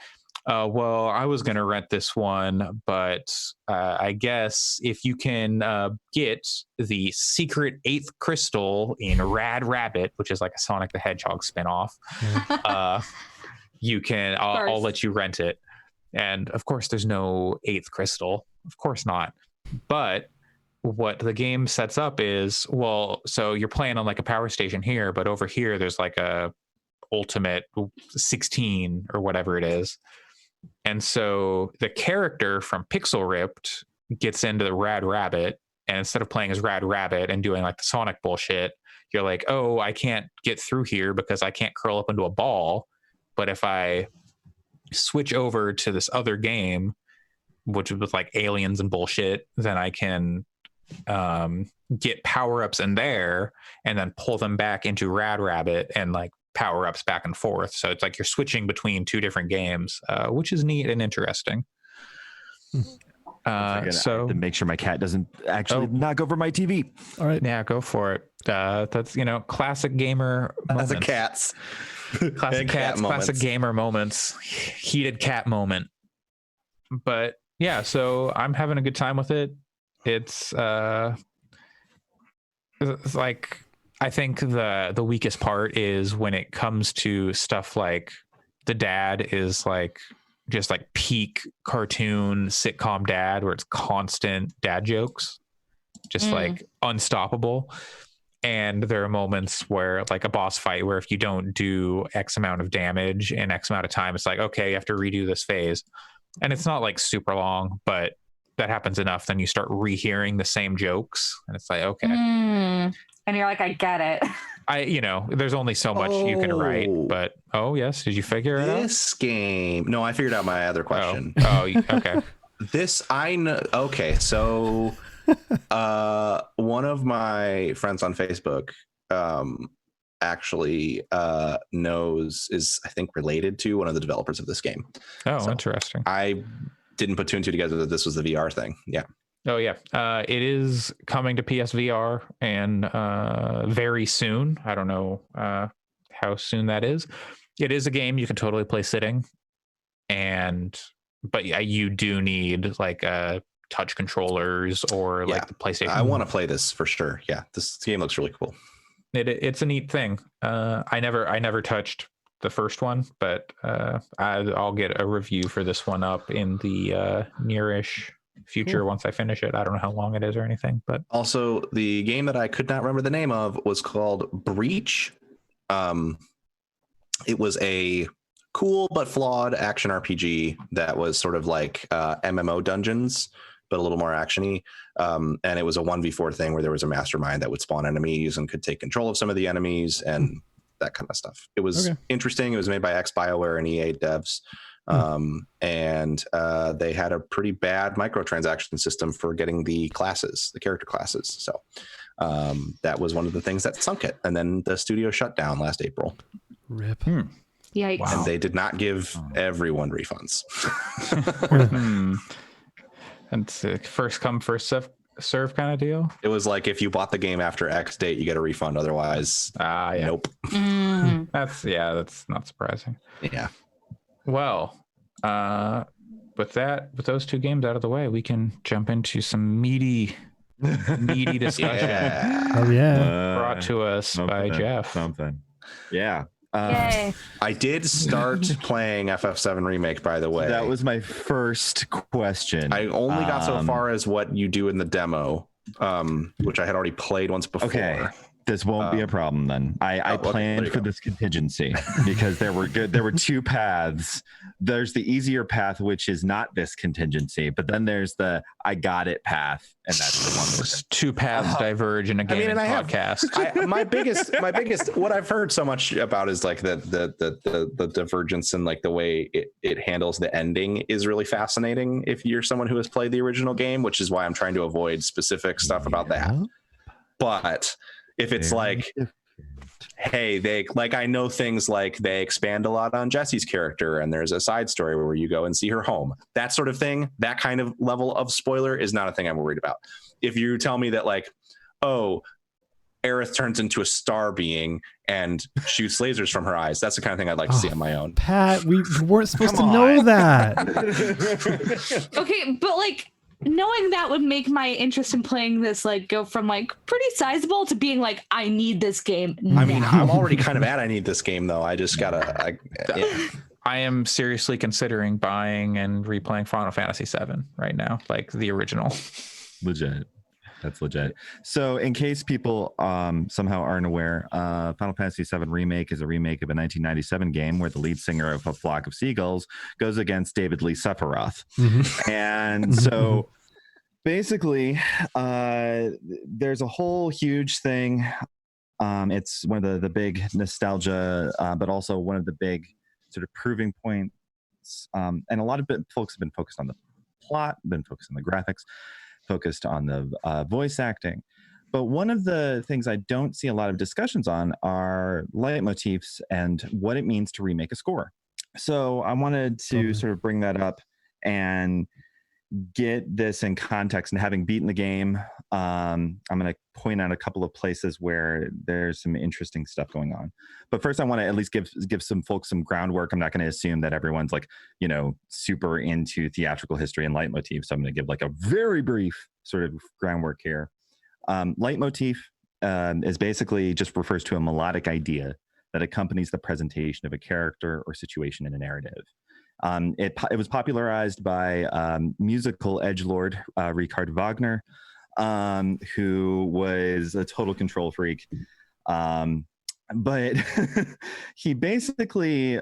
well, I was going to rent this one, but I guess if you can get the secret 8th crystal in Rad Rabbit, which is like a Sonic the Hedgehog spinoff, you can, I'll let you rent it. And of course there's no 8th crystal, of course not. But what the game sets up is, well, so you're playing on like a power station here, but over here there's like a Ultimate 16 or whatever it is. And so the character from Pixel Ripped gets into the Rad Rabbit, and instead of playing as Rad Rabbit and doing like the Sonic bullshit, you're like, oh, I can't get through here because I can't curl up into a ball. But if I switch over to this other game, which was like aliens and bullshit, then I can get power-ups in there and then pull them back into Rad Rabbit and like power-ups back and forth. So it's like you're switching between two different games, which is neat and interesting. So to make sure my cat doesn't actually knock over my TV. All right. Yeah, go for it. That's, classic gamer moments. Classic cats. Classic cats, classic gamer moments. Heated cat moment. But yeah, so I'm having a good time with it. It's like, I think the weakest part is when it comes to stuff like the dad is like just like peak cartoon sitcom dad, where it's constant dad jokes, just like unstoppable. And there are moments where, like a boss fight, where if you don't do X amount of damage in X amount of time, it's like, okay, you have to redo this phase. And it's not like super long, but that happens enough. Then you start rehearing the same jokes. And it's like, okay. And you're like, I get it. There's only so much you can write. But, yes, did you figure it out? This game. No, I figured out my other question. Okay. This, I know. Okay, so one of my friends on Facebook actually is, I think, related to one of the developers of this game. So interesting. I didn't put two and two together that this was the VR thing. Yeah. Oh yeah. It is coming to PSVR and very soon. I don't know how soon that is. It is a game you can totally play sitting, but you do need like touch controllers or like the PlayStation. I want to play this for sure. Yeah, this game looks really cool. It's a neat thing. I never touched the first one, but I'll get a review for this one up in the nearish future once I finish it. I don't know how long it is or anything, but also the game that I could not remember the name of was called Breach. It was a cool but flawed action RPG that was sort of like MMO Dungeons, but a little more actiony. And it was a 1v4 thing where there was a mastermind that would spawn enemies and could take control of some of the enemies and that kind of stuff. It was interesting. It was made by BioWare and EA devs. And they had a pretty bad microtransaction system for getting the character classes. So that was one of the things that sunk it. And then the studio shut down last April. Rip. Yikes. Wow. And they did not give everyone refunds. And it's a first come, first serve kind of deal. It was like, if you bought the game after X date, you get a refund. Otherwise, nope. That's not surprising. Yeah. Well, with those two games out of the way, we can jump into some meaty discussion. Oh yeah. Brought to us by Jeff. Yeah. I did start playing FF7 Remake, by the way. That was my first question. I only got so far as what you do in the demo, which I had already played once before. Okay. This won't be a problem then. I planned for this contingency because there were two paths. There's the easier path, which is not this contingency, but then there's the I got it path, and that's the one. Two paths diverge in a gaming podcast. My biggest what I've heard so much about is like the divergence and like the way it handles the ending is really fascinating if you're someone who has played the original game, which is why I'm trying to avoid specific stuff about that. But if it's like, hey, I know things like they expand a lot on Jessie's character and there's a side story where you go and see her home, that sort of thing, that kind of level of spoiler is not a thing I'm worried about. If you tell me that like, oh, Aerith turns into a star being and shoots lasers from her eyes, that's the kind of thing I'd like to see on my own. Pat, we weren't supposed to know that. Okay, but like, knowing that would make my interest in playing this like go from like pretty sizable to being like, I need this game now. I mean, I'm already kind of I need this game though. I just gotta I am seriously considering buying and replaying Final Fantasy VII right now, like the original. Legit. That's legit. So in case people somehow aren't aware, Final Fantasy VII Remake is a remake of a 1997 game where the lead singer of A Flock of Seagulls goes against David Lee Sephiroth. And so basically, there's a whole huge thing. It's one of the big nostalgia, but also one of the big sort of proving points. And a lot of folks have been focused on the plot, been focused on the graphics, focused on the voice acting. But one of the things I don't see a lot of discussions on are leitmotifs and what it means to remake a score. So I wanted to sort of bring that up and get this in context. And having beaten the game, I'm going to point out a couple of places where there's some interesting stuff going on. But first, I want to at least give some folks some groundwork. I'm not going to assume that everyone's like, super into theatrical history and leitmotif. So I'm going to give like a very brief sort of groundwork here. Leitmotif is basically just refers to a melodic idea that accompanies the presentation of a character or situation in a narrative. It was popularized by musical edgelord Richard Wagner, who was a total control freak. But he basically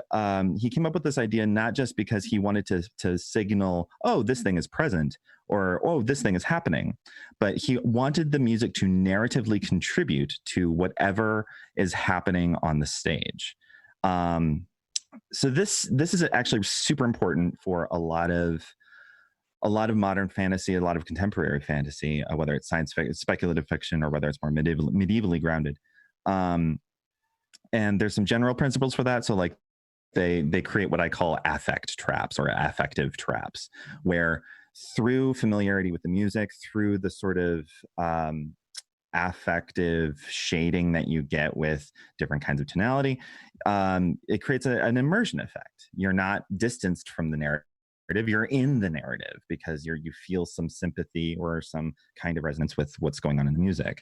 he came up with this idea not just because he wanted to signal, oh, this thing is present, or oh, this thing is happening, but he wanted the music to narratively contribute to whatever is happening on the stage. So this is actually super important for a lot of modern fantasy, a lot of contemporary fantasy, whether it's speculative fiction, or whether it's more medievally grounded. And there's some general principles for that. So like they create what I call affect traps, or affective traps, where through familiarity with the music, through the sort of affective shading that you get with different kinds of tonality, it creates an immersion effect. You're not distanced from the narrative, you're in the narrative, because you feel some sympathy or some kind of resonance with what's going on in the music.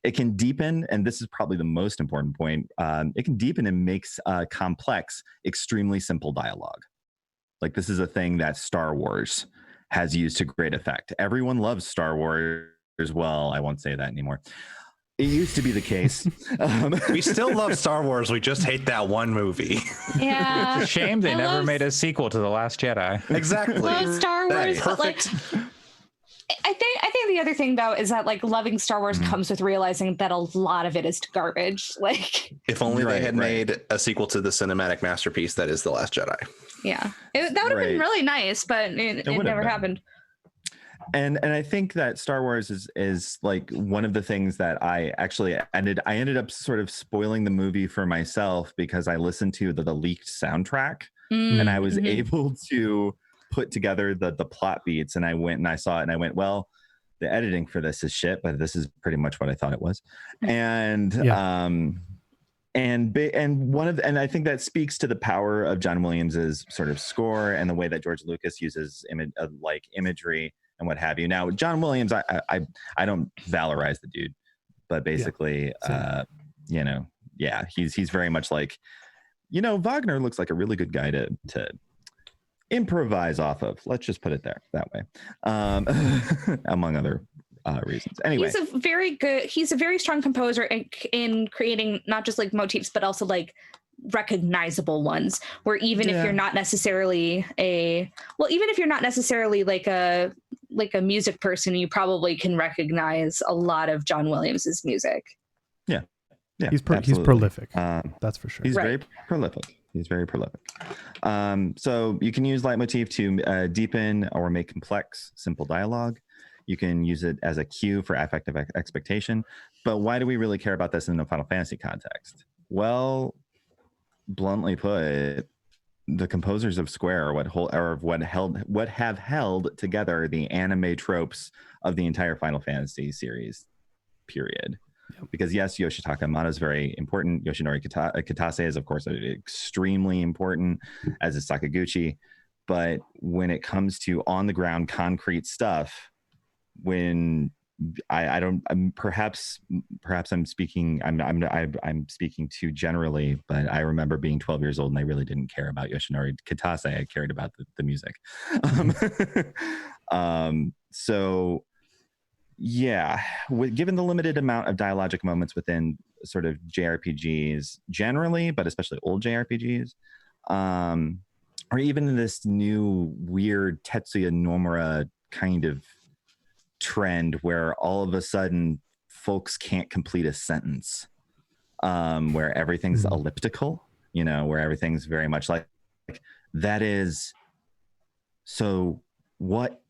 It can deepen, and this is probably the most important point, it can deepen and makes complex extremely simple dialogue. Like, this is a thing that Star Wars has used to great effect. Everyone loves Star Wars. Well, I won't say that anymore. It used to be the case. We still love Star Wars. We just hate that one movie. Yeah. It's a shame they never made a sequel to The Last Jedi. Exactly. Love Star Wars, but like, I think the other thing though is that like loving Star Wars comes with realizing that a lot of it is garbage. Like, if only they had made a sequel to the cinematic masterpiece that is The Last Jedi. Yeah, that would have been really nice, but it never happened. And I think that Star Wars is like one of the things that I actually ended up sort of spoiling the movie for myself, because I listened to the leaked soundtrack and I was able to put together the plot beats, and I went and I saw it and I went, well, the editing for this is shit, but this is pretty much what I thought it was. And and I think that speaks to the power of John Williams's sort of score and the way that George Lucas uses imagery and what have you. Now, John Williams, I don't valorize the dude, but basically, he's very much like, Wagner looks like a really good guy to improvise off of. Let's just put it that way, among other reasons. Anyway, he's a very strong composer in creating not just like motifs, but also like recognizable ones, where even if you're not necessarily like a music person, you probably can recognize a lot of John Williams's music. Yeah, he's prolific. That's for sure. He's very prolific. So you can use Leitmotif to deepen or make complex simple dialogue. You can use it as a cue for affective expectation. But why do we really care about this in the Final Fantasy context? Well, bluntly put, the composers of Square what have held together the anime tropes of the entire Final Fantasy series, period. Yep. Because yes, Yoshitaka Amano is very important. Yoshinori Kitase is, of course, extremely important, as is Sakaguchi. But when it comes to on the ground concrete stuff, when perhaps I'm speaking too generally, but I remember being 12 years old and I really didn't care about Yoshinori Kitase. I cared about the music. So yeah, given the limited amount of dialogic moments within sort of JRPGs generally, but especially old JRPGs, or even in this new weird Tetsuya Nomura kind of trend where all of a sudden folks can't complete a sentence, where everything's elliptical, where everything's very much like that is so what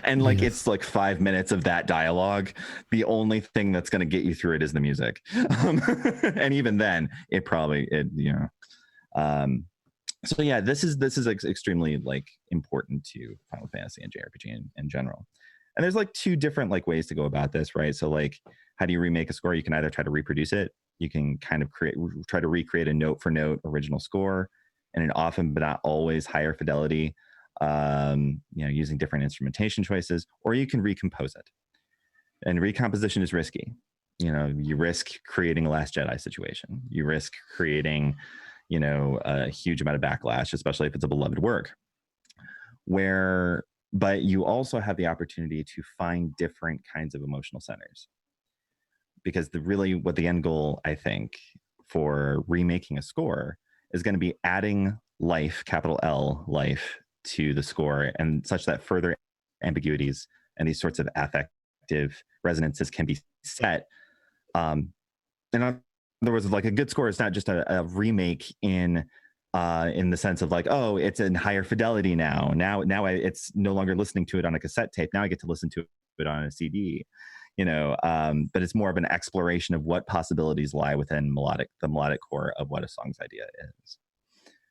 and like it's like 5 minutes of that dialogue. The only thing that's going to get you through it is the music. And even then it probably so yeah, this is extremely like important to Final Fantasy and JRPG in general. And there's like two different like ways to go about this, right? So like, how do you remake a score? You can either try to reproduce it. You can kind of try to recreate a note for note original score, and an often but not always higher fidelity, using different instrumentation choices, or you can recompose it. And recomposition is risky. You risk creating a Last Jedi situation. You risk creating a huge amount of backlash, especially if it's a beloved work. Where but you also have the opportunity to find different kinds of emotional centers. Because what the end goal, I think, for remaking a score is going to be adding life, capital L, life, to the score, and such that further ambiguities and these sorts of affective resonances can be set. In other words, like a good score is not just a remake in the sense of like, oh, it's in higher fidelity now. Now it's no longer listening to it on a cassette tape. Now I get to listen to it on a CD. But it's more of an exploration of what possibilities lie within the melodic core of what a song's idea is.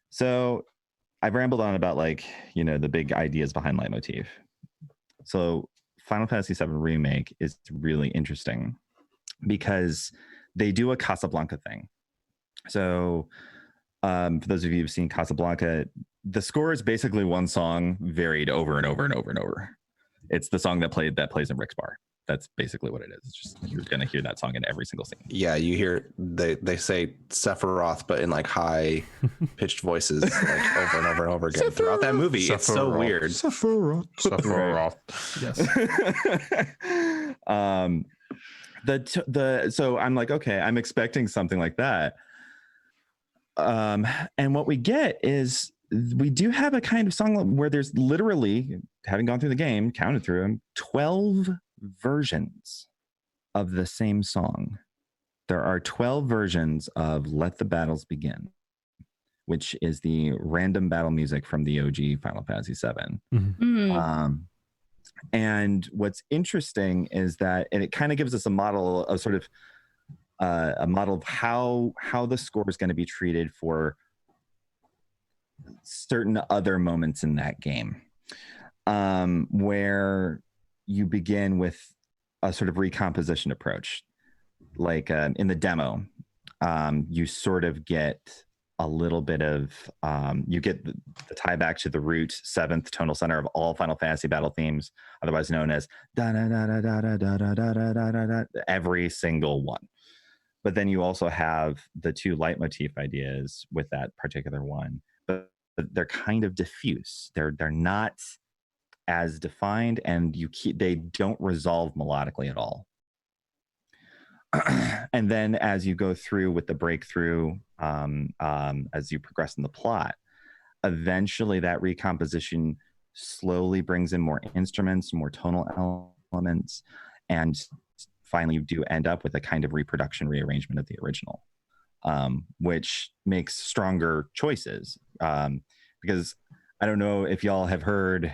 So I've rambled on about the big ideas behind Leitmotif. So Final Fantasy VII Remake is really interesting because they do a Casablanca thing. So for those of you who've seen Casablanca, the score is basically one song varied over and over and over and over. It's the song that plays in Rick's bar. That's basically what it is. It's just you're gonna hear that song in every single scene. Yeah, you hear they say Sephiroth, but in like high pitched voices, like over and over and over again throughout that movie. Sephiroth. It's so weird. Sephiroth. Yes. So I'm like, okay, I'm expecting something like that. And what we get is we do have a kind of song where there's literally, having gone through the game, counted through them, 12 versions of the same song. There are 12 versions of Let the Battles Begin, which is the random battle music from the OG Final Fantasy VII. Mm-hmm. And what's interesting is that, and it kind of gives us a model of sort of a model of how the score is going to be treated for certain other moments in that game, where you begin with a sort of recomposition approach. Like in the demo, you sort of get a little bit of, you get the tie back to the root 7th tonal center of all Final Fantasy battle themes, otherwise known as every single one. But then you also have the 2 leitmotif ideas with that particular one, but they're kind of diffuse. They're not as defined, and they don't resolve melodically at all. And then as you go through with the breakthrough, as you progress in the plot, eventually that recomposition slowly brings in more instruments, more tonal elements, and finally you do end up with a kind of reproduction rearrangement of the original, which makes stronger choices. Because I don't know if y'all have heard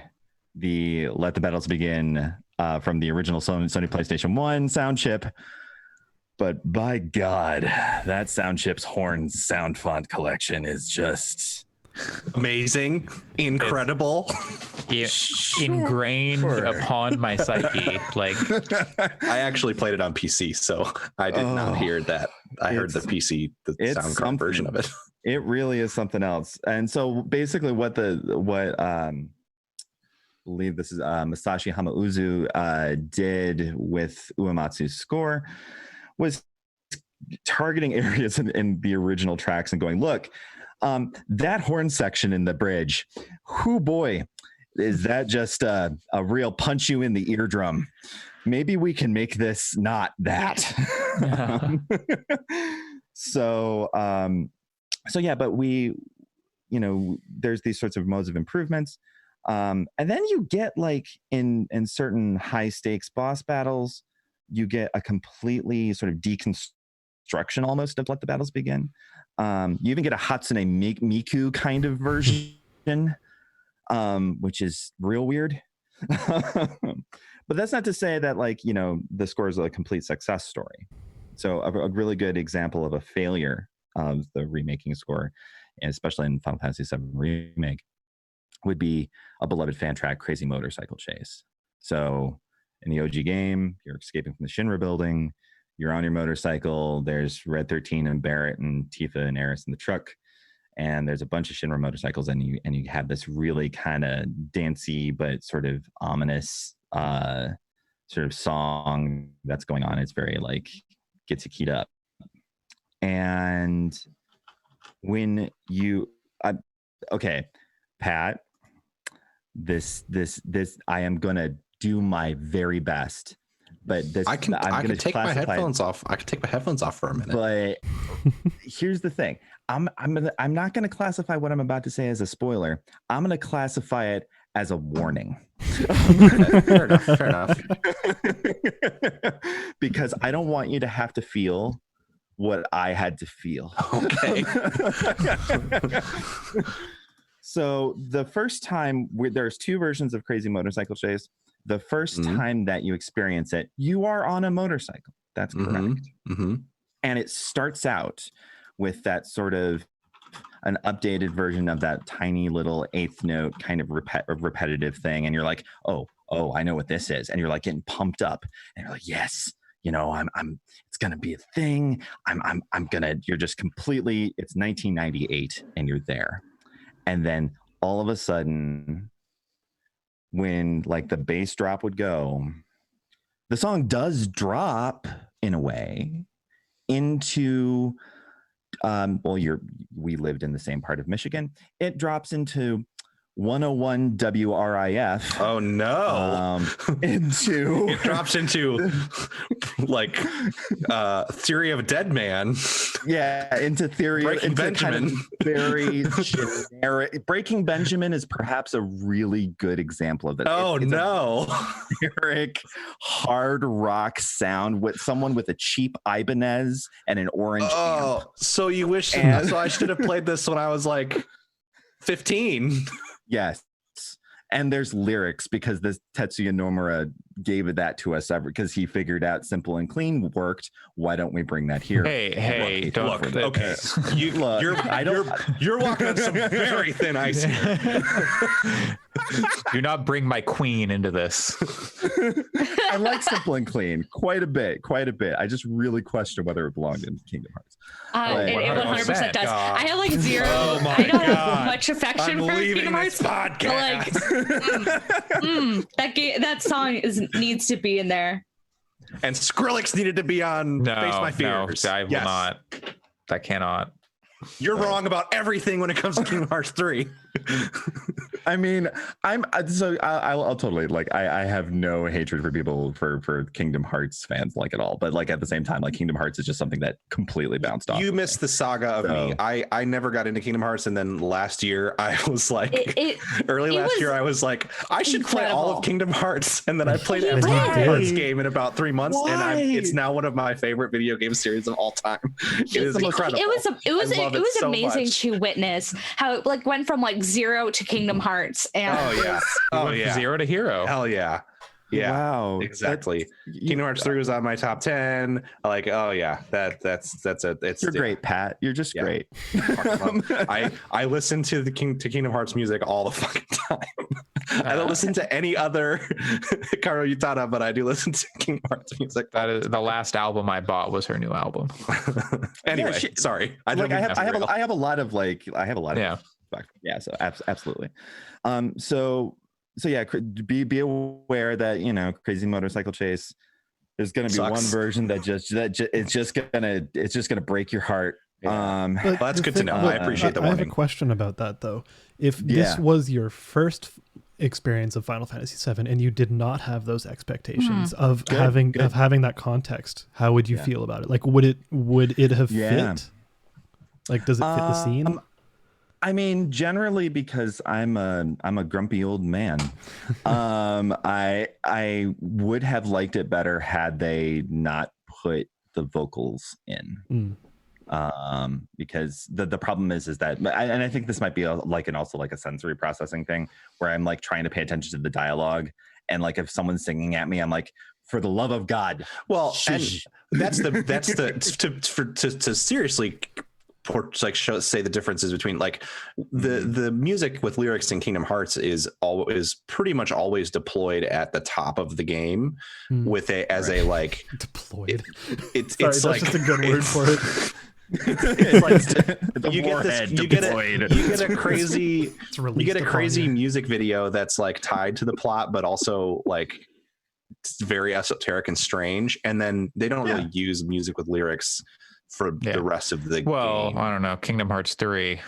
the Let the Battles Begin from the original Sony PlayStation 1 sound chip, but by God, that sound chip's horn sound font collection is just amazing, incredible, ingrained upon my psyche. Like, I actually played it on PC, so I did not hear that. I heard the PC, the sound card version of it. It really is something else. And so basically what believe this is Masashi Hamauzu did with Uematsu's score was targeting areas in the original tracks and going, look, that horn section in the bridge, whoo boy, is that just a real punch you in the eardrum. Maybe we can make this not that. So yeah, but we, there's these sorts of modes of improvements. And then you get like in certain high stakes boss battles, you get a completely sort of deconstruction almost of Let the Battles Begin. You even get a Hatsune Miku kind of version, which is real weird. But that's not to say that the score is a complete success story. So a really good example of a failure of the remaking score, especially in Final Fantasy VII Remake, would be a beloved fan track, Crazy Motorcycle Chase. So in the OG game, you're escaping from the Shinra building, you're on your motorcycle, there's Red 13 and Barrett and Tifa and Eris in the truck, and there's a bunch of Shinra motorcycles, and you have this really kind of dancey but sort of ominous sort of song that's going on. It's very gets you keyed up. And when you okay, Pat, this I am gonna do my very best. But this, I can take my headphones off. I can take my headphones off for a minute. But here's the thing: I'm not going to classify what I'm about to say as a spoiler. I'm going to classify it as a warning. Fair enough. Because I don't want you to have to feel what I had to feel. Okay. So the first time, there's two versions of Crazy Motorcycle Chase. The first time that you experience it, you are on a motorcycle. That's correct. And it starts out with that sort of an updated version of that tiny little eighth note kind of repetitive thing. And you're like, oh, I know what this is. And you're like getting pumped up. And you're like, yes, you know, it's going to be a thing. You're just completely, it's 1998 and you're there. And then all of a sudden, when like the bass drop would go, the song does drop in a way into we lived in the same part of Michigan. It drops into 101 WRIF. Oh no. It drops into like Theory of a Dead Man. Yeah, into Theory Breaking Benjamin. Kind of very generic. Breaking Benjamin is perhaps a really good example of that. Oh no. Generic hard rock sound with someone with a cheap Ibanez and an orange amp. So you wish so I should have played this when I was like 15. Yes. And there's lyrics because this Tetsuya Nomura gave that to us because he figured out Simple and Clean worked. Why don't we bring that here? Hey, don't look. Okay, you're walking on some very thin ice here. Do not bring my queen into this. I like Simple and Clean quite a bit. I just really question whether it belonged in Kingdom Hearts. It 100% does. I have like zero. I don't have much affection for Kingdom Hearts. Podcast. That song needs to be in there. And Skrillex needed to be on Face My Fears. No, I will not. That cannot. You're wrong about everything when it comes to Kingdom Hearts 3. I mean, I'll totally like. I have no hatred for people for Kingdom Hearts fans like at all. But like at the same time, like Kingdom Hearts is just something that completely bounced off. You missed the saga of me. I never got into Kingdom Hearts, and then last year I was like, last year I was like, I should play all of Kingdom Hearts, and then I played every Kingdom Hearts game in about 3 months, and it's now one of my favorite video game series of all time. It is incredible. It was amazing to witness how it like went from like 0 to Kingdom Hearts and Zero to hero. Hell yeah. Yeah. Wow. Exactly. Kingdom Hearts 3 was on my top 10. Like, oh yeah, you're great, Pat. You're just great. I listen to Kingdom Hearts music all the fucking time. I don't listen to any other Kaoru Utada, but I do listen to Kingdom Hearts music. That is the last album I bought was her new album. Anyway, sorry. I have a lot of yeah, so absolutely. So yeah, be aware that, you know, Crazy Motorcycle Chase, there's going to be one version that it's just gonna break your heart. Well, that's good to know. I appreciate the warning. I have a question about that though. If this was your first experience of Final Fantasy VII and you did not have those expectations of having that context, how would you feel about it? Like, would it have fit? Like, does it fit the scene? I mean, generally, because I'm a grumpy old man, I would have liked it better had they not put the vocals in. Because the problem is that, and I think this might be also a sensory processing thing where I'm like trying to pay attention to the dialogue, and like if someone's singing at me, I'm like, for the love of God. Well, and that's to seriously say the differences between like the music with lyrics in Kingdom Hearts is pretty much always deployed at the top of the game with deployed. It's that's like just a good word for it. It's like you get a crazy music video that's like tied to the plot, but also like it's very esoteric and strange. And then they don't really use music with lyrics for the rest of the game. I don't know. Kingdom Hearts 3.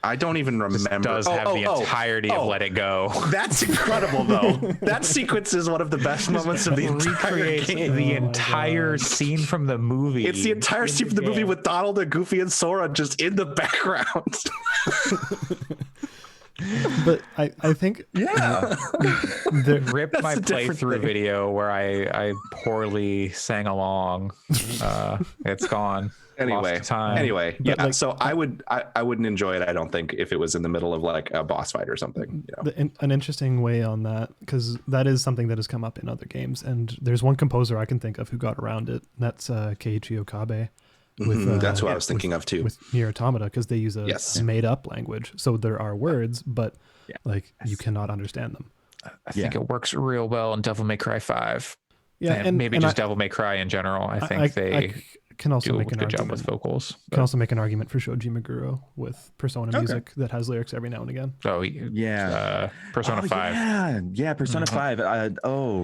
I don't even remember. It does have the entirety of Let It Go. That's incredible, though. That sequence is one of the best moments of the entire game. The entire scene from the movie. It's the entire scene from the movie with Donald and Goofy and Sora just in the background. But I think ripped my playthrough video where I poorly sang along. It's gone. Anyway, yeah. Like, so I wouldn't enjoy it. I don't think if it was in the middle of like a boss fight or something. You know? An interesting way on that, because that is something that has come up in other games, and there's one composer I can think of who got around it. And that's Keiichi Okabe. That's who I was thinking of too. With Nier Automata, because they use a made-up language, so there are words, but like you cannot understand them. I think it works real well in Devil May Cry 5. Yeah, and maybe just Devil May Cry in general. I think they can also do make a good job with vocals. Can also make an argument for Shoji Meguro with Persona music that has lyrics every now and again. Oh yeah, Persona 5. Yeah, Persona 5.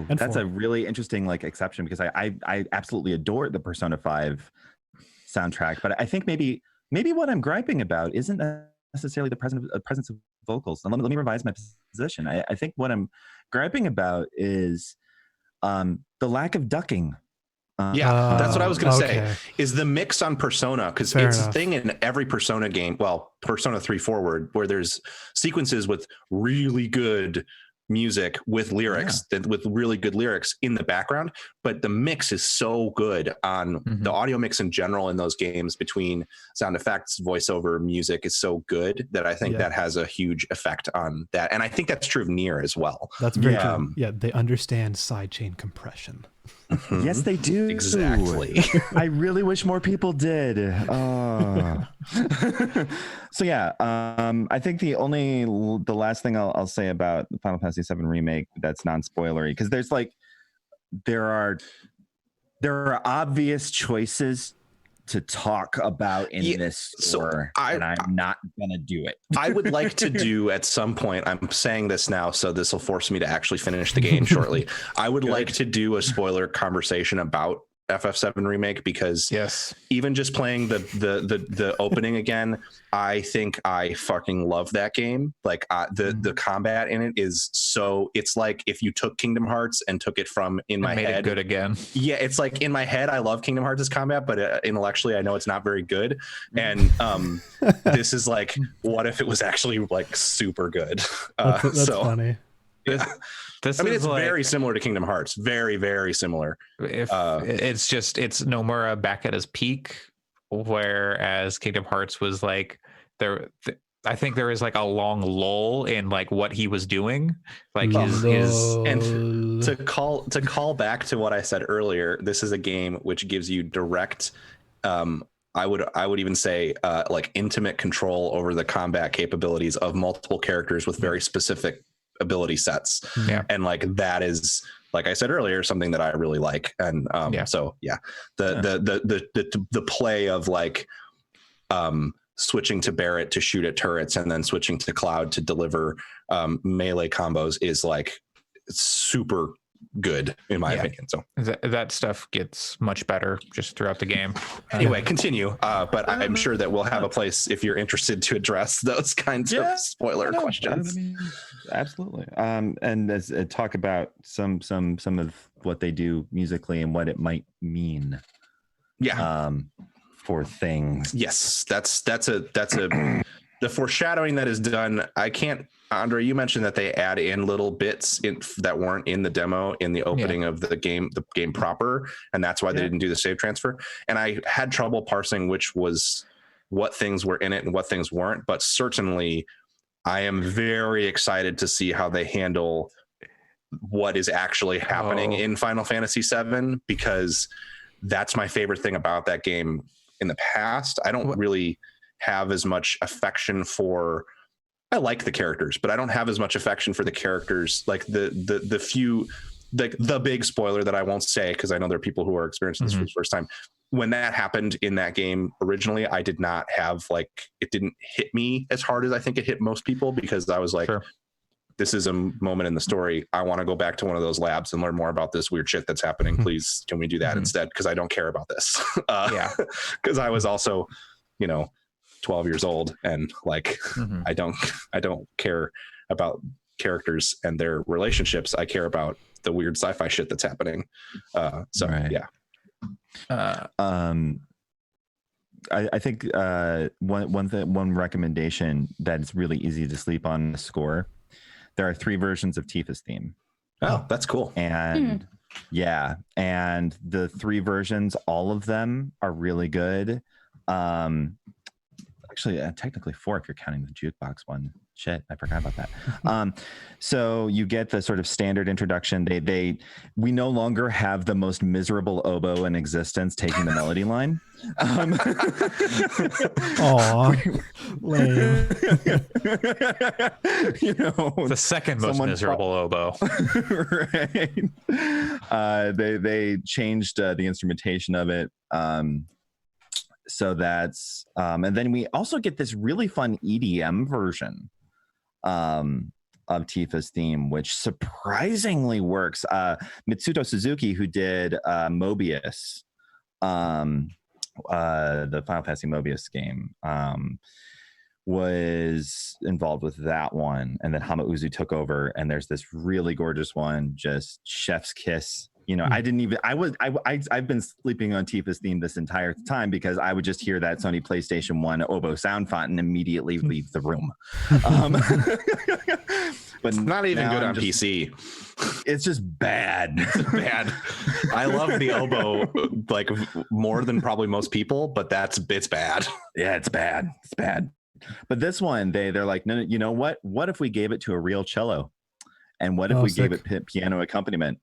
That's a really interesting like exception, because I absolutely adore the Persona 5 soundtrack, but I think maybe what I'm griping about isn't necessarily the presence of vocals. And let me revise my position. I think what I'm griping about is the lack of ducking. That's what I was going to say, is the mix on Persona, because it's a thing in every Persona game, well, Persona 3 forward, where there's sequences with really good music with lyrics, with really good lyrics in the background, but the mix is so good on the audio mix in general in those games between sound effects, voiceover, music is so good that I think that has a huge effect on that. And I think that's true of Nier as well. That's very true. Yeah, they understand sidechain compression. Yes, they do. Exactly. I really wish more people did. So yeah, I think the last thing I'll say about the Final Fantasy VII Remake that's non-spoilery, because there are obvious choices to talk about in this store, and I'm not gonna do it. I would like to do at some point, I'm saying this now, so this will force me to actually finish the game shortly. I would like to do a spoiler conversation about FF7 Remake, because even just playing the opening again, I think I fucking love that game. Like the combat in it is so, it's like if you took Kingdom Hearts and took it from in my head, it good again. Yeah, it's like in my head I love Kingdom Hearts' combat, but intellectually I know it's not very good. And this is like, what if it was actually like super good? That's funny. It's very similar to Kingdom Hearts. Very, very similar. If it's Nomura back at his peak, whereas Kingdom Hearts was like I think there is like a long lull in like what he was doing, like and to call back to what I said earlier. This is a game which gives you direct. I would even say like intimate control over the combat capabilities of multiple characters with very specific ability sets, and like that is, like I said earlier, something that I really like. And the play of like switching to Barrett to shoot at turrets and then switching to Cloud to deliver melee combos is like super good in my opinion. So that stuff gets much better just throughout the game. Anyway, continue. But I'm sure that we'll have a place if you're interested to address those kinds of spoiler questions. Absolutely. And as talk about some of what they do musically and what it might mean. For things. Yes, that's a the foreshadowing that is done. I can't. Andre, you mentioned that they add in little bits that weren't in the demo in the opening of the game proper, and that's why they didn't do the save transfer. And I had trouble parsing what things were in it and what things weren't, but certainly I am very excited to see how they handle what is actually happening in Final Fantasy VII, because that's my favorite thing about that game in the past. I don't really have as much affection for, I like the characters, but I don't have as much affection for the characters. Like the few, like the big spoiler that I won't say, because I know there are people who are experiencing this for the first time. When that happened in that game originally, I did not have it didn't hit me as hard as I think it hit most people, because I was like, this is a moment in the story. I want to go back to one of those labs and learn more about this weird shit that's happening. Please, can we do that instead? Because I don't care about this. Because I was also, 12 years old, and like I don't care about characters and their relationships. I care about the weird sci-fi shit that's happening. So Right. yeah. I think one recommendation that is really easy to sleep on the score. There are 3 versions of Tifa's theme. Oh, that's cool. And yeah, and the 3 versions, all of them are really good. Actually, technically 4 if you're counting the jukebox one. Shit, I forgot about that. So you get the sort of standard introduction. We no longer have the most miserable oboe in existence taking the melody line. Aw, lame. You know, the second most miserable oboe. Right. They changed the instrumentation of it. So that's and then we also get this really fun EDM version of Tifa's theme, which surprisingly works. Mitsuto Suzuki, who did Mobius, the Final Fantasy Mobius game, was involved with that one, and then Hamauzu took over, and there's this really gorgeous one, just chef's kiss. You know, I've been sleeping on Tifa's theme this entire time because I would just hear that Sony PlayStation 1 oboe sound font and immediately leave the room. But it's not even good on PC. It's just bad. It's bad. I love the oboe like more than probably most people, but it's bad. Yeah, it's bad. It's bad. But this one, they're like, no, you know what? What if we gave it to a real cello? And what if we gave it piano accompaniment?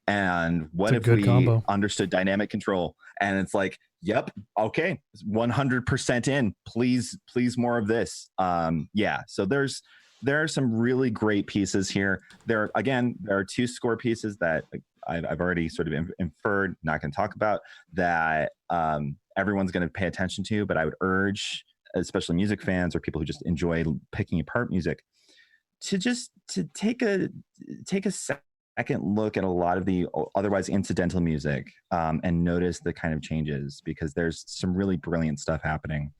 And what if we understood dynamic control? And it's like, yep, okay, 100% in. Please more of this. Yeah. So there are some really great pieces here. There are 2 score pieces that I've already sort of inferred, not going to talk about, that everyone's going to pay attention to. But I would urge, especially music fans or people who just enjoy picking apart music, to take a second look at a lot of the otherwise incidental music and notice the kind of changes, because there's some really brilliant stuff happening.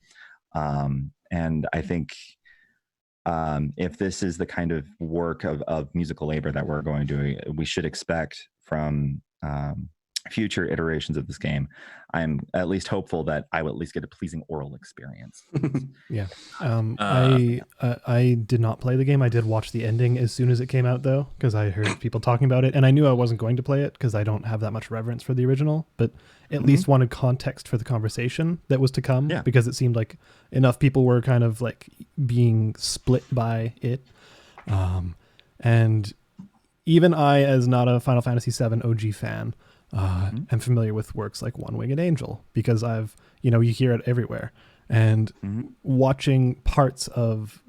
And I think if this is the kind of work of musical labor that we should expect from future iterations of this game, I'm at least hopeful that I will at least get a pleasing oral experience. Yeah. I did not play the game. I did watch the ending as soon as it came out, though, because I heard people talking about it, and I knew I wasn't going to play it because I don't have that much reverence for the original, but at least wanted context for the conversation that was to come, because it seemed like enough people were kind of like being split by it. And even I, as not a Final Fantasy VII OG fan, am familiar with works like One Winged Angel, because you hear it everywhere. And watching parts of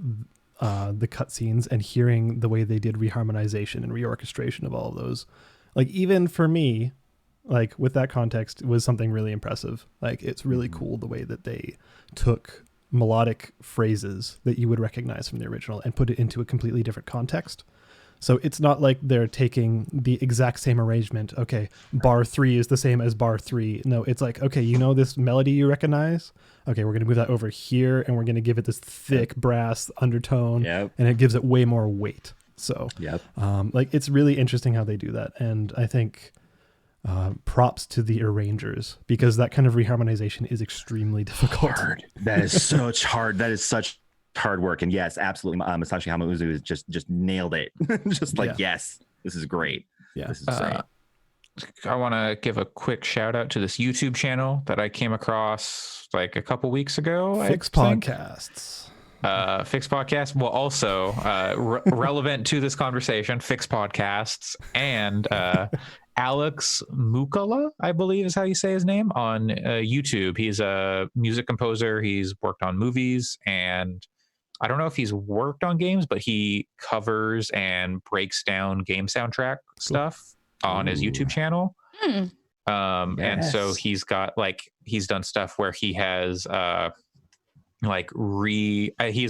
the cutscenes and hearing the way they did reharmonization and reorchestration of all of those, like, even for me, like, with that context, it was something really impressive. Like, it's really cool the way that they took melodic phrases that you would recognize from the original and put it into a completely different context. So it's not like they're taking the exact same arrangement. Okay, bar 3 is the same as bar 3. No, it's like, okay, this melody you recognize? Okay, we're going to move that over here, and we're going to give it this thick brass undertone, and it gives it way more weight. So, it's really interesting how they do that. And I think props to the arrangers, because that kind of reharmonization is extremely difficult. That is such hard. That is such hard work. And yes, absolutely, Masashi Hamauzu is just nailed it. Just like, yes, this is great. This is great. I want to give a quick shout out to this YouTube channel that I came across like a couple weeks ago. Fix Podcasts. Fix Podcasts. Well, also relevant to this conversation, Fix Podcasts, and Alex Mukala, I believe is how you say his name, on YouTube. He's a music composer. He's worked on movies, and I don't know if he's worked on games, but he covers and breaks down game soundtrack stuff on his YouTube channel. And so he's got he's done stuff where he has he's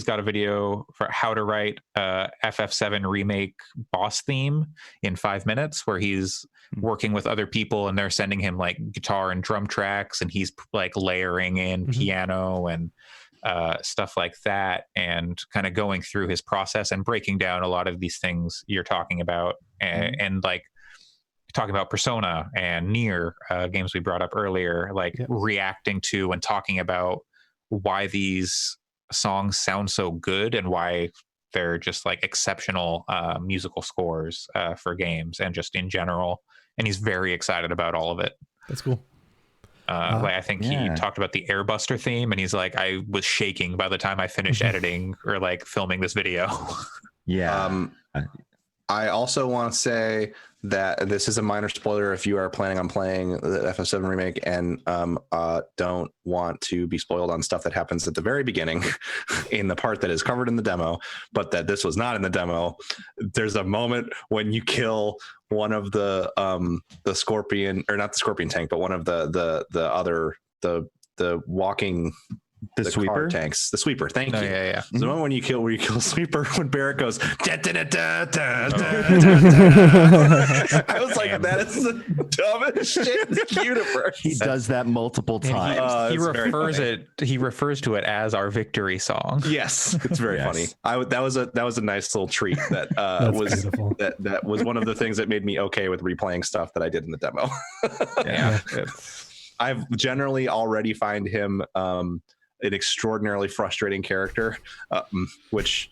got a video for how to write FF7 remake boss theme in 5 minutes, where he's working with other people and they're sending him like guitar and drum tracks, and he's like layering in piano, and stuff like that, and kind of going through his process and breaking down a lot of these things you're talking about, and like talking about Persona and Nier, games we brought up earlier, like reacting to and talking about why these songs sound so good and why they're just like exceptional musical scores for games and just in general. And he's very excited about all of it. That's cool. Like I think he talked about the Airbuster theme, and he's like, I was shaking by the time I finished editing or like filming this video. Yeah. I also want to say that this is a minor spoiler if you are planning on playing the FF7 remake and don't want to be spoiled on stuff that happens at the very beginning in the part that is covered in the demo, but that this was not in the demo. There's a moment when you kill one of the scorpion, or not the scorpion tank, but one of the other walking the sweeper tanks, the sweeper. Thank you. Yeah. So the moment when you kill sweeper, when Barrett goes, da, da, da, da, da, da, I was like, that is the dumbest shit in the universe. He does that multiple times. He refers to it as our victory song. Yes, it's very funny. That was a nice little treat that that was one of the things that made me okay with replaying stuff that I did in the demo. I've generally already find him an extraordinarily frustrating character, which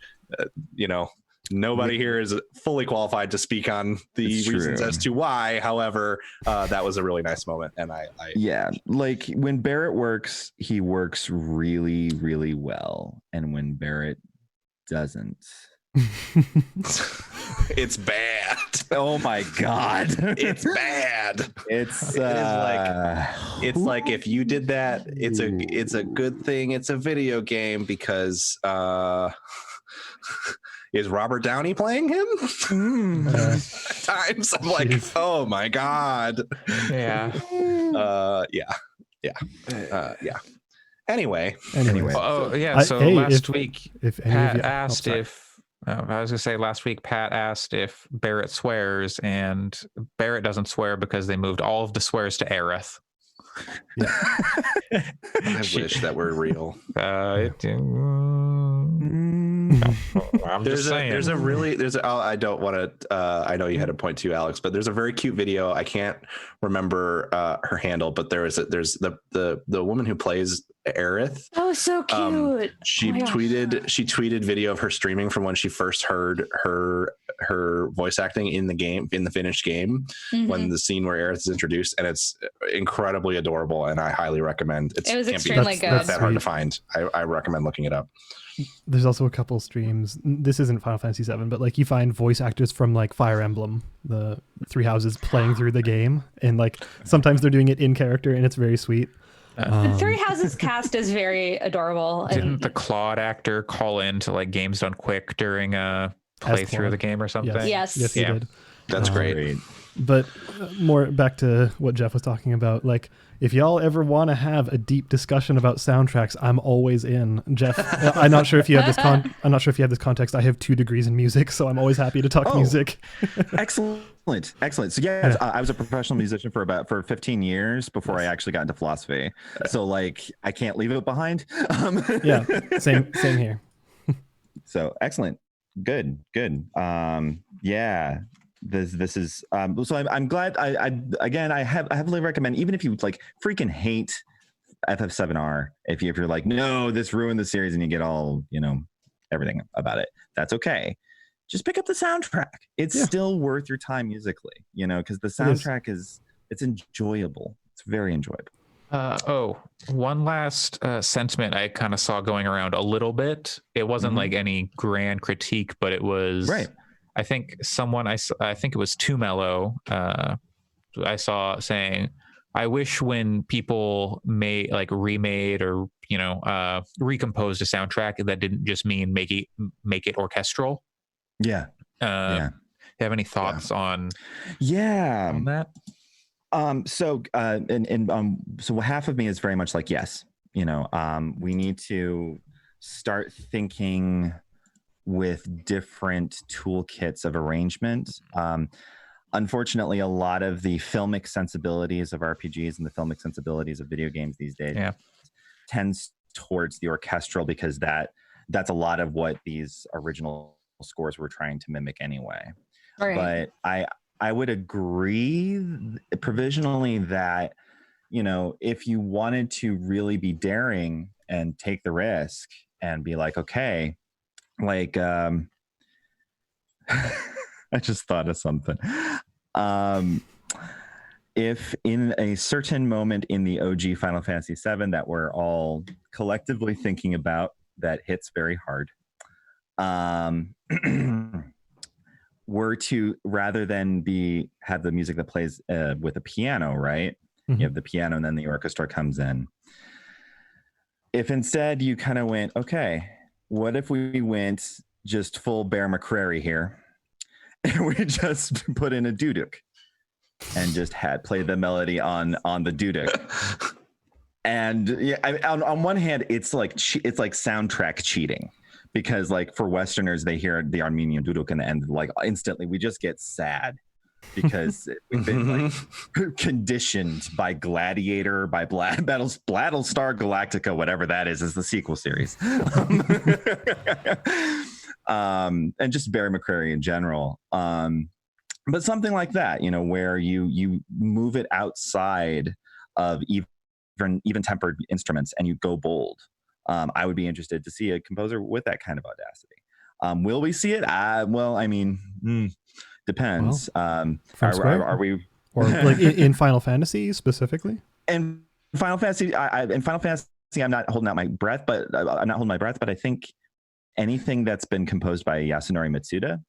nobody here is fully qualified to speak on the reasons as to why. However, that was a really nice moment, and I like when Barrett works, he works really, really well, and when Barrett doesn't, it's bad. Oh my god, it's bad. It's like if you did that, it's a good thing. It's a video game because is Robert Downey playing him? Times I'm like, oh my god. Yeah. Anyway. Oh yeah. So last week, Pat asked if. I was gonna say last week Pat asked if Barrett swears, and Barrett doesn't swear because they moved all of the swears to Aerith. I wish that were real. I'm just saying. I don't want to. I know you had a point too, Alex, but there's a very cute video. I can't remember her handle, but there's the woman who plays Aerith. Oh, so cute. She tweeted video of her streaming from when she first heard her voice acting in the game, in the finished game, when the scene where Aerith is introduced, and it's incredibly adorable, and I highly recommend. It was extremely good. Not that hard to find. I recommend looking it up. There's also a couple streams. This isn't Final Fantasy VII, but like you find voice actors from like Fire Emblem, the Three Houses, playing through the game, and like sometimes they're doing it in character, and it's very sweet. The Three Houses cast is very adorable. Didn't the Claude actor call in to like Games Done Quick during a playthrough of the game or something? Yes, he did. That's great. But more back to what Jeff was talking about, like if y'all ever want to have a deep discussion about soundtracks, I'm always in. Jeff, I'm not sure if you have this context. I have 2 degrees in music, so I'm always happy to talk music. Excellent. So yes, I was a professional musician for 15 years before I actually got into philosophy. So like I can't leave it behind. Yeah, same here. So excellent. Good. Yeah. This is so I'm glad I heavily recommend, even if you like freaking hate FF7R, if you're like, no, this ruined the series, and you get all everything about it, that's okay. Just pick up the soundtrack. It's still worth your time musically, because the soundtrack it's enjoyable. It's very enjoyable. One last sentiment I kind of saw going around a little bit. It wasn't like any grand critique, but it was right. I think I think it was Too Mellow. I saw saying, I wish when people remade or recomposed a soundtrack, that didn't just mean make it orchestral. Yeah. Do you have any thoughts on that? So half of me is very much like, yes, we need to start thinking with different toolkits of arrangement. Unfortunately, a lot of the filmic sensibilities of RPGs and the filmic sensibilities of video games these days tends towards the orchestral because that's a lot of what these original scores were trying to mimic anyway. Right. But I would agree provisionally that, you know, if you wanted to really be daring and take the risk and be like, okay, like I just thought of something. If in a certain moment in the OG Final Fantasy VII that we're all collectively thinking about that hits very hard, were to, rather than have the music that plays with a piano, right? Mm-hmm. You have the piano and then the orchestra comes in. If instead you kind of went, okay, what if we went just full Bear McCreary here and we just put in a duduk and just play the melody on the duduk? And yeah, on one hand, it's like soundtrack cheating, because like for Westerners, they hear the Armenian duduk and like instantly we just get sad because we've been like conditioned by Gladiator, by Battlestar Galactica, whatever that is the sequel series, and just Barry McCreary in general. But something like that, you know, where you move it outside of even tempered instruments and you go bold. I would be interested to see a composer with that kind of audacity. Will we see it? Well, I mean, depends. Well, are we, or like in Final Fantasy specifically? In Final Fantasy, I'm not holding out my breath, but I think anything that's been composed by Yasunori Mitsuda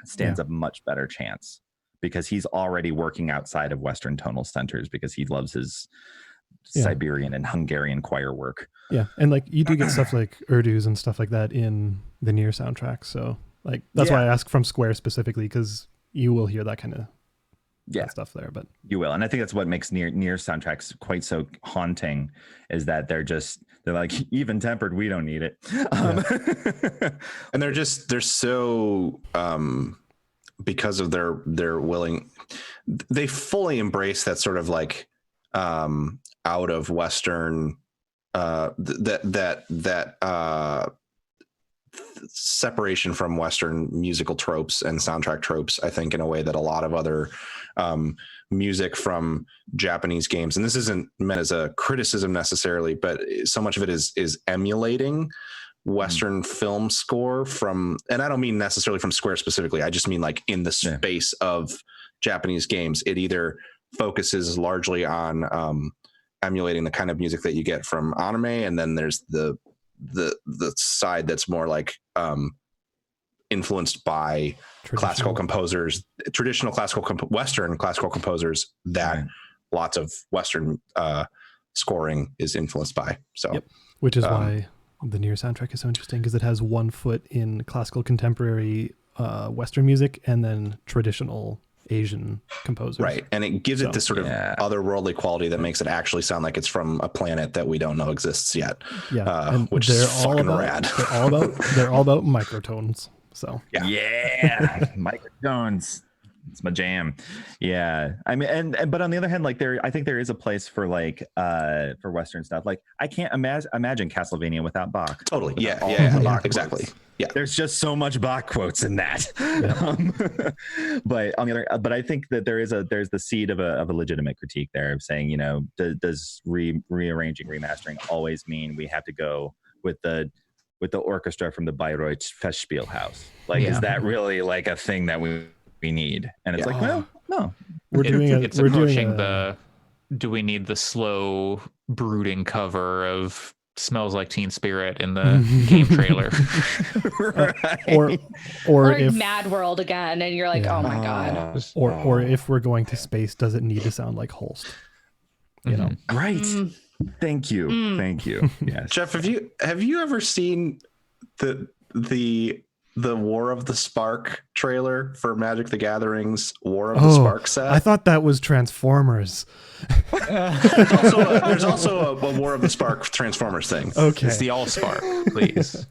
stands a much better chance, because he's already working outside of Western tonal centers because he loves his Siberian and Hungarian choir work. Yeah, and like you do get stuff like Urdu's and stuff like that in the Nier soundtrack. So like that's why I ask from Square specifically, because you will hear that kind of stuff there. But you will, and I think that's what makes Nier soundtracks quite so haunting, is that they're like even tempered. We don't need it, and they're so because of their willing, they fully embrace that sort of like out of Western separation from Western musical tropes and soundtrack tropes, I think, in a way that a lot of other music from Japanese games, and this isn't meant as a criticism necessarily, but so much of it is emulating Western film score from, and I don't mean necessarily from Square specifically, I just mean like in the space of Japanese games. It either focuses largely on emulating the kind of music that you get from anime, and then there's the side that's more like influenced by classical composers, traditional Western classical composers that lots of Western scoring is influenced by. So, which is why the Nier soundtrack is so interesting, because it has one foot in classical contemporary Western music and then traditional Asian composers, right? And it gives it this sort of otherworldly quality that makes it actually sound like it's from a planet that we don't know exists yet. Which is fucking rad. They're all about microtones. So microtones. It's my jam. Yeah, I mean, but on the other hand, like I think there is a place for like for Western stuff. Like I can't imagine Castlevania without Bach. Totally. Bach, exactly. Yeah, there's just so much Bach quotes in that. But on the other, but I think that there's the seed of a legitimate critique there of saying, you know, does rearranging, remastering always mean we have to go with the orchestra from the Bayreuth Festspielhaus? Like, is that really like a thing that we need? And it's like, well, no. It's approaching the, do we need the slow brooding cover of Smells Like Teen Spirit in the game trailer? or if Mad World again, and you're like, oh my god. Or if we're going to space, does it need to sound like Holst? You know, right? Thank you. Yes, Jeff, have you ever seen the War of the Spark trailer for Magic the Gathering's War of the Spark set? I thought that was Transformers. There's also a War of the Spark Transformers thing. Okay. It's the All Spark, please.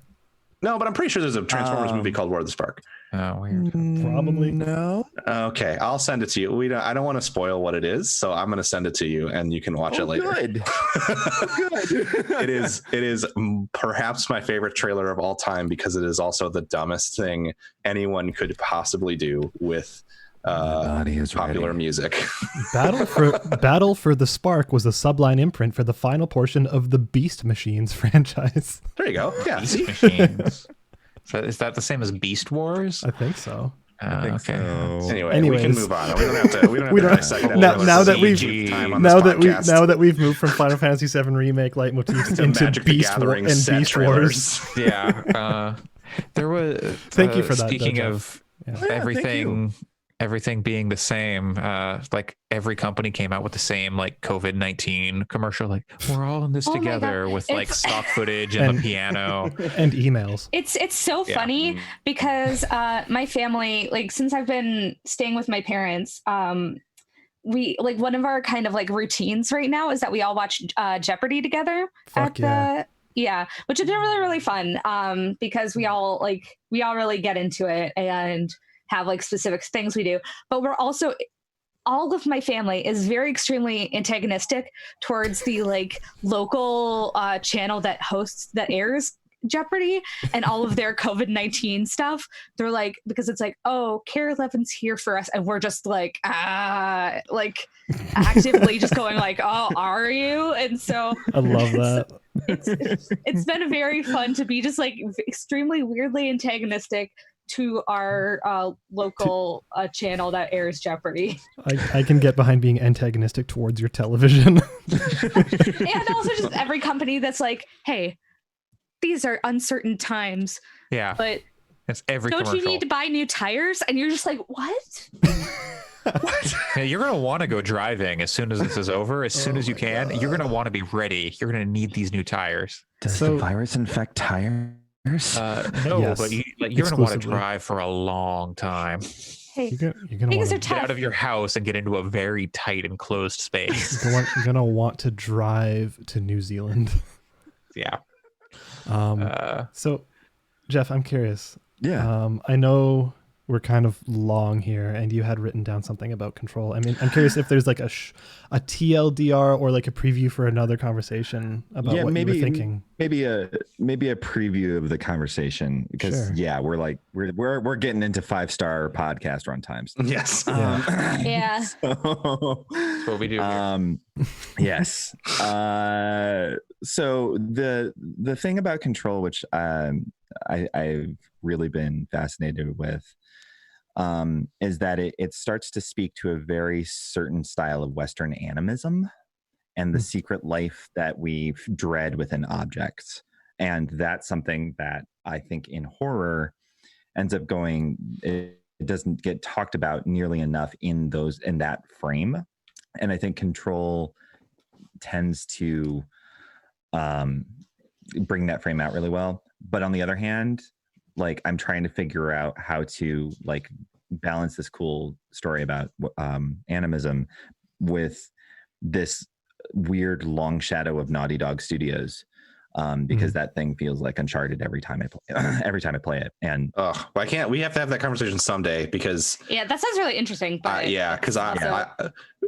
No, but I'm pretty sure there's a Transformers movie called War of the Spark. Oh, weird. Probably. No. Okay, I'll send it to you. I don't want to spoil what it is, so I'm going to send it to you, and you can watch it later. Good. It is perhaps my favorite trailer of all time because it is also the dumbest thing anyone could possibly do with popular music. Battle for the Spark was a Subline imprint for the final portion of the Beast Machines franchise. There you go. Yeah. Beast Machines. So is that the same as Beast Wars? I think so. Okay. So. Anyway, Anyways. we can move on. We don't have to dissect that. Now that we've moved from Final Fantasy VII Remake Leitmotifs into Magic the Beast Gathering and set Beast trailers. Wars. Yeah. There was. Thank you for that. Speaking Dojo. of Yeah. everything being the same, like every company came out with the same like COVID-19 commercial, like we're all in this together with like stock footage and the piano and emails. It's so funny because my family, like since I've been staying with my parents, we like one of our kind of like routines right now is that we all watch Jeopardy together which has been really, really fun because we all really get into it and have like specific things we do, but we're also, all of my family is very extremely antagonistic towards the like local channel that airs Jeopardy and all of their COVID-19 stuff. They're like, because it's like, oh, Care 11's here for us, and we're just like actively just going like, oh, are you? And so I love that. It's been very fun to be just like extremely weirdly antagonistic to our local channel that airs Jeopardy. I can get behind being antagonistic towards your television. And also just every company that's like, hey, these are uncertain times. Yeah. But it's every don't commercial. you need to buy new tires? And you're just like, what? What? Yeah, you're going to want to go driving as soon as this is over, as soon as you can. You're going to want to be ready. You're going to need these new tires. Does the virus infect tires? No, Yes, but you're going to want to drive for a long time. Hey, You're gonna want to Get out of your house and get into a very tight enclosed space. you're gonna want to drive to New Zealand. Yeah. So, Jeff, I'm curious. Yeah. I know we're kind of long here, and you had written down something about Control. I mean, I'm curious if there's like a TLDR or like a preview for another conversation about what you were thinking. Maybe a preview of the conversation because we're getting into 5-star podcast run times. Yes. yeah. So, That's what we do here. Yes. So the thing about Control, which I've really been fascinated with, is that it starts to speak to a very certain style of Western animism and the secret life that we dread within objects. And that's something that I think in horror ends up going, it doesn't get talked about nearly enough in that frame. And I think Control tends to bring that frame out really well. But on the other hand, like I'm trying to figure out how to like balance this cool story about animism with this weird long shadow of Naughty Dog Studios, because that thing feels like Uncharted every time I play it. And we have to have that conversation someday because that sounds really interesting. But because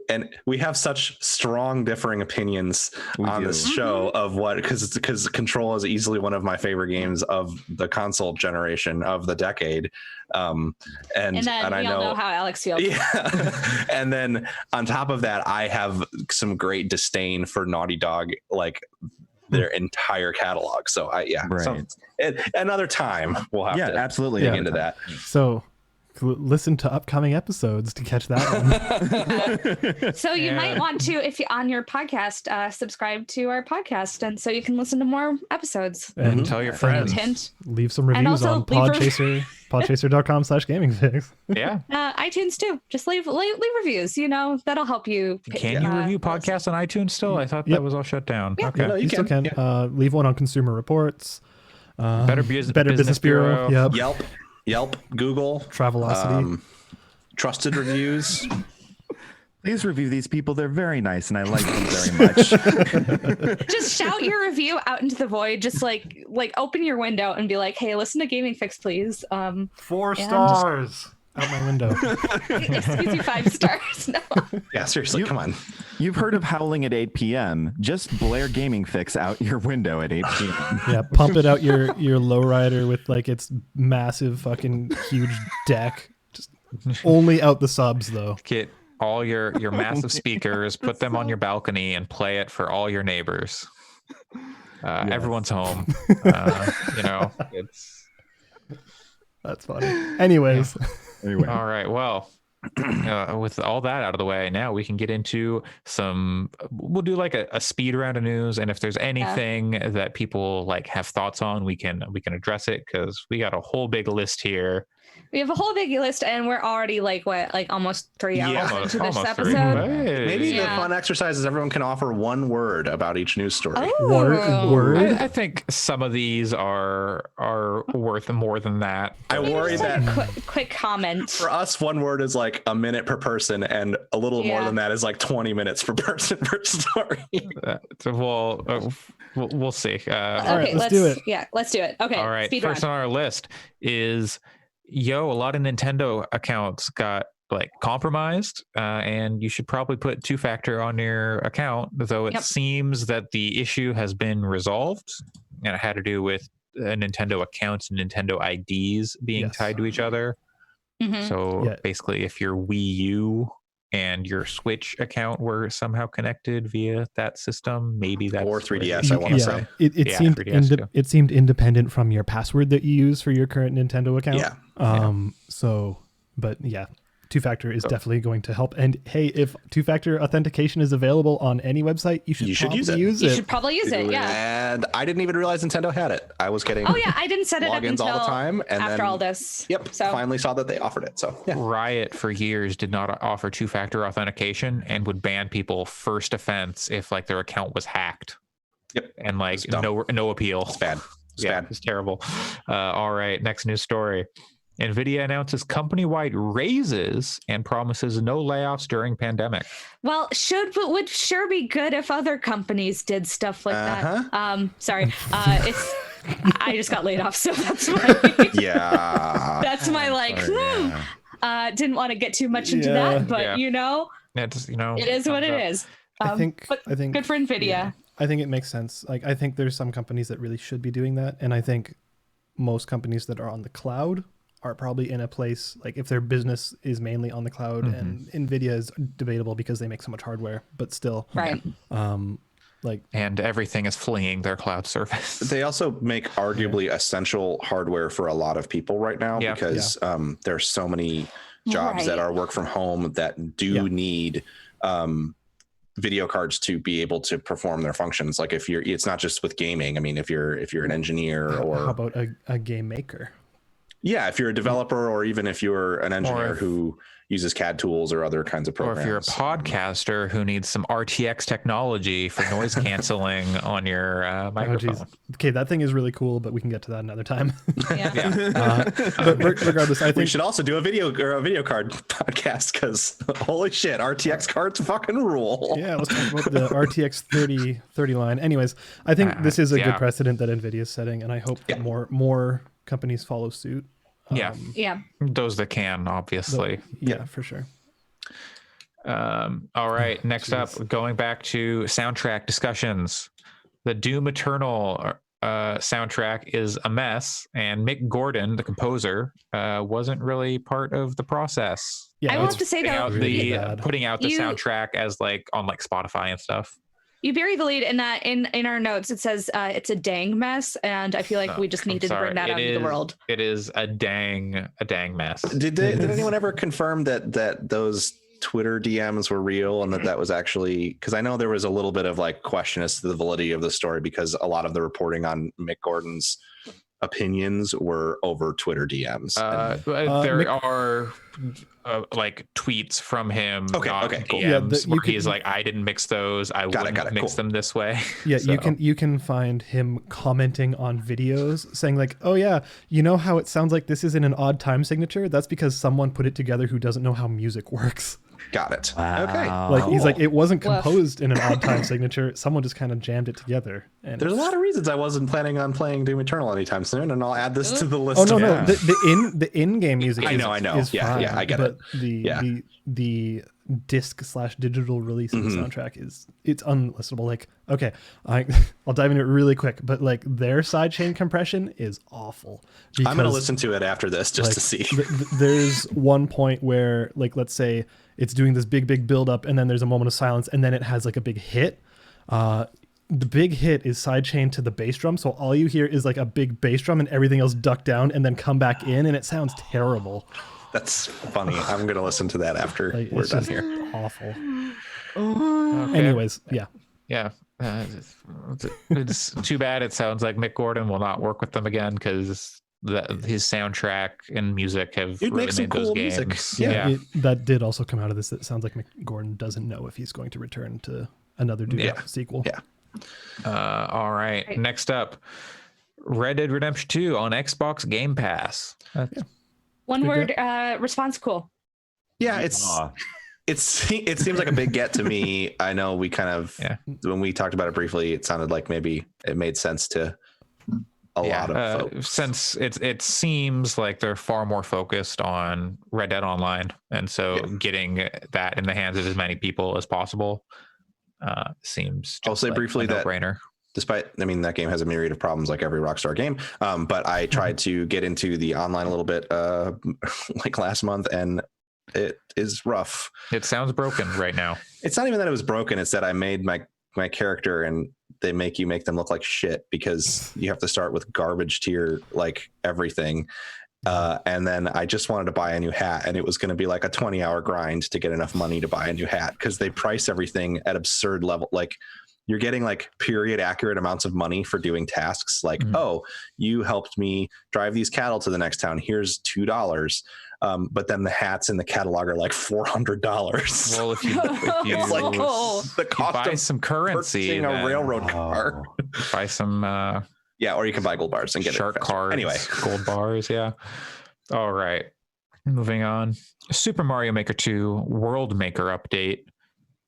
and we have such strong differing opinions on this show of what, because Control is easily one of my favorite games of the console generation of the decade. And I know how Alex feels. Yeah. And then on top of that, I have some great disdain for Naughty Dog, like their entire catalog. So another time we'll have to absolutely dig into that. So listen to upcoming episodes to catch that one. So you might want to, if you on your podcast, subscribe to our podcast, and so you can listen to more episodes. And tell your friends. Hint. Leave some reviews on podchaser.com/gamingfix. Yeah. iTunes too. Just leave reviews. That'll help you. Can you review podcasts on iTunes still? I thought that was all shut down. Yeah. Okay. No, you still can. Leave one on Consumer Reports. Better Business Bureau. Yelp, Google, Travelocity, trusted reviews. Please review these people. They're very nice, and I like them very much. Just shout your review out into the void. Just like open your window and be like, "Hey, listen to Gaming Fix, please." 4 stars out my window. Excuse me, 5 stars. No. Yeah, seriously, come on. You've heard of howling at 8 p.m. Just blare Gaming Fix out your window at 8 p.m. Yeah, pump it out your lowrider with like its massive fucking huge deck. Just only out the subs though. Get all your massive speakers, put them on your balcony, and play it for all your neighbors. Yes. Everyone's home. It's That's funny. Anyways. Anyway. all right. Well, with all that out of the way, now we can get into we'll do like a speed round of news, and if there's anything that people like have thoughts on, we can address it, because we got a whole big list here. We have a whole big list, and we're already like almost 3 hours into this almost episode. 3. Hey. Maybe the fun exercise is everyone can offer one word about each news story. Oh. Word. I think some of these are worth more than that. I worry that quick comment. for us, one word is like a minute per person, and a little more than that is like 20 minutes per person per story. We'll see. All right, let's do it. Yeah, let's do it. Okay. All right. Speed First round. on our list is a lot of Nintendo accounts got like compromised, and you should probably put 2-factor on your account, though it seems that the issue has been resolved, and it had to do with Nintendo accounts and Nintendo IDs being tied to each other. Mm-hmm. So basically, if your Wii U and your Switch account were somehow connected via that system, maybe that's or 3DS. I want to say it seemed independent from your password that you use for your current Nintendo account. So, but yeah, 2-factor is definitely going to help. And hey, if 2-factor authentication is available on any website, you should use it. You should probably use it. Yeah. And I didn't even realize Nintendo had it. I was getting I didn't set it up logins until all the time, and after then, all this. So finally saw that they offered it. So Riot for years did not offer 2-factor authentication and would ban people first offense if like their account was hacked. And like no appeal. It's bad. It's terrible. All right, next news story. NVIDIA announces company-wide raises and promises no layoffs during pandemic. Well, would sure be good if other companies did stuff like that. Sorry, I just got laid off, so that's my that's my didn't want to get too much into that, but it is what it is. I think good for NVIDIA. Yeah, I think it makes sense. Like, I think there's some companies that really should be doing that, and I think most companies that are on the cloud are probably in a place, like if their business is mainly on the cloud, and NVIDIA is debatable because they make so much hardware, but still. Right. And everything is fleeing their cloud service. They also make arguably essential hardware for a lot of people right now because there's so many jobs that are work from home that do need video cards to be able to perform their functions. Like it's not just with gaming. I mean, if you're an engineer, or how about a game maker? Yeah, if you're a developer, or even if you're an engineer who uses CAD tools or other kinds of programs. Or if you're a podcaster who needs some RTX technology for noise canceling on your microphone. Okay, that thing is really cool, but we can get to that another time. But regardless, I think we should also do a video card podcast, because holy shit, RTX cards fucking rule. Yeah, let's talk about the RTX 30 line. Anyways, I think this is a good precedent that NVIDIA is setting, and I hope that more companies follow suit. Those that can, obviously. For sure. All right, next up, going back to soundtrack discussions. The Doom Eternal soundtrack is a mess, and Mick Gordon, the composer, wasn't really part of the process. I want to say though, putting out the soundtrack as like on like Spotify and stuff. You bury the lead in that. In our notes, it says it's a dang mess, and I feel like we just needed to bring that out into the world. It is a dang mess. Did anyone ever confirm that those Twitter DMs were real, and that was actually, because I know there was a little bit of like question as to the validity of the story, because a lot of the reporting on Mick Gordon's opinions were over Twitter DMs. There are like tweets from him. Okay, cool. DMs where he's like, I didn't mix those. I wouldn't mix them this way. Yeah, so. you can find him commenting on videos saying like, oh yeah, you know how it sounds like this is in an odd time signature? That's because someone put it together who doesn't know how music works. Got it. Wow. Okay. Like he's like, it wasn't Woof. composed in an odd time signature. Someone just kind of jammed it together. And There's a lot of reasons I wasn't planning on playing Doom Eternal anytime soon, and I'll add this to the list. Oh no, Yeah. the in-game music. I know. Is Yeah, fine, yeah, I get but it. The disc/digital release of the soundtrack it's unlistenable. Like, okay, I'll dive into it really quick, but like their sidechain compression is awful. I'm gonna listen to it after this just to see. There's one point where, like, let's say it's doing this big build up, and then there's a moment of silence, and then it has like a big hit. The big hit is sidechained to the bass drum, so all you hear is like a big bass drum, and everything else duck down and then come back in, and it sounds terrible. That's funny. I'm gonna listen to that after Like, we're it's done just here. awful. Okay. Anyways, yeah. Yeah. It's too bad. It sounds like Mick Gordon will not work with them again because his soundtrack and music have You'd really make some made those cool games. music. Yeah, that did also come out of this. It sounds like Mick Gordon doesn't know if he's going to return to another Doom sequel. Yeah. All right. Next up, Red Dead Redemption 2 on Xbox Game Pass. One word response, cool. Yeah, it seems like a big get to me. I know we kind of when we talked about it briefly, it sounded like maybe it made sense to a lot of folks. Since it seems like they're far more focused on Red Dead Online, and so getting that in the hands of as many people as possible seems. I'll say briefly that no-brainer. Despite, I mean, that game has a myriad of problems like every Rockstar game. But I tried to get into the online a little bit like last month, and it is rough. It sounds broken right now. It's not even that it was broken. It's that I made my character and they make them look like shit because you have to start with garbage tier, like everything. And then I just wanted to buy a new hat, and it was going to be like a 20-hour grind to get enough money to buy a new hat because they price everything at absurd level. Like, you're getting like period accurate amounts of money for doing tasks. Like, oh, you helped me drive these cattle to the next town. Here's $2. But then the hats in the catalog are like $400. Well, if you it's like the cost buy of some currency, purchasing a railroad car. Buy some or you can buy gold bars and get shark cards. Anyway, gold bars. Yeah. All right. Moving on. Super Mario Maker 2 World Maker update.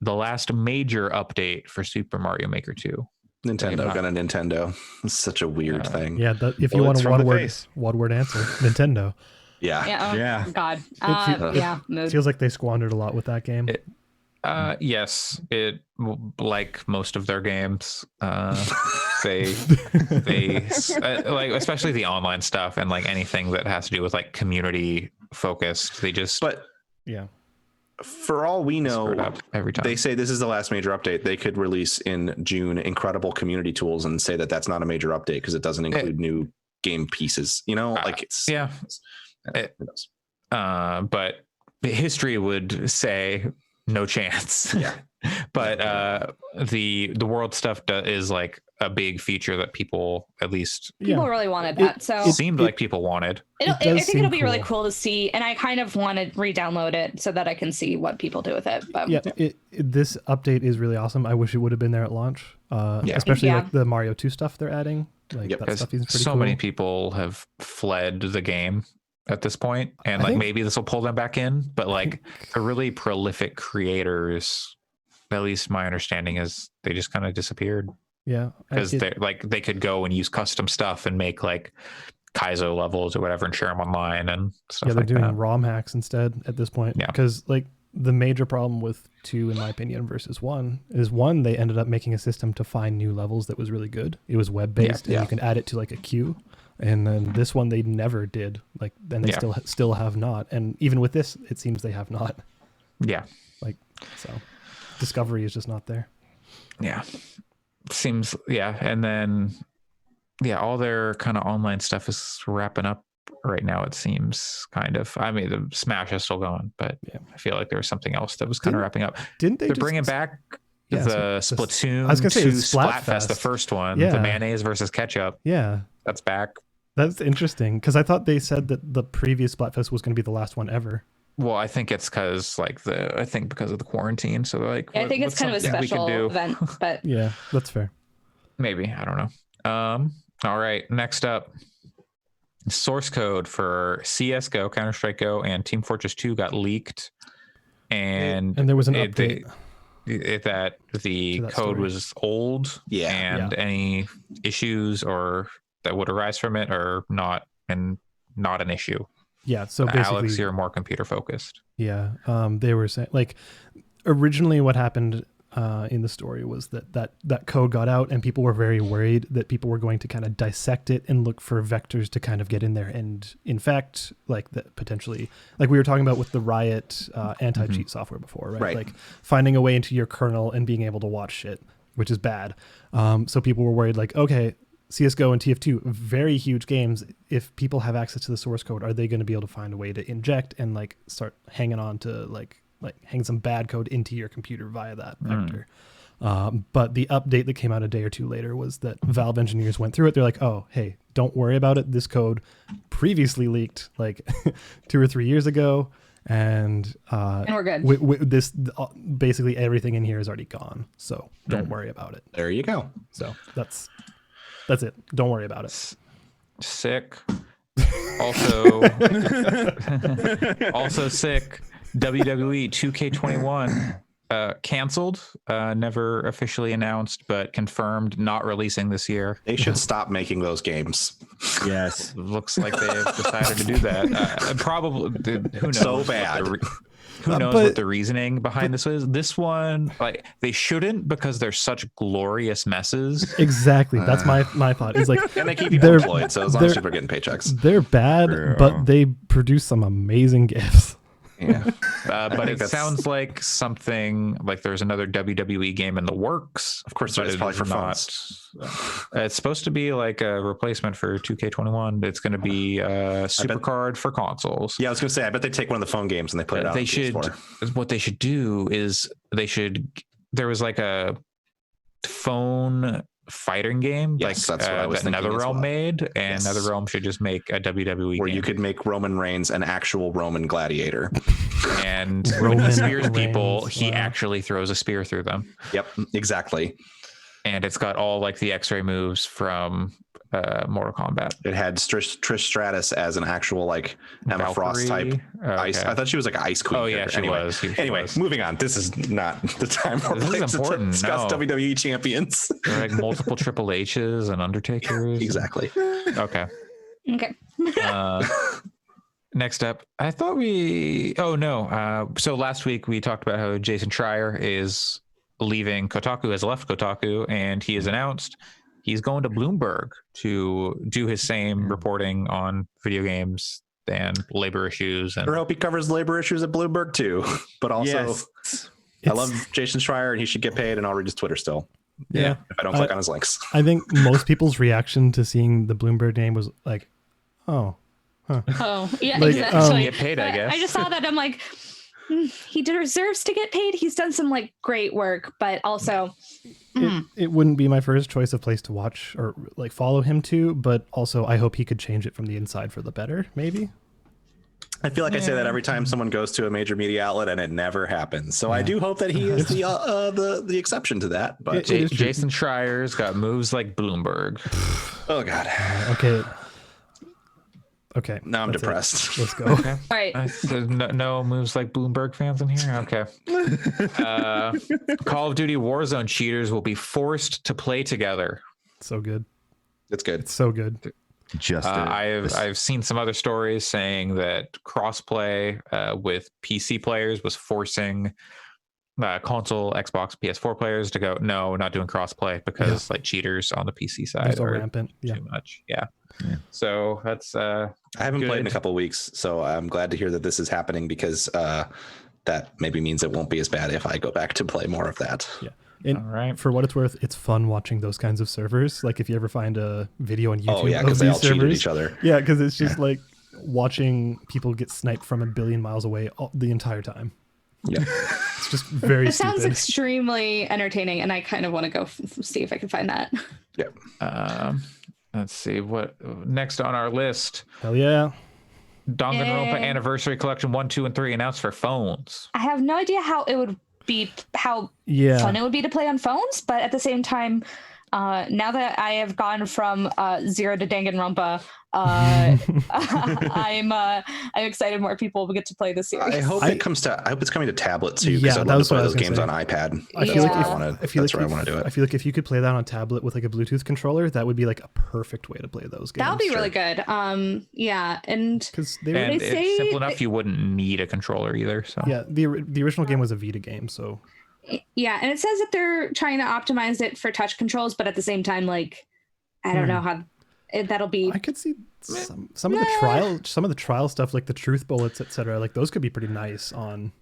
The last major update for Super Mario Maker 2. Nintendo got a Nintendo. It's such a weird thing. Yeah, if you want a one word answer, Nintendo. Yeah. God. Mood. Feels like they squandered a lot with that game. Yes, it like most of their games. They like, especially the online stuff and like anything that has to do with like community focused. They just for all we know, every time they say this is the last major update, they could release in June incredible community tools and say that that's not a major update because it doesn't include new game pieces. You know, like it's but history would say no chance. Yeah. But the world stuff is like a big feature that people people really wanted that. So seemed like people wanted. I think it'll be really cool to see, and I kind of want to re-download it so that I can see what people do with it. But this update is really awesome. I wish it would have been there at launch, especially like the Mario 2 stuff they're adding. Like that stuff is pretty cool. Many people have fled the game at this point, and like maybe this will pull them back in. But like the really prolific creators, at least my understanding is they just kind of disappeared. Yeah, because they could go and use custom stuff and make like Kaizo levels or whatever and share them online and stuff. They're doing ROM hacks instead at this point. Yeah, because like the major problem with 2, in my opinion, versus 1 is 1, they ended up making a system to find new levels that was really good. It was web based, and you can add it to like a queue. And then this one they never did. Like, and they still have not. And even with this, it seems they have not. Yeah, like so, discovery is just not there. Yeah. Seems and then all their kind of online stuff is wrapping up right now, it seems. Kind of, I mean, the Smash is still going, but I feel like there was something else that was kind of wrapping up. They're bringing back the Splatoon I was gonna say 2 Splatfest, the first one, the mayonnaise versus ketchup. That's back. That's interesting, because I thought they said that the previous Splatfest was going to be the last one ever. Well, I think it's because because of the quarantine. So they're like, I think it's kind of a special event, but yeah, that's fair. Maybe, I don't know. All right, next up, source code for CS:GO, Counter-Strike Go, and Team Fortress 2 got leaked. and there was an update that the code story was old, and any issues or that would arise from it are not an issue. Yeah, so basically, Alex, you're more computer focused. Yeah, they were saying, like, originally what happened in the story was that code got out, and people were very worried that people were going to kind of dissect it and look for vectors to kind of get in there. And in fact, like, that potentially, like we were talking about with the Riot anti-cheat software before, right? Like finding a way into your kernel and being able to watch shit, which is bad. So people were worried, like, okay, CSGO and TF2, very huge games. If people have access to the source code, are they going to be able to find a way to inject and like start hanging on to like hang some bad code into your computer via that vector? But the update that came out a day or two later was that Valve engineers went through it. They're like, oh, hey, don't worry about it. This code previously leaked like 2 or 3 years ago. And we're good. This basically everything in here is already gone. So don't worry about it. There you go. So that's it. Don't worry about it. Sick. Also sick. WWE 2K21 canceled, never officially announced, but confirmed not releasing this year. They should stop making those games. Yes. Looks like they've decided to do that. Probably, who knows? So bad. Who knows what the reasoning behind this is? This one, like, they shouldn't, because they're such glorious messes. Exactly. That's my thought. It's like, and they keep people employed, so as long as people are getting paychecks. They're bad, but they produce some amazing gifts. Yeah. But it sounds like something like there's another WWE game in the works. Of course, it's probably for phones. It's supposed to be like a replacement for 2K21. It's going to be Supercard for consoles. Yeah, I was going to say, I bet they take one of the phone games and they put it out. What they should do is there was like a phone fighting game, yes, like that's what I was that NetherRealm made, and NetherRealm should just make a WWE where game. You could make Roman Reigns an actual Roman gladiator, and when he spears people, he actually throws a spear through them. Yep, exactly. And it's got all like the X-ray moves from Mortal Kombat. It had Trish Stratus as an actual like Emma Valkyrie? Frost type. Ice. I thought she was like an Ice Queen. Oh yeah, she was. Anyway, moving on. This is not the time or place to discuss WWE champions. There are like multiple Triple H's and Undertakers. Exactly. Okay. Next up, I thought so last week we talked about how Jason Schreier is leaving Kotaku, has left Kotaku, and he has announced he's going to Bloomberg to do his same reporting on video games and labor issues. And I hope he covers labor issues at Bloomberg too. But also, I love Jason Schreier, and he should get paid, and I'll read his Twitter still. Yeah. If I don't click on his links. I think most people's reaction to seeing the Bloomberg name was like, oh, huh. Oh, yeah, like, exactly. Get paid, I guess. I just saw that. I'm like, he deserves to get paid. He's done some like great work, but also it wouldn't be my first choice of place to watch or like follow him to, but also I hope he could change it from the inside for the better, maybe. I feel like I say that every time someone goes to a major media outlet, and it never happens. So I do hope that he is the exception to that. But Jason Schreier's got moves like Bloomberg. Oh God. Okay. Now I'm depressed. Let's go. Okay. all right. No moves like Bloomberg fans in here. Okay. Call of Duty Warzone cheaters will be forced to play together. So good. It's good. It's so good. I've seen some other stories saying that crossplay with PC players was forcing console, Xbox, PS4 players to go, no, we're not doing crossplay because like cheaters on the PC side are rampant. Too much. Yeah. So that's I haven't played in a couple of weeks, so I'm glad to hear that this is happening, because that maybe means it won't be as bad if I go back to play more of that. Yeah. And all right. For what it's worth, it's fun watching those kinds of servers. Like if you ever find a video on YouTube because they all cheated each other. Yeah, because it's just like watching people get sniped from 1 billion miles away the entire time. Yeah. It's just very stupid. Sounds extremely entertaining, and I kind of want to go see if I can find that. Yeah. Let's see what next on our list. Hell yeah. Danganronpa Anniversary Collection 1, 2, and 3 announced for phones. I have no idea how it would be, how fun it would be to play on phones, but at the same time, now that I have gone from 0 to Danganronpa, I'm excited more people will get to play this series. I hope it's coming to tablet too, because Yeah, I'd that love to was what play I was those gonna games say. on iPad. I feel like That's where I want to do it. I feel like if you could play that on a tablet with like a Bluetooth controller, that would be like a perfect way to play those games. That would be really good. Yeah, and because it's simple enough you wouldn't need a controller either. So yeah, the original game was a Vita game, so yeah, and it says that they're trying to optimize it for touch controls, but at the same time, like I don't know how that'll be. I could see some of the trial stuff, like the truth bullets, etc. Like those could be pretty nice on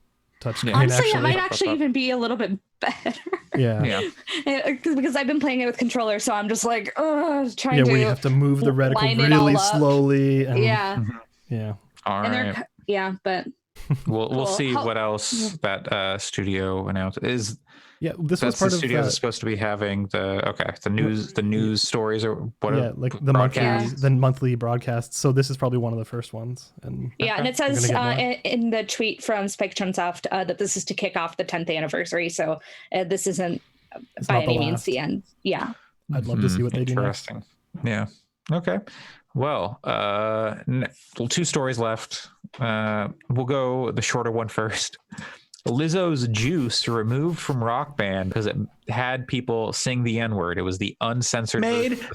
touchscreen. Honestly, it might actually even be a little bit better. Yeah. Because I've been playing it with controller, so I'm just like, trying to. Yeah, where you have to move the reticle really slowly. And, yeah. Yeah. All right. But we'll see what else that studio announced is. Yeah, this was part the of studios is supposed to be having the news stories or whatever. Yeah, like the monthly broadcasts. So this is probably one of the first ones. And and it says in the tweet from Spike Chunsoft that this is to kick off the 10th anniversary. So this isn't by any means the end. Yeah, I'd love to see what they do next. Interesting. Yeah. Okay. Well, 2 stories left. We'll go the shorter one first. Lizzo's Juice removed from Rock Band because it had people sing the N-word. It was the uncensored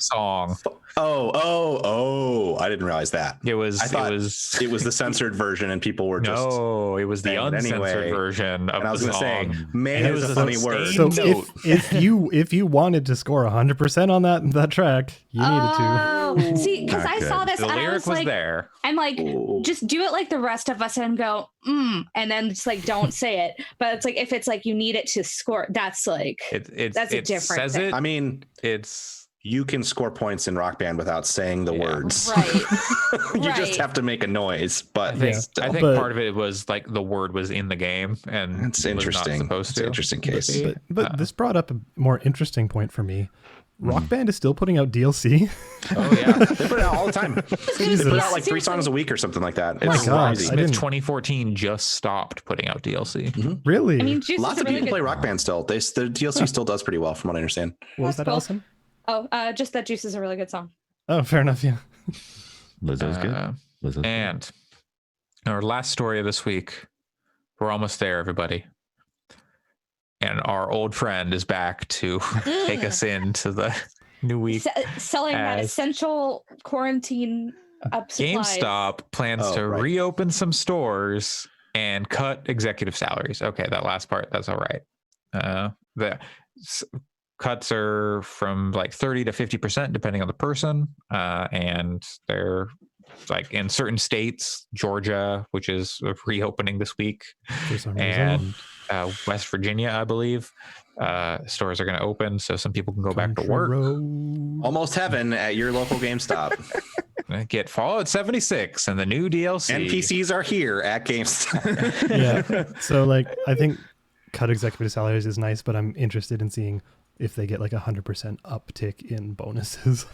song. Oh! I didn't realize that. It was the censored version, and people were just it was the uncensored version of and I was the song. Say, "Man" is a funny word. So if you wanted to score 100% on that track, you needed to. See, because I saw this, the and lyric I was like, there. I'm like, just do it like the rest of us and go, and then just like don't say it. But it's like if it's like you need it to score, that's like that's a different says thing. It. I mean, you can score points in Rock Band without saying the words. Right. You just have to make a noise. But I think part of it was like the word was in the game, and it's interesting. It's an interesting case. But this brought up a more interesting point for me. Rock Band is still putting out DLC. Oh yeah, they put it out all the time. They put out like 3 songs a week or something like that. My God, Smith 2014 just stopped putting out DLC. Mm-hmm. Really? I mean, lots of people play Rock Band still. The DLC still does pretty well, from what I understand. What was that, Allyson? Oh, just that Juice is a really good song. Oh, fair enough. Yeah. Lizzo's good. And our last story of this week. We're almost there, everybody. And our old friend is back to take us into the new week. Selling that essential quarantine supplies. GameStop plans to reopen some stores and cut executive salaries. Okay, that last part, that's all right. The cuts are from like 30 to 50%, depending on the person. And they're like in certain states, Georgia, which is reopening this week, and West Virginia, I believe, stores are going to open, so some people can go back to work. Almost heaven at your local GameStop. Get Fallout 76 and the new DLC. NPCs are here at GameStop. Yeah. So like, I think cut executive salaries is nice, but I'm interested in seeing if they get like 100% uptick in bonuses.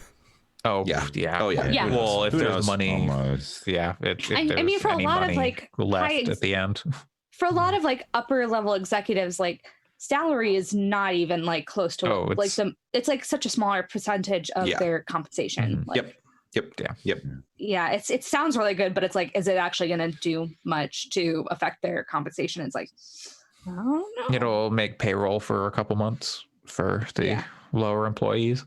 Oh yeah. Oh yeah. Well, if there's money, almost. Yeah. I mean, for a lot of like left at the end. For a lot of like upper level executives, like salary is not even like close to it's like such a smaller percentage of their compensation. Mm-hmm. Like, Yep. Yeah, it sounds really good, but it's like, is it actually going to do much to affect their compensation? It's like, I don't know. It'll make payroll for a couple months for the lower employees,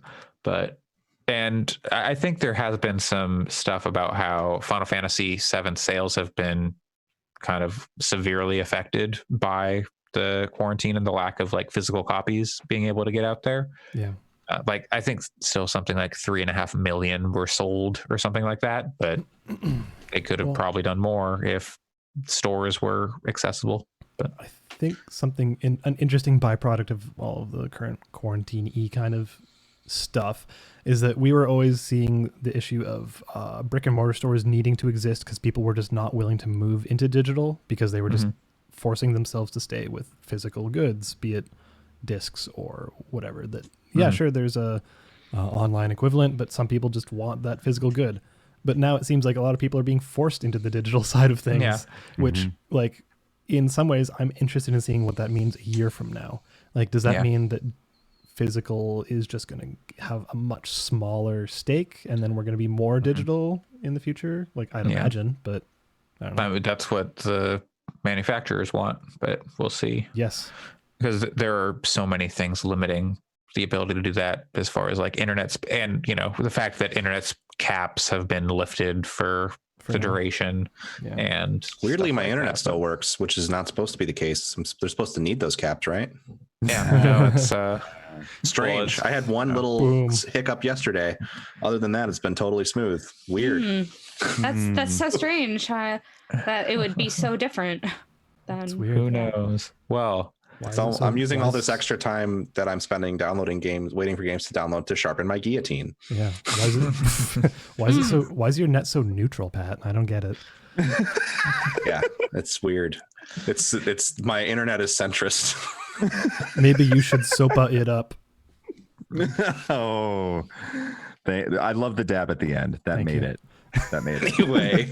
and I think there has been some stuff about how Final Fantasy VII sales have been kind of severely affected by the quarantine and the lack of like physical copies being able to get out there. Yeah. Like I think still something like 3.5 million were sold or something like that, but they could have probably done more if stores were accessible. But I think an interesting byproduct of all of the current quarantine-y kind of stuff is that we were always seeing the issue of brick and mortar stores needing to exist because people were just not willing to move into digital because they were just forcing themselves to stay with physical goods, be it discs or whatever. That sure, there's a online equivalent, but some people just want that physical good. But now it seems like a lot of people are being forced into the digital side of things, which like in some ways I'm interested in seeing what that means a year from now. Like, does that mean that physical is just going to have a much smaller stake, and then we're going to be more digital in the future. Like, I'd imagine, but I don't know. I mean, that's what the manufacturers want, but we'll see. Yes. Because there are so many things limiting the ability to do that, as far as like internet's, and the fact that internet's caps have been lifted for the duration. Yeah. And weirdly, my internet still works, which is not supposed to be the case. They're supposed to need those caps, right? Yeah. No, it's strange. I had one little hiccup yesterday. Other than that, it's been totally smooth. Weird. That's so strange. That it would be so different. That's weird. Who knows? Well, so I'm using all this extra time that I'm spending downloading games, waiting for games to download to sharpen my guillotine. Yeah. Why is your net so neutral, Pat? I don't get it. Yeah, it's weird. It's my internet is centrist. Maybe you should sopa it up. Oh, I love the dab at the end. That made it. Anyway,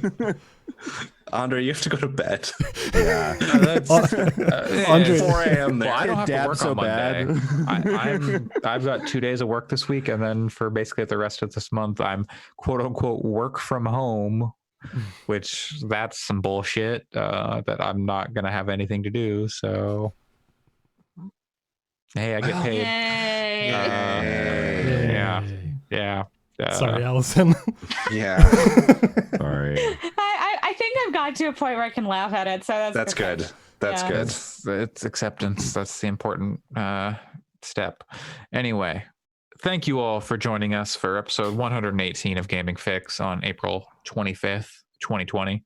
Andre, you have to go to bed. Yeah. Andre, 4 a.m. there. Well, I don't have to work so on Monday. I've got 2 days of work this week, and then for basically the rest of this month, I'm quote unquote work from home, which that's some bullshit that I'm not gonna have anything to do. So, hey, I get paid. Yeah. Sorry, Allyson. Yeah. Sorry. I think I've got to a point where I can laugh at it. So that's good. That's good. It's acceptance. That's the important step. Anyway, thank you all for joining us for episode 118 of Gaming Fix on April 25th, 2020.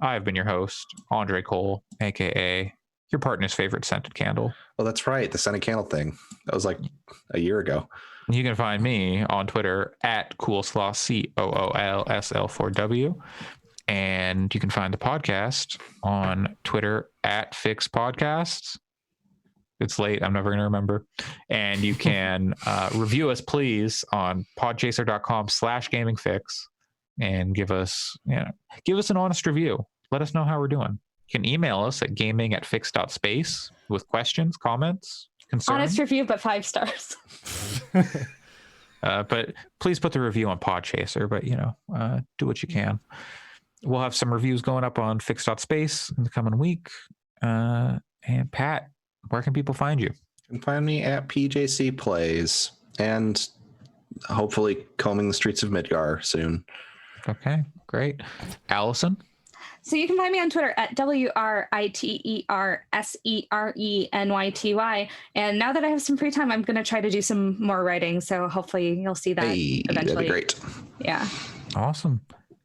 I've been your host, Andre Cole, aka your partner's favorite scented candle. Oh, that's right. The scented candle thing. That was like a year ago. You can find me on Twitter at Coolslaw, COOLSL4W. And you can find the podcast on Twitter at Fix Podcasts. It's late. I'm never going to remember. And you can review us, please, on podchaser.com/gamingfix and give us an honest review. Let us know how we're doing. You can email us at gaming@fix.space with questions, comments, concerns. Honest review, but 5 stars. But please put the review on Podchaser, but do what you can. We'll have some reviews going up on fix.space in the coming week. And Pat, where can people find you? You can find me at PJC Plays and hopefully combing the streets of Midgar soon. Okay, great. Allyson? So you can find me on Twitter at WRITERSERENYTY. And now that I have some free time, I'm going to try to do some more writing. So hopefully you'll see that eventually. That'd be great. Yeah. Awesome.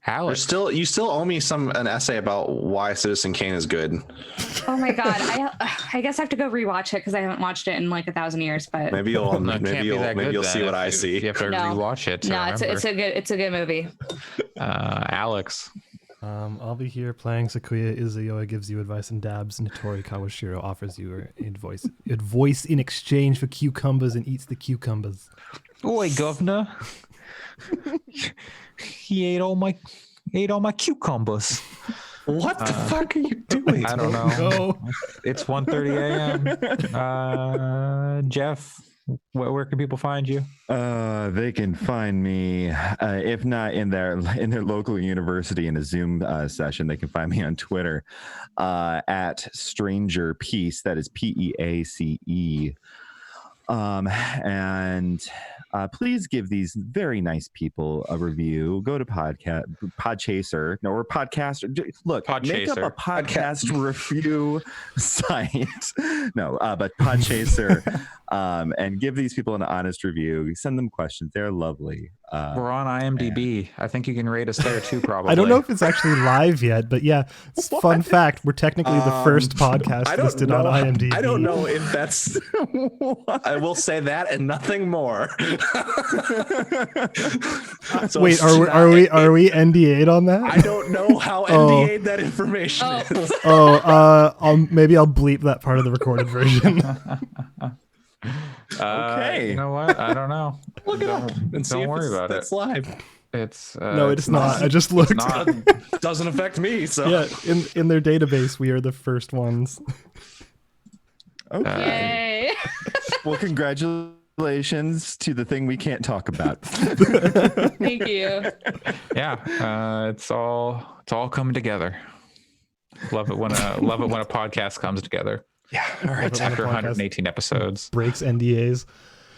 Alex. You still owe me an essay about why Citizen Kane is good. Oh my God. I guess I have to go rewatch it because I haven't watched it in like 1,000 years, but maybe you'll see what I see. You have to rewatch it. No, it's a good movie. Alex. I'll be here playing Sakuya. Izayoi gives you advice and dabs. Nitori Kawashiro offers you advice in exchange for cucumbers and eats the cucumbers. Oi, governor. He ate all my cucumbers. What the fuck are you doing? I don't know. It's 1:30 a.m. Jeff, where can people find you? They can find me, if not in their local university in a Zoom session, they can find me on Twitter at Stranger Peace. That is PEACE. And please give these very nice people a review. Go to Podchaser, or Podcaster. Look, make up a podcast review site. No, but Podchaser, and give these people an honest review. Send them questions. They're lovely. We're on IMDb. I think you can rate us there too, probably. I don't know if it's actually live yet, but yeah, fun fact, we're technically the first podcast listed on IMDb. I don't know if that's... I will say that and nothing more. So wait, are we NDA'd on that? I don't know how NDA'd that information is. Maybe I'll bleep that part of the recorded version. Okay. You know what? I don't know. Look it up and see if it's live. It's no, it's not. I just looked. It doesn't affect me. So yeah, in their database, we are the first ones. Okay. Yay. Well, congratulations Congratulations to the thing we can't talk about. Thank you. Yeah, it's all coming together. Love it when a podcast comes together. Yeah. All right. After 118 episodes. Breaks NDAs.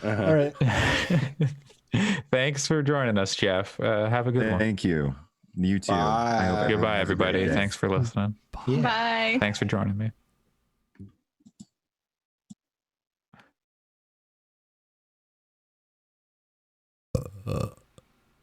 All right. Thanks for joining us, Jeff. Have a good one. Thank you. You too. Bye. Goodbye, everybody. Thanks for listening. Bye. Thanks for joining me.